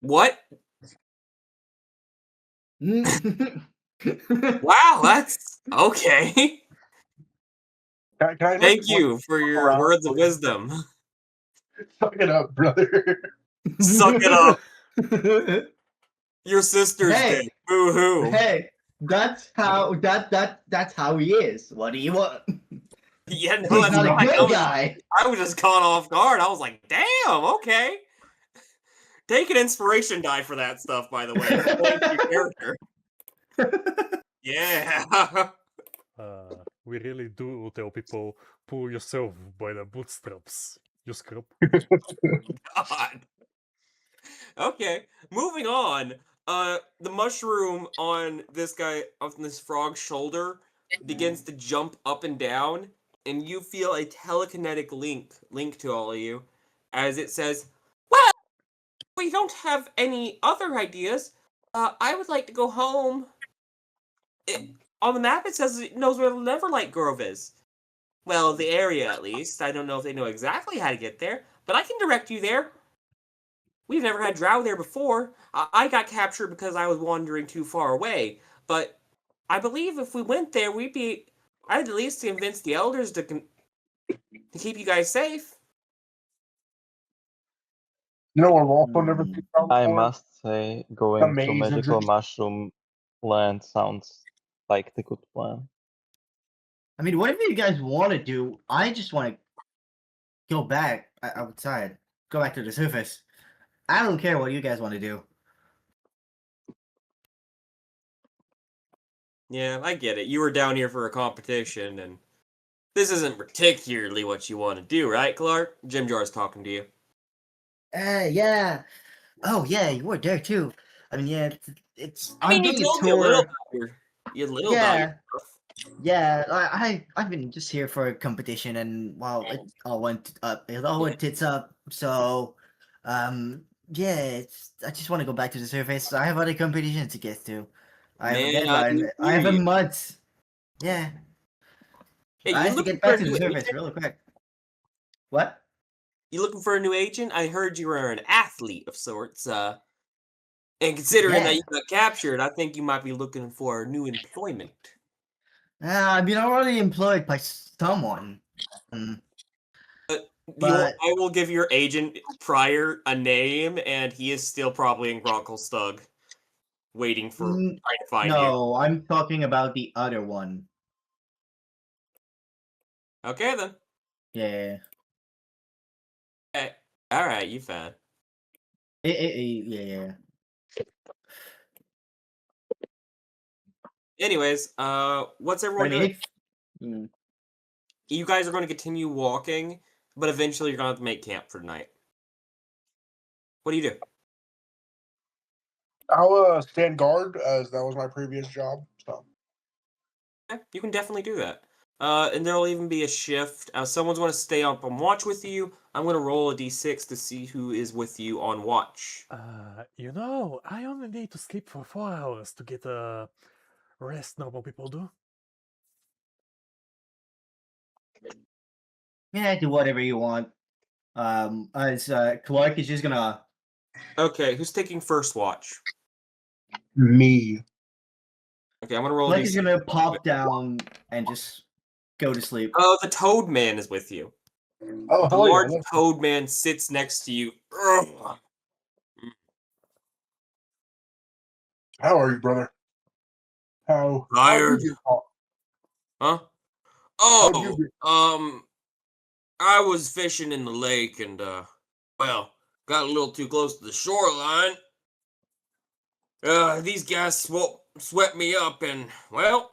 what? Wow, that's okay. Can I Thank you for your around? words of wisdom. Suck it up, brother. Suck it up. Your sister's Hey. dead. Boo hoo. Hey, that's how he is. What do you want? Yeah, no, He's that's not a fine. good guy. I was just caught off guard. I was like, damn, okay. Take an inspiration die for that stuff, by the way. It's going to your character. Yeah. We really do tell people, pull yourself by the bootstraps. You scrub. God. Okay, moving on. The mushroom on this guy, on this frog's shoulder, begins to jump up and down, and you feel a telekinetic link to all of you, as it says, "Well, we don't have any other ideas. I would like to go home." On the map, it says it knows where the Neverlight Grove is. Well, the area at least. I don't know if they know exactly how to get there, but I can direct you there. We've never had drow there before. I got captured because I was wandering too far away, but I believe if we went there, I'd at least convince the elders to keep you guys safe. You know, I've also never Hmm. seen that I before. must say, going to Amazing. Magical Mushroom Land sounds like the good plan. I mean, whatever you guys want to do, I just want to go back outside, go back to the surface. I don't care what you guys want to do. Yeah, I get it. You were down here for a competition, and this isn't particularly what you want to do, right, Clark? Jim Jar's talking to you. Yeah. Oh, yeah, you were there too. I mean, yeah, it's I mean, I'm you doing a told me a little tour. about your Yeah, stuff. yeah. I've been just here for a competition, and well, it all went up. It all went tits up. So, yeah, I just want to go back to the surface. I have other competitions to get to. I have a Man, I deadline. do I hear have a you. month. Yeah, Hey, I you have to looking get for back a to the new surface agent? real quick. What? You looking for a new agent? I heard you were an athlete of sorts. And considering that Yeah. you got captured, I think you might be looking for new employment. I've been already employed by someone. Mm, but I will give your agent prior a name, and he is still probably in Gronkelstug, waiting for trying to find you. no, I'm talking about the other one. Okay then. Yeah. Okay. All right, you found. Yeah. Anyways, what's But everyone I mean, doing? mm, You guys are going to continue walking, but eventually you're going to have to make camp for tonight. What do you do? I'll stand guard as that was my previous job. So Okay, you can definitely do that. And there'll even be a shift. Someone's going to stay up on watch with you. I'm going to roll a d6 to see who is with you on watch. I only need to sleep for 4 hours to get a rest normal people do. yeah, do whatever you want. As Clark is just gonna. Okay, who's taking first watch? me. Okay, I'm going to roll a Clark is d6. gonna pop down and just go to sleep. Oh, the Toad Man is with you. Oh The hell yeah! large Toad Man sits next to you. Ugh. How are you, brother? How Tired. you get? Huh? How'd you Oh, get? I was fishing in the lake and, well, got a little too close to the shoreline. These guys swept me up and, well,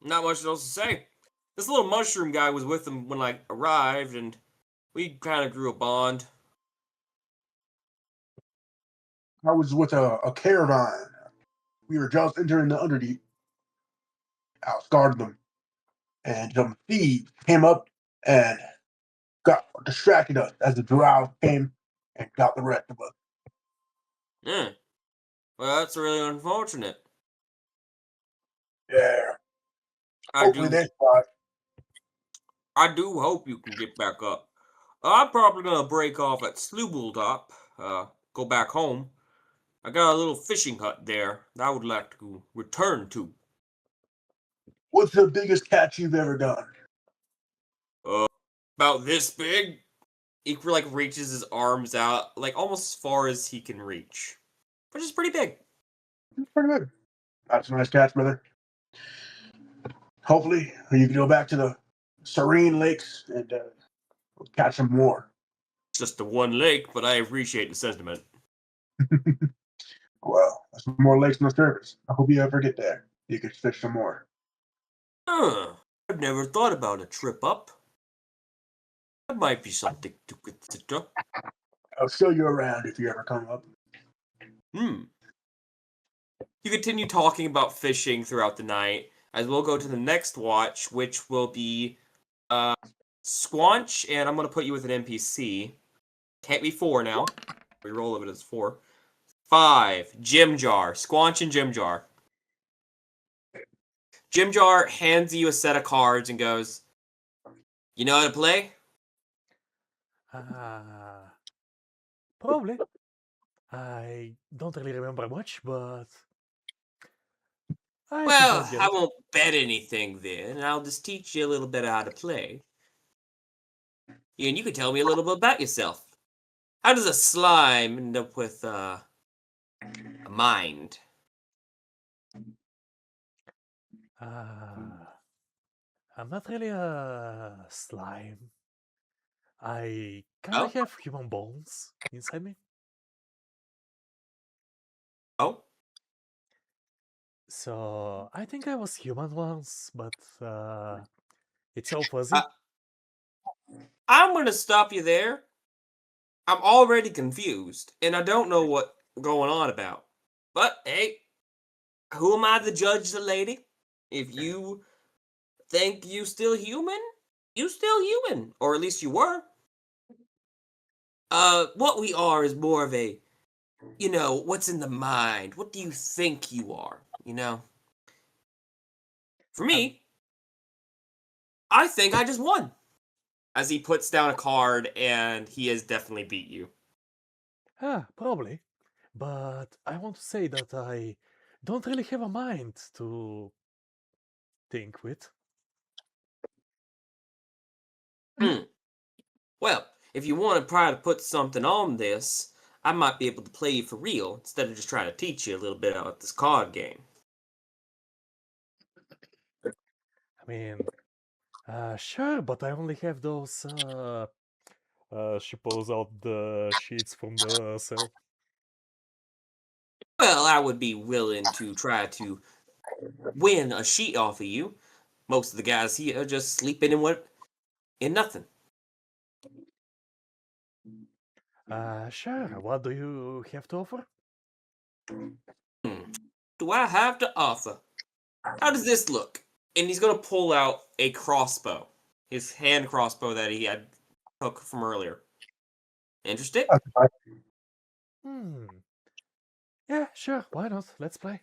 not much else to say. This little mushroom guy was with them when I arrived and we kind of grew a bond. I was with a caravan. We were just entering the Underdeep. I was guarding them, and some thieves came up and got distracted us as the drow came and got the rest of us. Yeah. Well, that's really unfortunate. Yeah. I Hopefully do this time. I do hope you can get back up. I'm probably gonna break off at Sloobletop, go back home. I got a little fishing hut there that I would like to return to. What's the biggest catch you've ever done? About this big. He like reaches his arms out, like almost as far as he can reach, which is pretty big. It's pretty good. That's a nice catch, brother. Hopefully you can go back to the serene lakes and catch some more. It's just the one lake, but I appreciate the sentiment. Well, there's more lakes on the surface. I hope you ever get there. You can fish some more. I've never thought about a trip up. That might be something to consider. I'll show you around if you ever come up. You continue talking about fishing throughout the night. as we'll go to the next watch, which will be Squanch, and I'm going to put you with an NPC. Can't be 4 now. Reroll of it as 4. 5, Jim Jar. Squanch and Jim Jar. Jim Jar hands you a set of cards and goes, "You know how to play?" Probably. I don't really remember much, but I think I'll Well, get I it. won't bet anything then, and I'll just teach you a little bit of how to play. And you can tell me a little bit about yourself. How does a slime end up with a mind? I'm not really a slime. I kind Oh? of have human bones inside me. Oh? So I think I was human once, but it's so fuzzy. Uh, I'm going to stop you there. I'm already confused, and I don't know what going on about. But, hey, who am I to judge the lady? If you think you still human, you still human. Or at least you were. What we are is more of a, what's in the mind? What do you think you are? For Um, me, I think I just won. As he puts down a card, and he has definitely beat you. Probably. But I want to say that I don't really have a mind to think with. Hmm. Well, if you want to try to put something on this, I might be able to play you for real instead of just trying to teach you a little bit about this card game. I mean, sure, but I only have those. She pulls out the sheets from the cell. Well, I would be willing to try to win a sheet off of you. Most of the guys here are just sleeping in nothing. Sure. What do you have to offer? Hmm. Do I have to offer? How does this look? And he's gonna pull out a crossbow, his hand crossbow that he had took from earlier. Interested? Hmm. Yeah, sure. Why not? Let's play.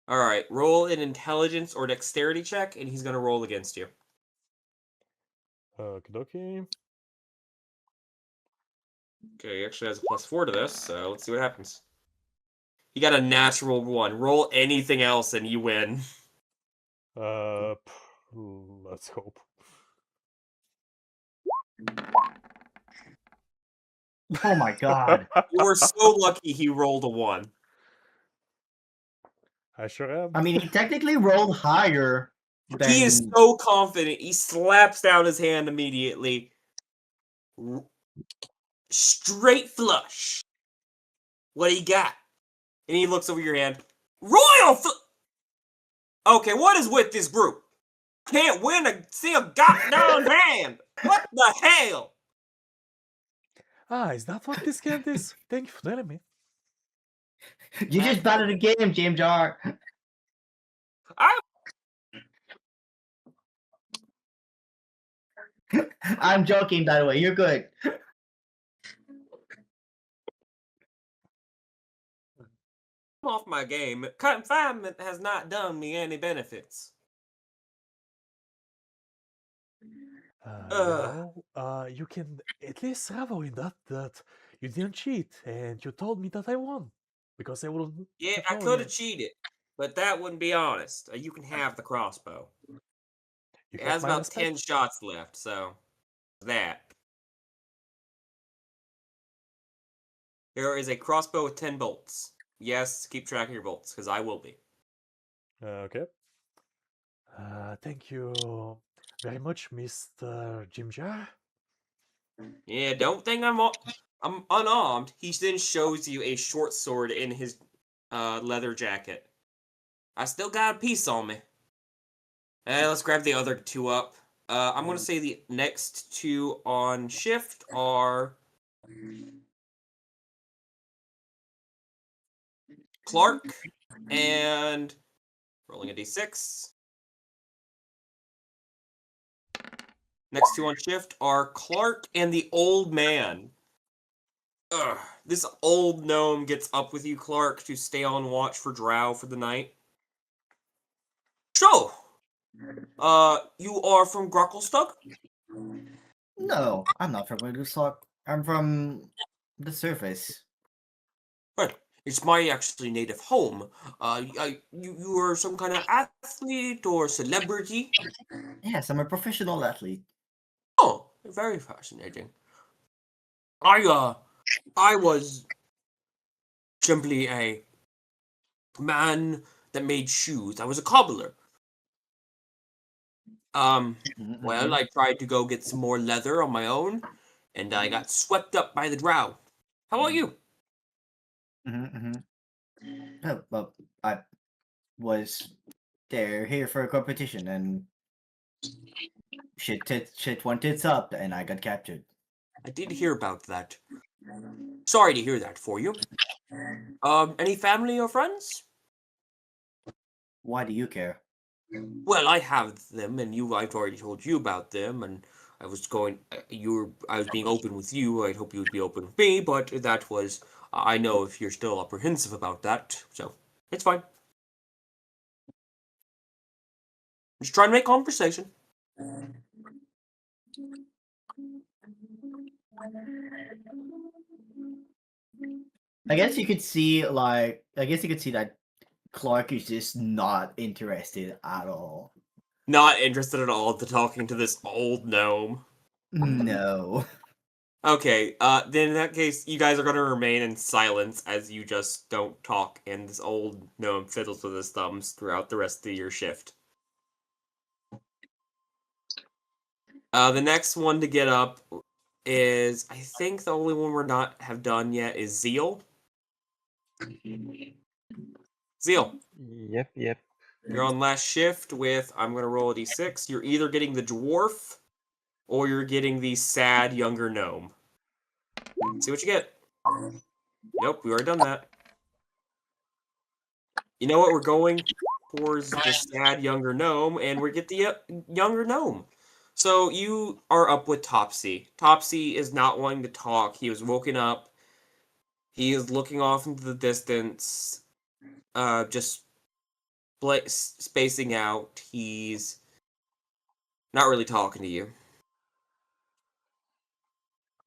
All right. Roll an intelligence or dexterity check, and he's gonna roll against you. Okie Okay, he actually has a +4 to this, so let's see what happens. You got a natural 1. Roll anything else, and you win. Let's hope. Oh my god. You were so lucky he rolled a 1. I sure am. I mean, he technically rolled higher than. He is so confident. He slaps down his hand immediately. Straight flush. What do you got? And he looks over your hand. Royal Okay, what is with this group? Can't win a single goddamn hand. What the hell? Is that what this cat is? Thank you for telling me. You just batted a game, James Jar. I'm joking, by the way. You're good. Off my game. Confinement has not done me any benefits. You can at least revel in that you didn't cheat and you told me that I won because I wouldn't Yeah, have I known could have it. cheated, but that wouldn't be honest. You can have the crossbow. You It have has my about 10 respect. shots left, so that. There is a crossbow with 10 bolts. Yes, keep track of your bolts, because I will be. Okay. Thank you very much, Mr. Jimjar. Yeah, don't think I'm unarmed. He then shows you a short sword in his leather jacket. I still got a piece on me. Let's grab the other 2 up. I'm gonna say the next 2 on shift are Clark and Rolling a d6. Next two on shift are Clark and the old man. Ugh. This old gnome gets up with you, Clark, to stay on watch for drow for the night. So, you are from Grocklestug? No, I'm not from Wintersock. I'm from the surface. Well, it's my actually native home. You are some kind of athlete or celebrity? Yes, I'm a professional athlete. Oh, very fascinating. I was simply a man that made shoes. I was a cobbler. Well, I tried to go get some more leather on my own, and I got swept up by the drow. How about you? Oh, well, I was here for a competition, and shit went tits up, and I got captured. I did hear about that. Sorry to hear that for you. Any family or friends? Why do you care? Well, I have them, and I've already told you about them, and I was going. I was being open with you. I'd hope you would be open with me, but that was. I know if you're still apprehensive about that, so it's fine. Just trying to make conversation. I guess you could see, like, I guess you could see that Clark is just not interested at all. Not interested at all to talking to this old gnome. No. Okay, then in that case, you guys are gonna remain in silence as you just don't talk, and this old gnome fiddles with his thumbs throughout the rest of your shift. The next one to get up is, I think the only one we're not have done yet is Zeal. Zeal, Yep, yep. you're on last shift with, I'm gonna roll a d6. You're either getting the dwarf, or you're getting the sad younger gnome. See what you get. Nope, we already done that. You know what? We're going towards the sad younger gnome, and we get the younger gnome. So you are up with Topsy. Topsy is not wanting to talk. He was woken up. He is looking off into the distance, just spacing out. He's not really talking to you.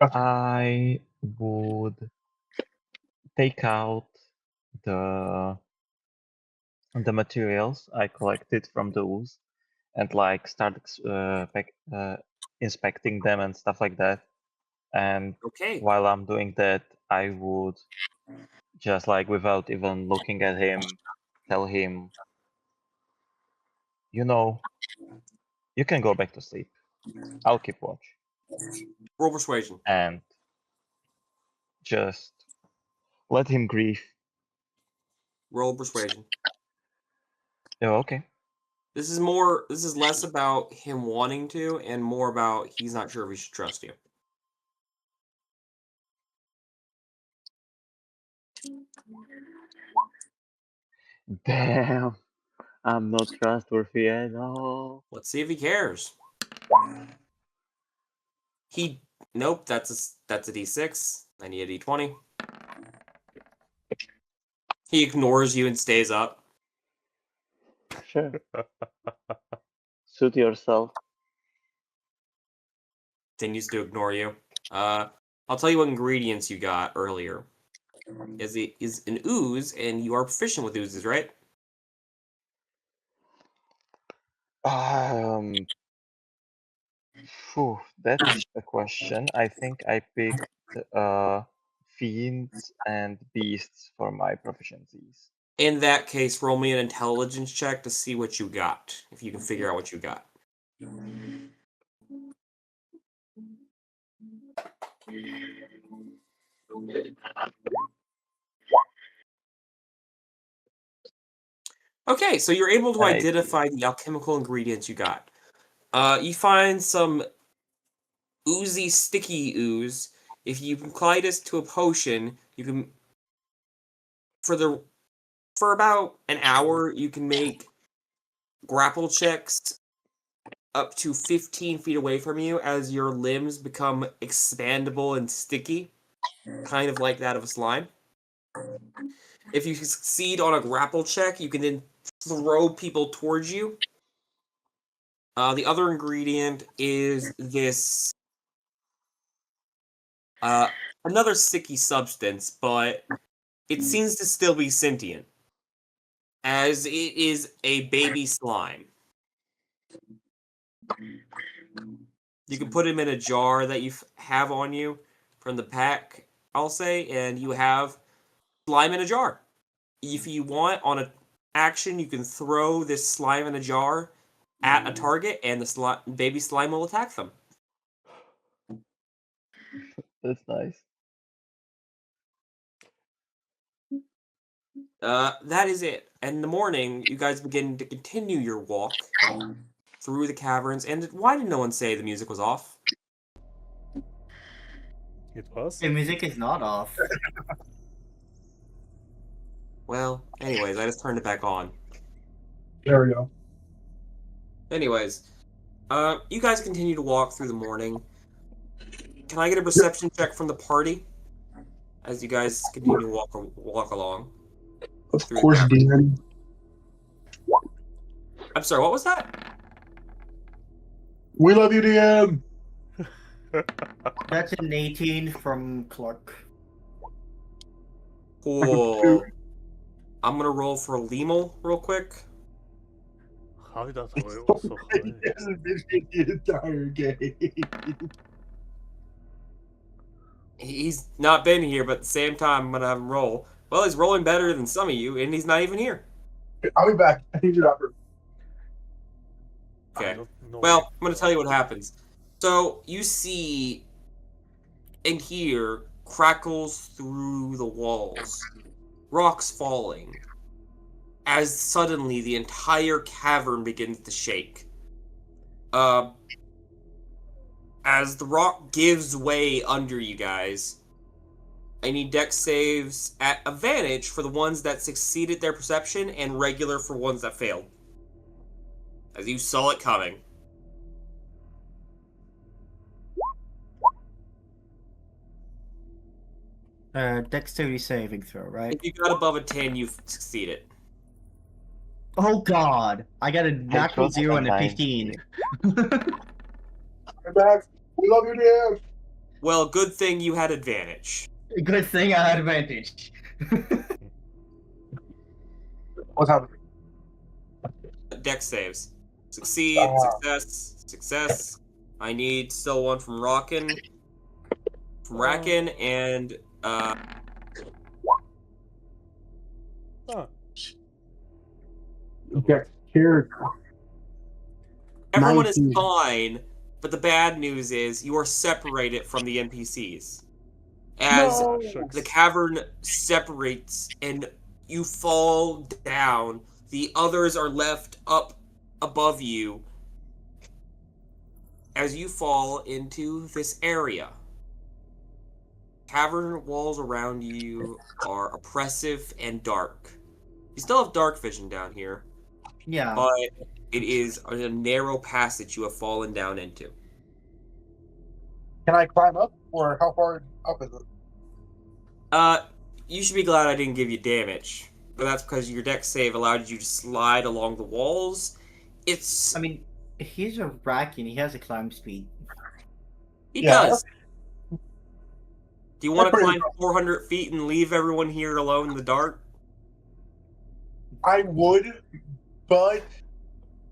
I would take out the materials I collected from the ooze and like start inspecting them and stuff like that. And Okay. while I'm doing that, I would just like without even looking at him, tell him, you know, you can go back to sleep. I'll keep watch. Roll persuasion. And just let him grieve. Roll persuasion. Oh, okay. This is less about him wanting to and more about he's not sure if he should trust you. Damn, I'm not trustworthy at all. Let's see if he cares. Nope, that's a d6. I need a d20. He ignores you and stays up. Sure. Suit yourself. Continues to ignore you. I'll tell you what ingredients you got earlier. Is an ooze, and you are proficient with oozes, right? That's a question. I think I picked fiends and beasts for my proficiencies. In that case, roll me an intelligence check to see what you got. If you can figure out what you got. Okay, so you're able to identify the alchemical ingredients you got. You find some oozy, sticky ooze. If you apply this to a potion, you can for about an hour you can make grapple checks up to 15 feet away from you as your limbs become expandable and sticky, kind of like that of a slime. If you succeed on a grapple check, you can then throw people towards you. The other ingredient is this another sticky substance, but it seems to still be sentient, as it is a baby slime. You can put him in a jar that you have on you from the pack, I'll say, and you have slime in a jar. If you want, on an action, you can throw this slime in a jar at a target, and the baby slime will attack them. That's nice. That is it. And in the morning, you guys begin to continue your walk through the caverns. And why did no one say the music was off? It was. The music is not off. Well, anyways, I just turned it back on. There we go. Anyways, you guys continue to walk through the morning. Can I get a perception check from the party as you guys continue to walk along? Of course, Dan. I'm sorry, what was that? We love you, DM. That's an 18 from Clark. Cool. I'm gonna roll for Lemel real quick. How did that roll so high? He hasn't been in the entire game. He's not been here, but at the same time, I'm gonna have him roll. Well, he's rolling better than some of you, and he's not even here. I'll be back. I need your offer. Okay. I don't know. Well, I'm gonna tell you what happens. So, you see and hear crackles through the walls, rocks falling, as suddenly the entire cavern begins to shake. As the rock gives way under you guys, I need dex saves at advantage for the ones that succeeded their perception and regular for ones that failed. As you saw it coming. Dexterity saving throw, right? If you got above a 10, you've succeeded. Oh god! I got a natural 0 and a 9. 15. I'm back. We love you, DM. Well, good thing you had advantage. Good thing I had advantage. What's happening? Dex saves. Succeed, success, success. I need still one from Racken, and Character. everyone is 19. fine, but the bad news is you are separated from the NPCs. As the cavern separates and you fall down, the others are left up above you as you fall into this area. Cavern walls around you are oppressive and dark. You still have dark vision down here, Yeah. but it is a narrow passage you have fallen down into. Can I climb up, or how far up is it? You should be glad I didn't give you damage, but that's because your dex save allowed you to slide along the walls. It's... I mean, he's a Racken, he has a climb speed. He Yeah. does. Do you want to climb 400 feet and leave everyone here alone in the dark? I would, but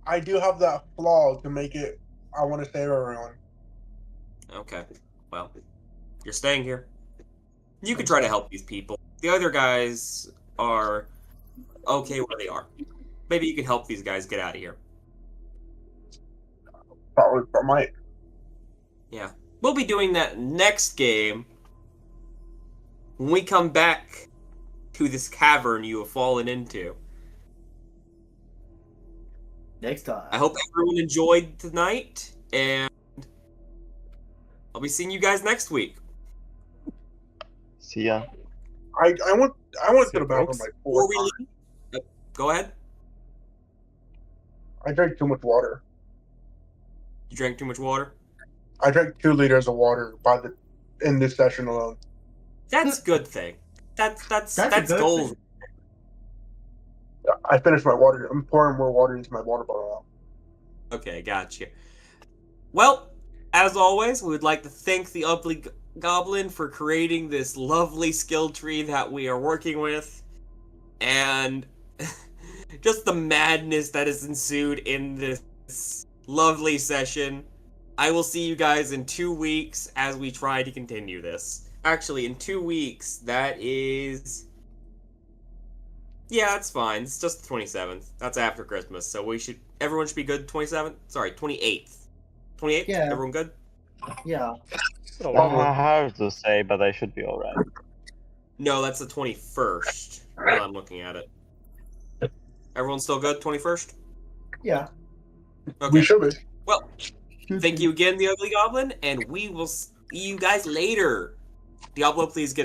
I do have that flaw to make it. I want to save everyone. Okay. Well, you're staying here. You could try to help these people. The other guys are okay where they are. Maybe you can help these guys get out of here. Probably, I might. Yeah. We'll be doing that next game when we come back to this cavern you have fallen into. Next time. I hope everyone enjoyed tonight, and I'll be seeing you guys next week. See ya. I want to go to the bathroom folks. like Before 4 we times. leave, go ahead. I drank too much water. You drank too much water? I drank 2 liters of water in this session alone. That's a good thing. That's a good gold. thing. I finished my water. I'm pouring more water into my water bottle now. Okay, gotcha. Well, as always, we would like to thank the Ugly Goblin for creating this lovely skill tree that we are working with, and just the madness that has ensued in this lovely session. I will see you guys in 2 weeks as we try to continue this. Actually, in 2 weeks, that is... Yeah, that's fine. It's just the 27th. That's after Christmas, so everyone should be good 27th? Sorry, 28th. 28th? Yeah. Everyone good? Yeah. Hard to say, but I should be alright. No, that's the 21st. Now I'm looking at it. Everyone still good? 21st? Yeah. Okay. We should be. Well, thank you again, the Ugly Goblin, and we will see you guys later. Diablo, please get us